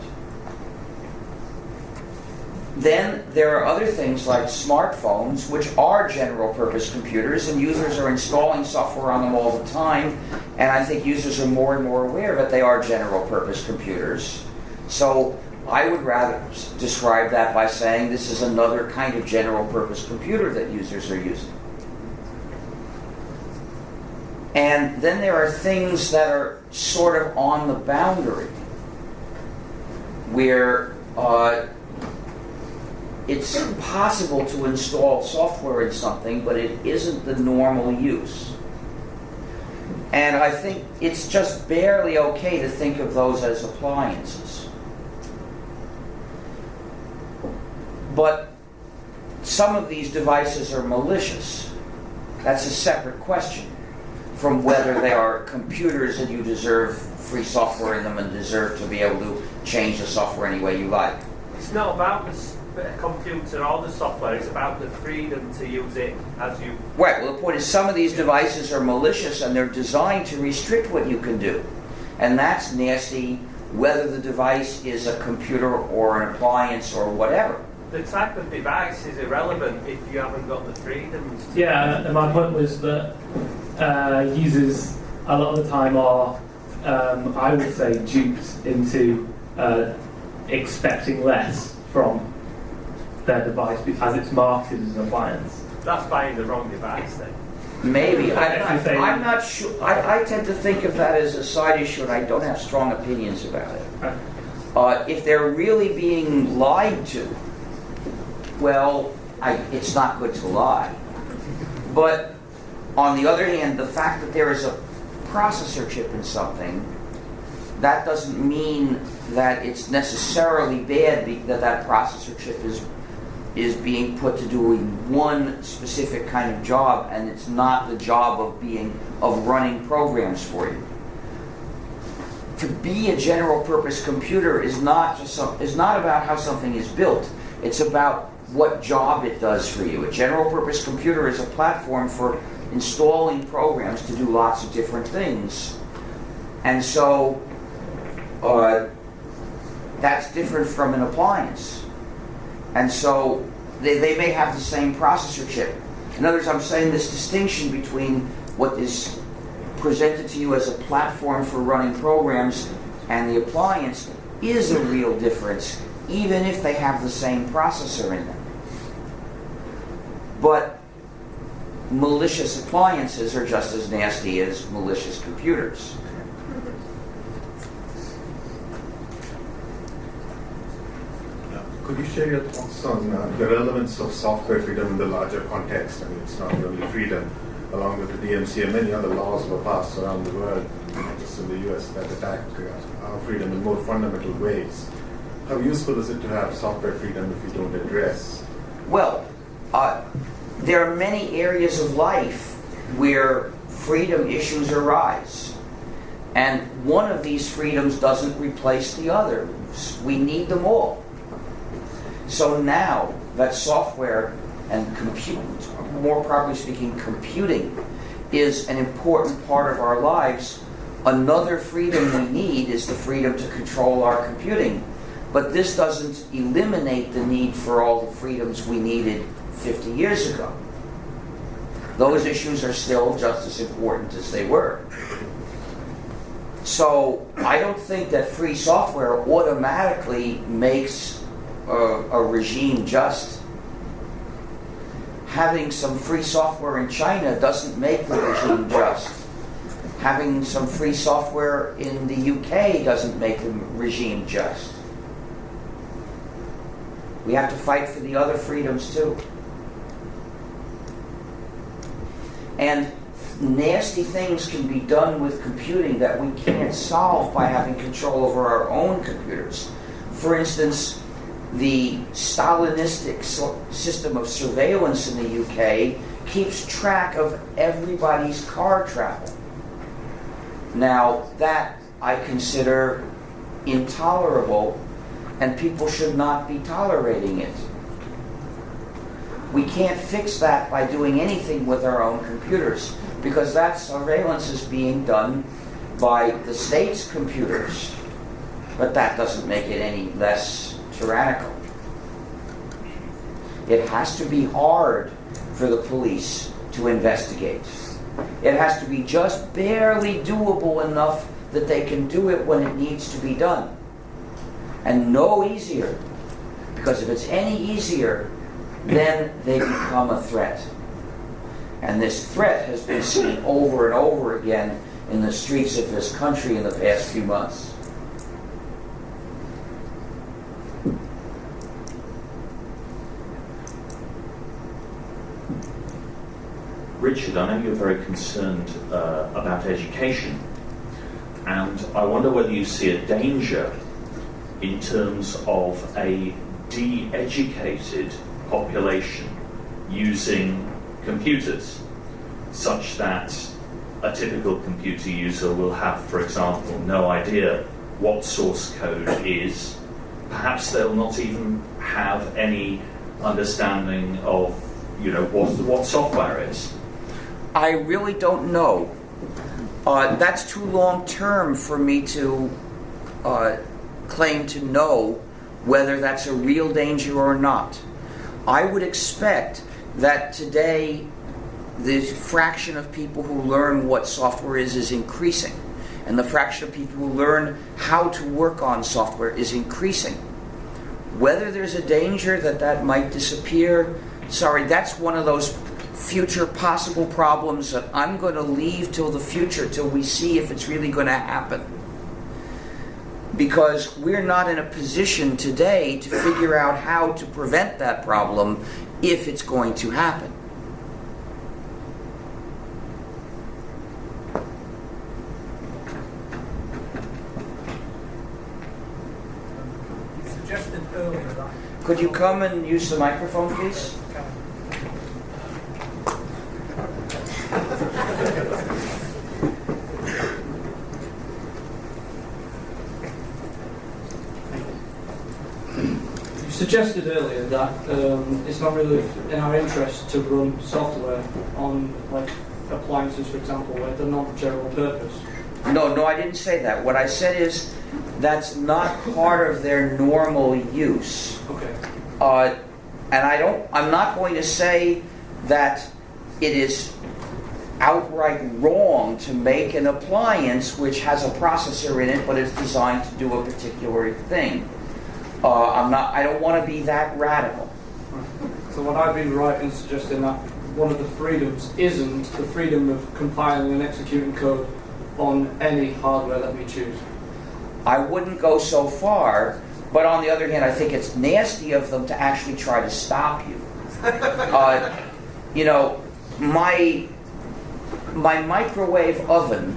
Then there are other things like smartphones, which are general-purpose computers, and users are installing software on them all the time, and I think users are more and more aware that they are general-purpose computers. So I would rather describe that by saying this is another kind of general-purpose computer that users are using. And then there are things that are sort of on the boundary, where it's possible to install software in something, but it isn't the normal use. And I think it's just barely okay to think of those as appliances. But some of these devices are malicious. That's a separate question from whether they are computers and you deserve free software in them and deserve to be able to change the software any way you like. It's not about the computer or the software, it's about the freedom to use it as you... Right, well the point is some of these devices are malicious and they're designed to restrict what you can do. And that's nasty whether the device is a computer or an appliance or whatever. The type of device is irrelevant if you haven't got the freedoms to... Yeah, and my point was that users a lot of the time are, I would say, duped into expecting less from their device as it's marketed as an appliance. That's buying the wrong device then. Maybe. I'm not sure. I tend to think of that as a side issue and I don't have strong opinions about it. If they're really being lied to, well, it's not good to lie. But on the other hand, the fact that there is a processor chip in something, that doesn't mean that it's necessarily bad that that processor chip is being put to doing one specific kind of job, and it's not the job of running programs for you. To be a general-purpose computer is not about how something is built. It's about what job it does for you. A general-purpose computer is a platform for installing programs to do lots of different things. And so that's different from an appliance. And so they may have the same processor chip. In other words, I'm saying this distinction between what is presented to you as a platform for running programs and the appliance is a real difference, even if they have the same processor in them. But malicious appliances are just as nasty as malicious computers. Could you share your thoughts on the relevance of software freedom in the larger context? I mean, it's not only freedom. Along with the DMCA, many other laws were passed around the world, not just in the US, that attack our freedom in more fundamental ways. How useful is it to have software freedom if you don't address? Well, there are many areas of life where freedom issues arise. And one of these freedoms doesn't replace the other. We need them all. So now that software and more properly speaking, computing is an important part of our lives, another freedom we need is the freedom to control our computing. But this doesn't eliminate the need for all the freedoms we needed 50 years ago. Those issues are still just as important as they were. So I don't think that free software automatically makes a regime just. Having some free software in China doesn't make the regime just. Having some free software in the UK doesn't make the regime just. We have to fight for the other freedoms too. And nasty things can be done with computing that we can't solve by having control over our own computers. For instance, the Stalinistic system of surveillance in the UK keeps track of everybody's car travel. Now, that I consider intolerable, and people should not be tolerating it. We can't fix that by doing anything with our own computers, because that surveillance is being done by the state's computers. But that doesn't make it any less tyrannical. It has to be hard for the police to investigate. It has to be just barely doable enough that they can do it when it needs to be done. And no easier. Because if it's any easier, then they become a threat. And this threat has been seen over and over again in the streets of this country in the past few months. Richard, I know you're very concerned about education, and I wonder whether you see a danger in terms of a de-educated population using computers, such that a typical computer user will have, for example, no idea what source code is. Perhaps they'll not even have any understanding of, what software is. I really don't know. That's too long term for me to claim to know whether that's a real danger or not. I would expect that today the fraction of people who learn what software is increasing, and the fraction of people who learn how to work on software is increasing. Whether there's a danger that might disappear, that's one of those future possible problems that I'm going to leave till the future, till we see if it's really going to happen. Because we're not in a position today to figure out how to prevent that problem if it's going to happen. You suggested earlier that... Could you come and use the microphone, please? You suggested earlier that it's not really in our interest to run software on appliances, for example, where they're not general purpose. No, I didn't say that. What I said is that's not part of their normal use. Okay. And I'm not going to say that it is outright wrong to make an appliance which has a processor in it but is designed to do a particular thing. I don't want to be that radical. So would I be right in suggesting that one of the freedoms isn't the freedom of compiling and executing code on any hardware that we choose? I wouldn't go so far, but on the other hand, I think it's nasty of them to actually try to stop you. My microwave oven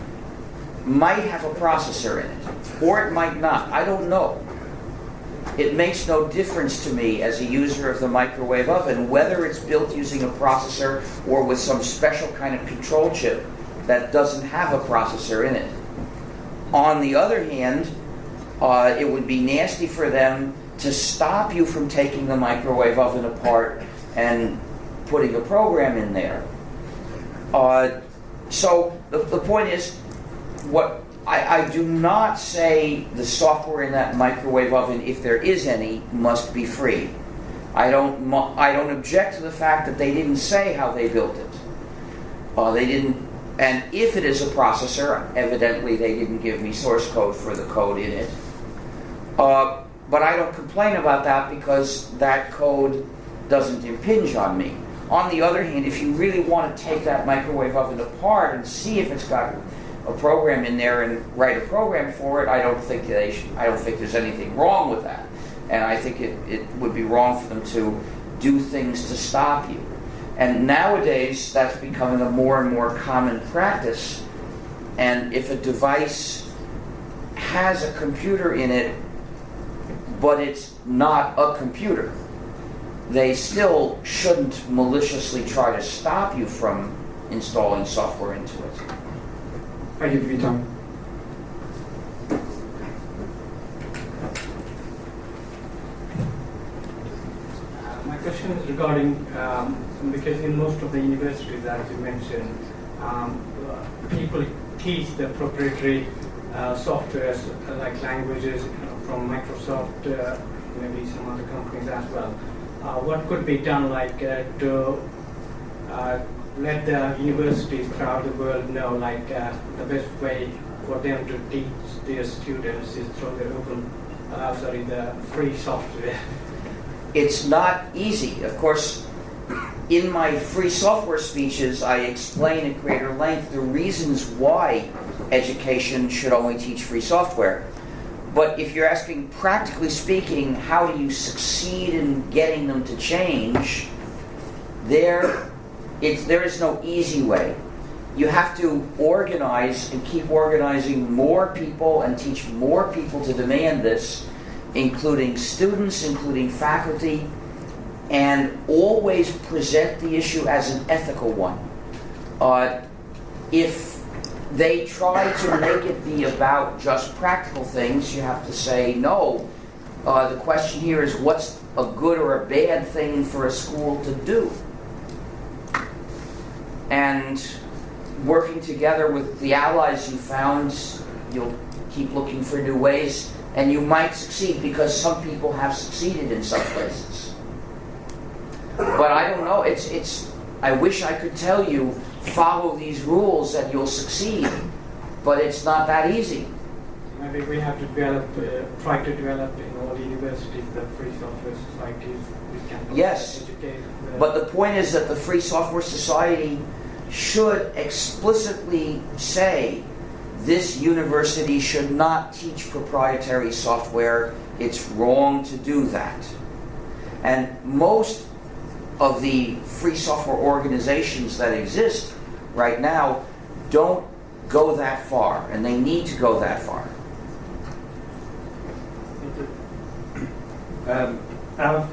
might have a processor in it, or it might not. I don't know. It makes no difference to me as a user of the microwave oven whether it's built using a processor or with some special kind of control chip that doesn't have a processor in it. On the other hand, it would be nasty for them to stop you from taking the microwave oven apart and putting a program in there. So the point is, I do not say the software in that microwave oven, if there is any, must be free. I don't object to the fact that they didn't say how they built it. They didn't, and if it is a processor, evidently they didn't give me source code for the code in it. But I don't complain about that because that code doesn't impinge on me. On the other hand, if you really want to take that microwave oven apart and see if it's got a program in there and write a program for it, I don't think there's anything wrong with that. And I think it would be wrong for them to do things to stop you. And nowadays, that's becoming a more and more common practice. And if a device has a computer in it but it's not a computer. They still shouldn't maliciously try to stop you from installing software into it. Thank you for your time. My question is regarding, because in most of the universities, as you mentioned, people teach the proprietary software like languages from Microsoft, maybe some other companies as well. What could be done to let the universities throughout the world know the best way for them to teach their students is through the free software? It's not easy. Of course, in my free software speeches, I explain at greater length the reasons why education should only teach free software. But if you're asking, practically speaking, how do you succeed in getting them to change, there is no easy way. You have to organize and keep organizing more people and teach more people to demand this, including students, including faculty, and always present the issue as an ethical one. If they try to make it be about just practical things, you have to say, no, the question here is what's a good or a bad thing for a school to do? And working together with the allies you found, you'll keep looking for new ways, and you might succeed because some people have succeeded in some places. But I don't know, I wish I could tell you, follow these rules and you'll succeed, but it's not that easy. Maybe we have to try to develop in all universities the free software societies. We can Yes, educate but the point is that the Free Software Society should explicitly say this university should not teach proprietary software. It's wrong to do that. And most of the free software organizations that exist right now don't go that far, and they need to go that far. I've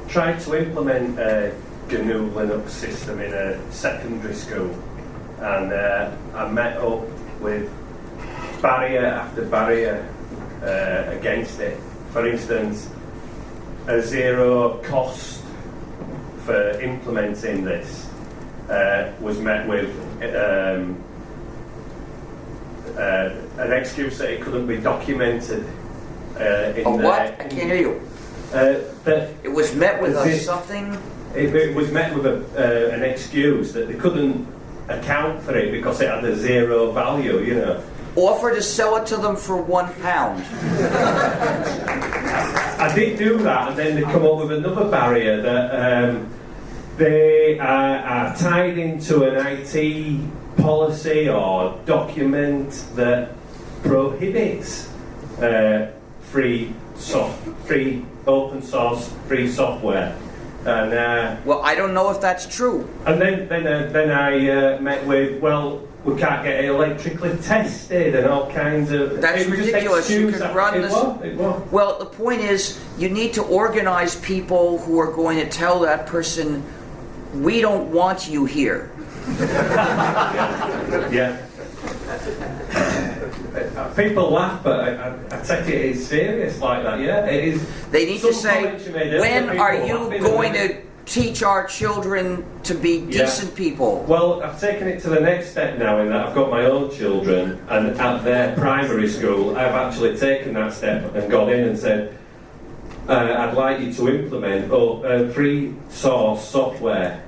tried to implement a gnu+linux system in a secondary school, and I met up with barrier after barrier against it. For instance, a zero cost for implementing this was met with an excuse that it couldn't be documented. What? I can't hear you. It was met with something? It was met with an excuse that they couldn't account for it because it had a zero value, you know. Offer to sell it to them for £1. I did do that, and then they come up with another barrier that they are tied into an IT policy or document that prohibits free open source free software. And well, I don't know if that's true. And then I met with, well, we can't get it electrically tested and all kinds of. That's ridiculous. You can run this. It was. Well, the point is, you need to organize people who are going to tell that person, "We don't want you here." Yeah. People laugh, but I take it as serious like that. Yeah, it is. They need to say, "When are you going to teach our children to be decent people?" Well, I've taken it to the next step now in that I've got my own children, and at their primary school, I've actually taken that step and gone in and said, "I'd like you to implement free source software."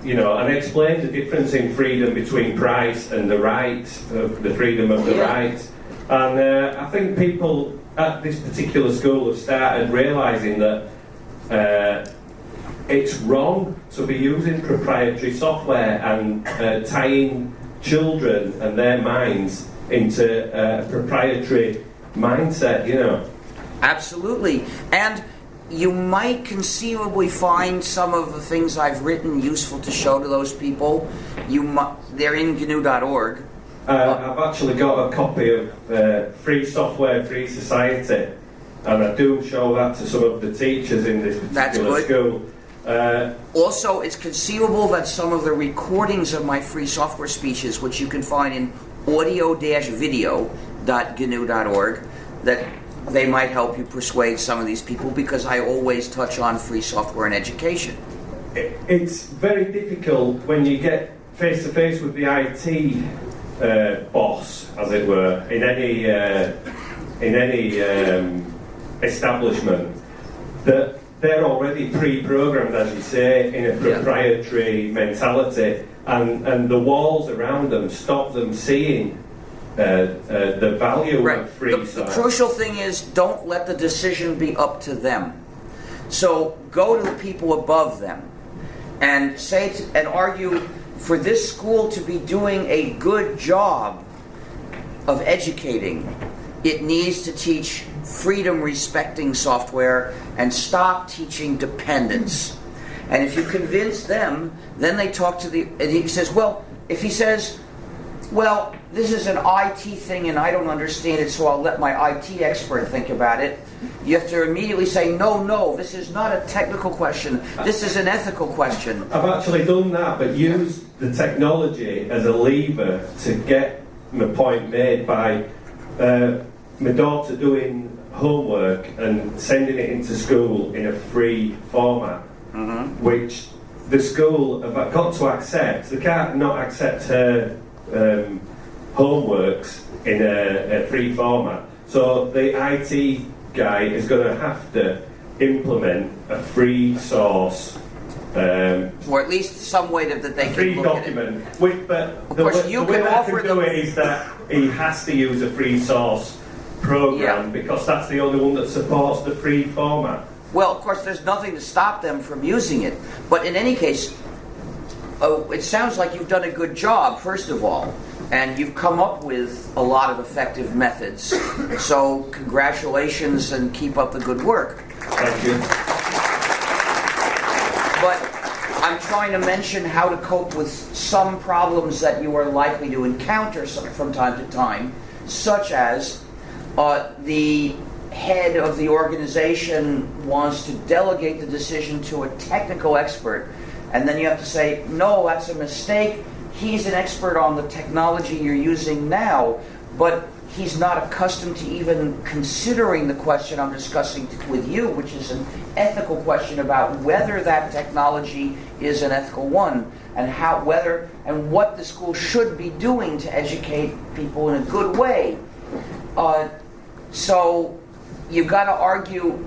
You know, and explain the difference in freedom between price and the rights, the freedom of the rights. And I think people at this particular school have started realising that it's wrong to be using proprietary software and tying children and their minds into a proprietary mindset, you know. Absolutely. And you might conceivably find some of the things I've written useful to show to those people. They're in gnu.org. I've actually got a copy of Free Software, Free Society, and I do show that to some of the teachers in this particular school. Also, it's conceivable that some of the recordings of my free software speeches, which you can find in audio-video.gnu.org, that they might help you persuade some of these people, because I always touch on free software and education. It's very difficult when you get face to face with the IT boss, as it were, in any establishment, that they're already pre-programmed, as you say, in a proprietary mentality, and the walls around them stop them seeing the value of free software. The crucial thing is, don't let the decision be up to them. So go to the people above them and and argue for this school to be doing a good job of educating. It needs to teach freedom-respecting software and stop teaching dependence. And if you convince them, then they talk to and he says, if he says, this is an IT thing and I don't understand it, so I'll let my IT expert think about it, you have to immediately say, no, this is not a technical question, this is an ethical question. I've actually done that, but used the technology as a lever to get my point made by my daughter doing homework and sending it into school in a free format, which the school have got to accept. They can't not accept her homeworks in a free format. So the IT guy is going to have to implement a free source, or at least some way that they can free look document. at it. But of course, you can offer do it is that he has to use a free source program, because that's the only one that supports the free format. Well, of course, there's nothing to stop them from using it. But in any case, it sounds like you've done a good job, first of all, and you've come up with a lot of effective methods. So congratulations and keep up the good work. Thank you. But I'm trying to mention how to cope with some problems that you are likely to encounter from time to time, such as the head of the organization wants to delegate the decision to a technical expert, and then you have to say, no, that's a mistake. He's an expert on the technology you're using now, but he's not accustomed to even considering the question I'm discussing with you, which is an ethical question about whether that technology is an ethical one, and what the school should be doing to educate people in a good way. So you've got to argue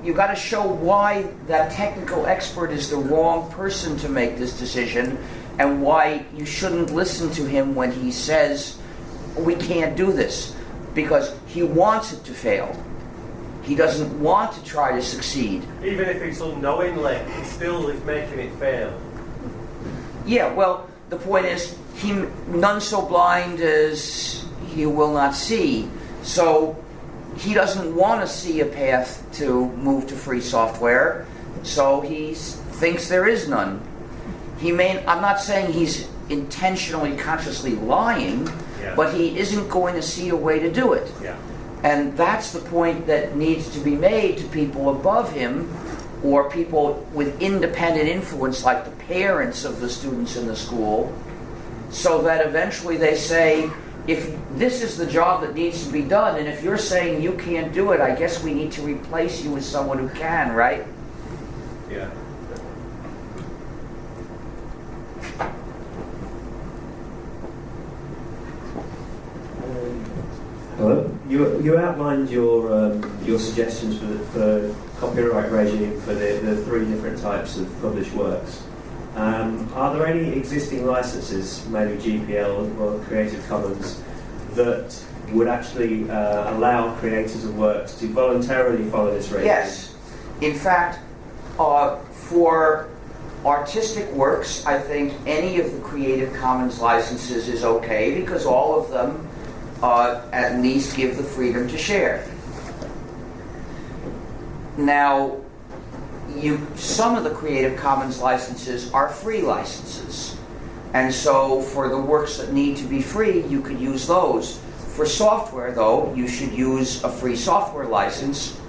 you've got to show why that technical expert is the wrong person to make this decision, and why you shouldn't listen to him when he says, we can't do this, because he wants it to fail. He doesn't want to try to succeed. Even if it's unknowingly, he still is making it fail. Yeah, well, the point is, none so blind as he will not see. So he doesn't want to see a path to move to free software, so he thinks there is none. I'm not saying he's intentionally, consciously lying, but he isn't going to see a way to do it. Yeah. And that's the point that needs to be made to people above him, or people with independent influence, like the parents of the students in the school, so that eventually they say, if this is the job that needs to be done, and if you're saying you can't do it, I guess we need to replace you with someone who can, right? Yeah. Hello. You outlined your suggestions for copyright regime for the three different types of published works. Are there any existing licenses, maybe GPL or Creative Commons, that would actually allow creators of works to voluntarily follow this regime? Yes. In fact, for artistic works, I think any of the Creative Commons licenses is okay, because all of them at least give the freedom to share. Now, some of the Creative Commons licenses are free licenses. And so for the works that need to be free, you could use those. For software, though, you should use a free software license.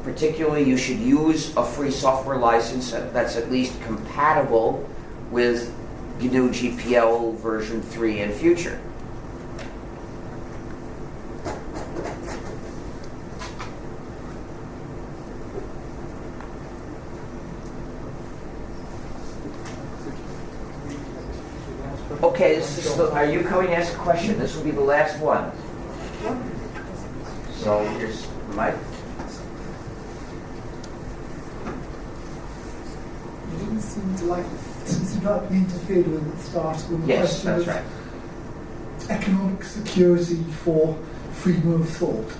Particularly, you should use a free software license that's at least compatible with GNU GPL version 3 and future. Okay, are you coming to ask a question? This will be the last one. So here's Mike. You didn't seem to like be interfered with at the start with the Yes, question that's of right. economic security for freedom of thought.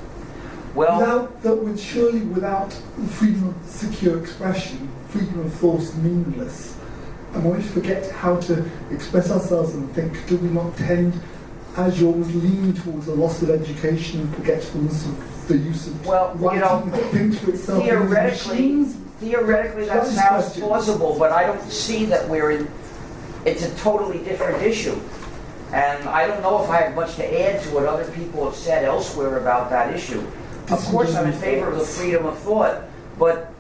Well, surely without freedom of secure expression, freedom of thought is meaningless. And when we forget how to express ourselves and think, do we not tend, as you always lean towards a loss of education and forgetfulness of the use of writing that thinks for itself? Theoretically, that sounds plausible, but I don't see that it's a totally different issue. And I don't know if I have much to add to what other people have said elsewhere about that issue. Of course, I'm in favor of the freedom of thought, but,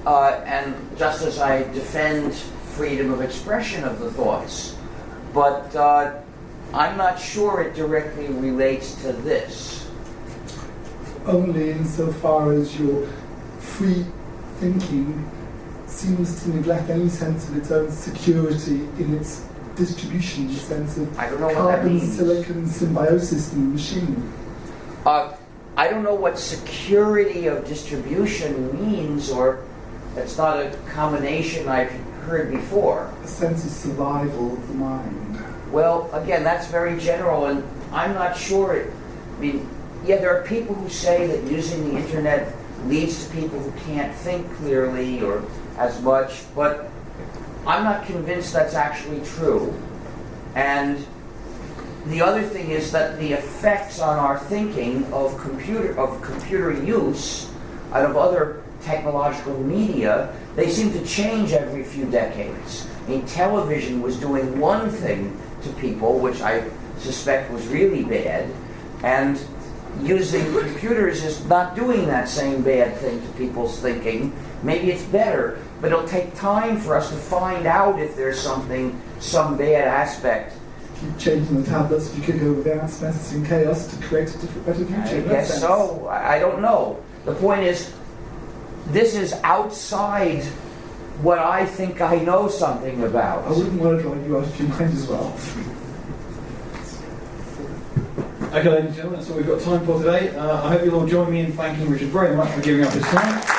and just as I defend freedom of expression of the thoughts, but I'm not sure it directly relates to this. Only insofar as your free thinking seems to neglect any sense of its own security in its distribution, in the sense of carbon, silicon symbiosis in the machine. I don't know what security of distribution means, or it's not a combination I've heard before. A sense of survival of the mind. Well, again, that's very general, and I'm not sure. There are people who say that using the internet leads to people who can't think clearly or as much, but I'm not convinced that's actually true. And the other thing is that the effects on our thinking of computer use and of other technological media, they seem to change every few decades. Television was doing one thing to people, which I suspect was really bad, and using computers is not doing that same bad thing to people's thinking. Maybe it's better, but it'll take time for us to find out if there's some bad aspect. Keep changing the tablets, you could go without mess and chaos to create a different, better future. I guess so. I don't know. The point is, this is outside what I think I know something about. I wouldn't want to drive you out of your mind as well. Okay, ladies and gentlemen, that's all we've got time for today. I hope you'll all join me in thanking Richard very much for giving up his time.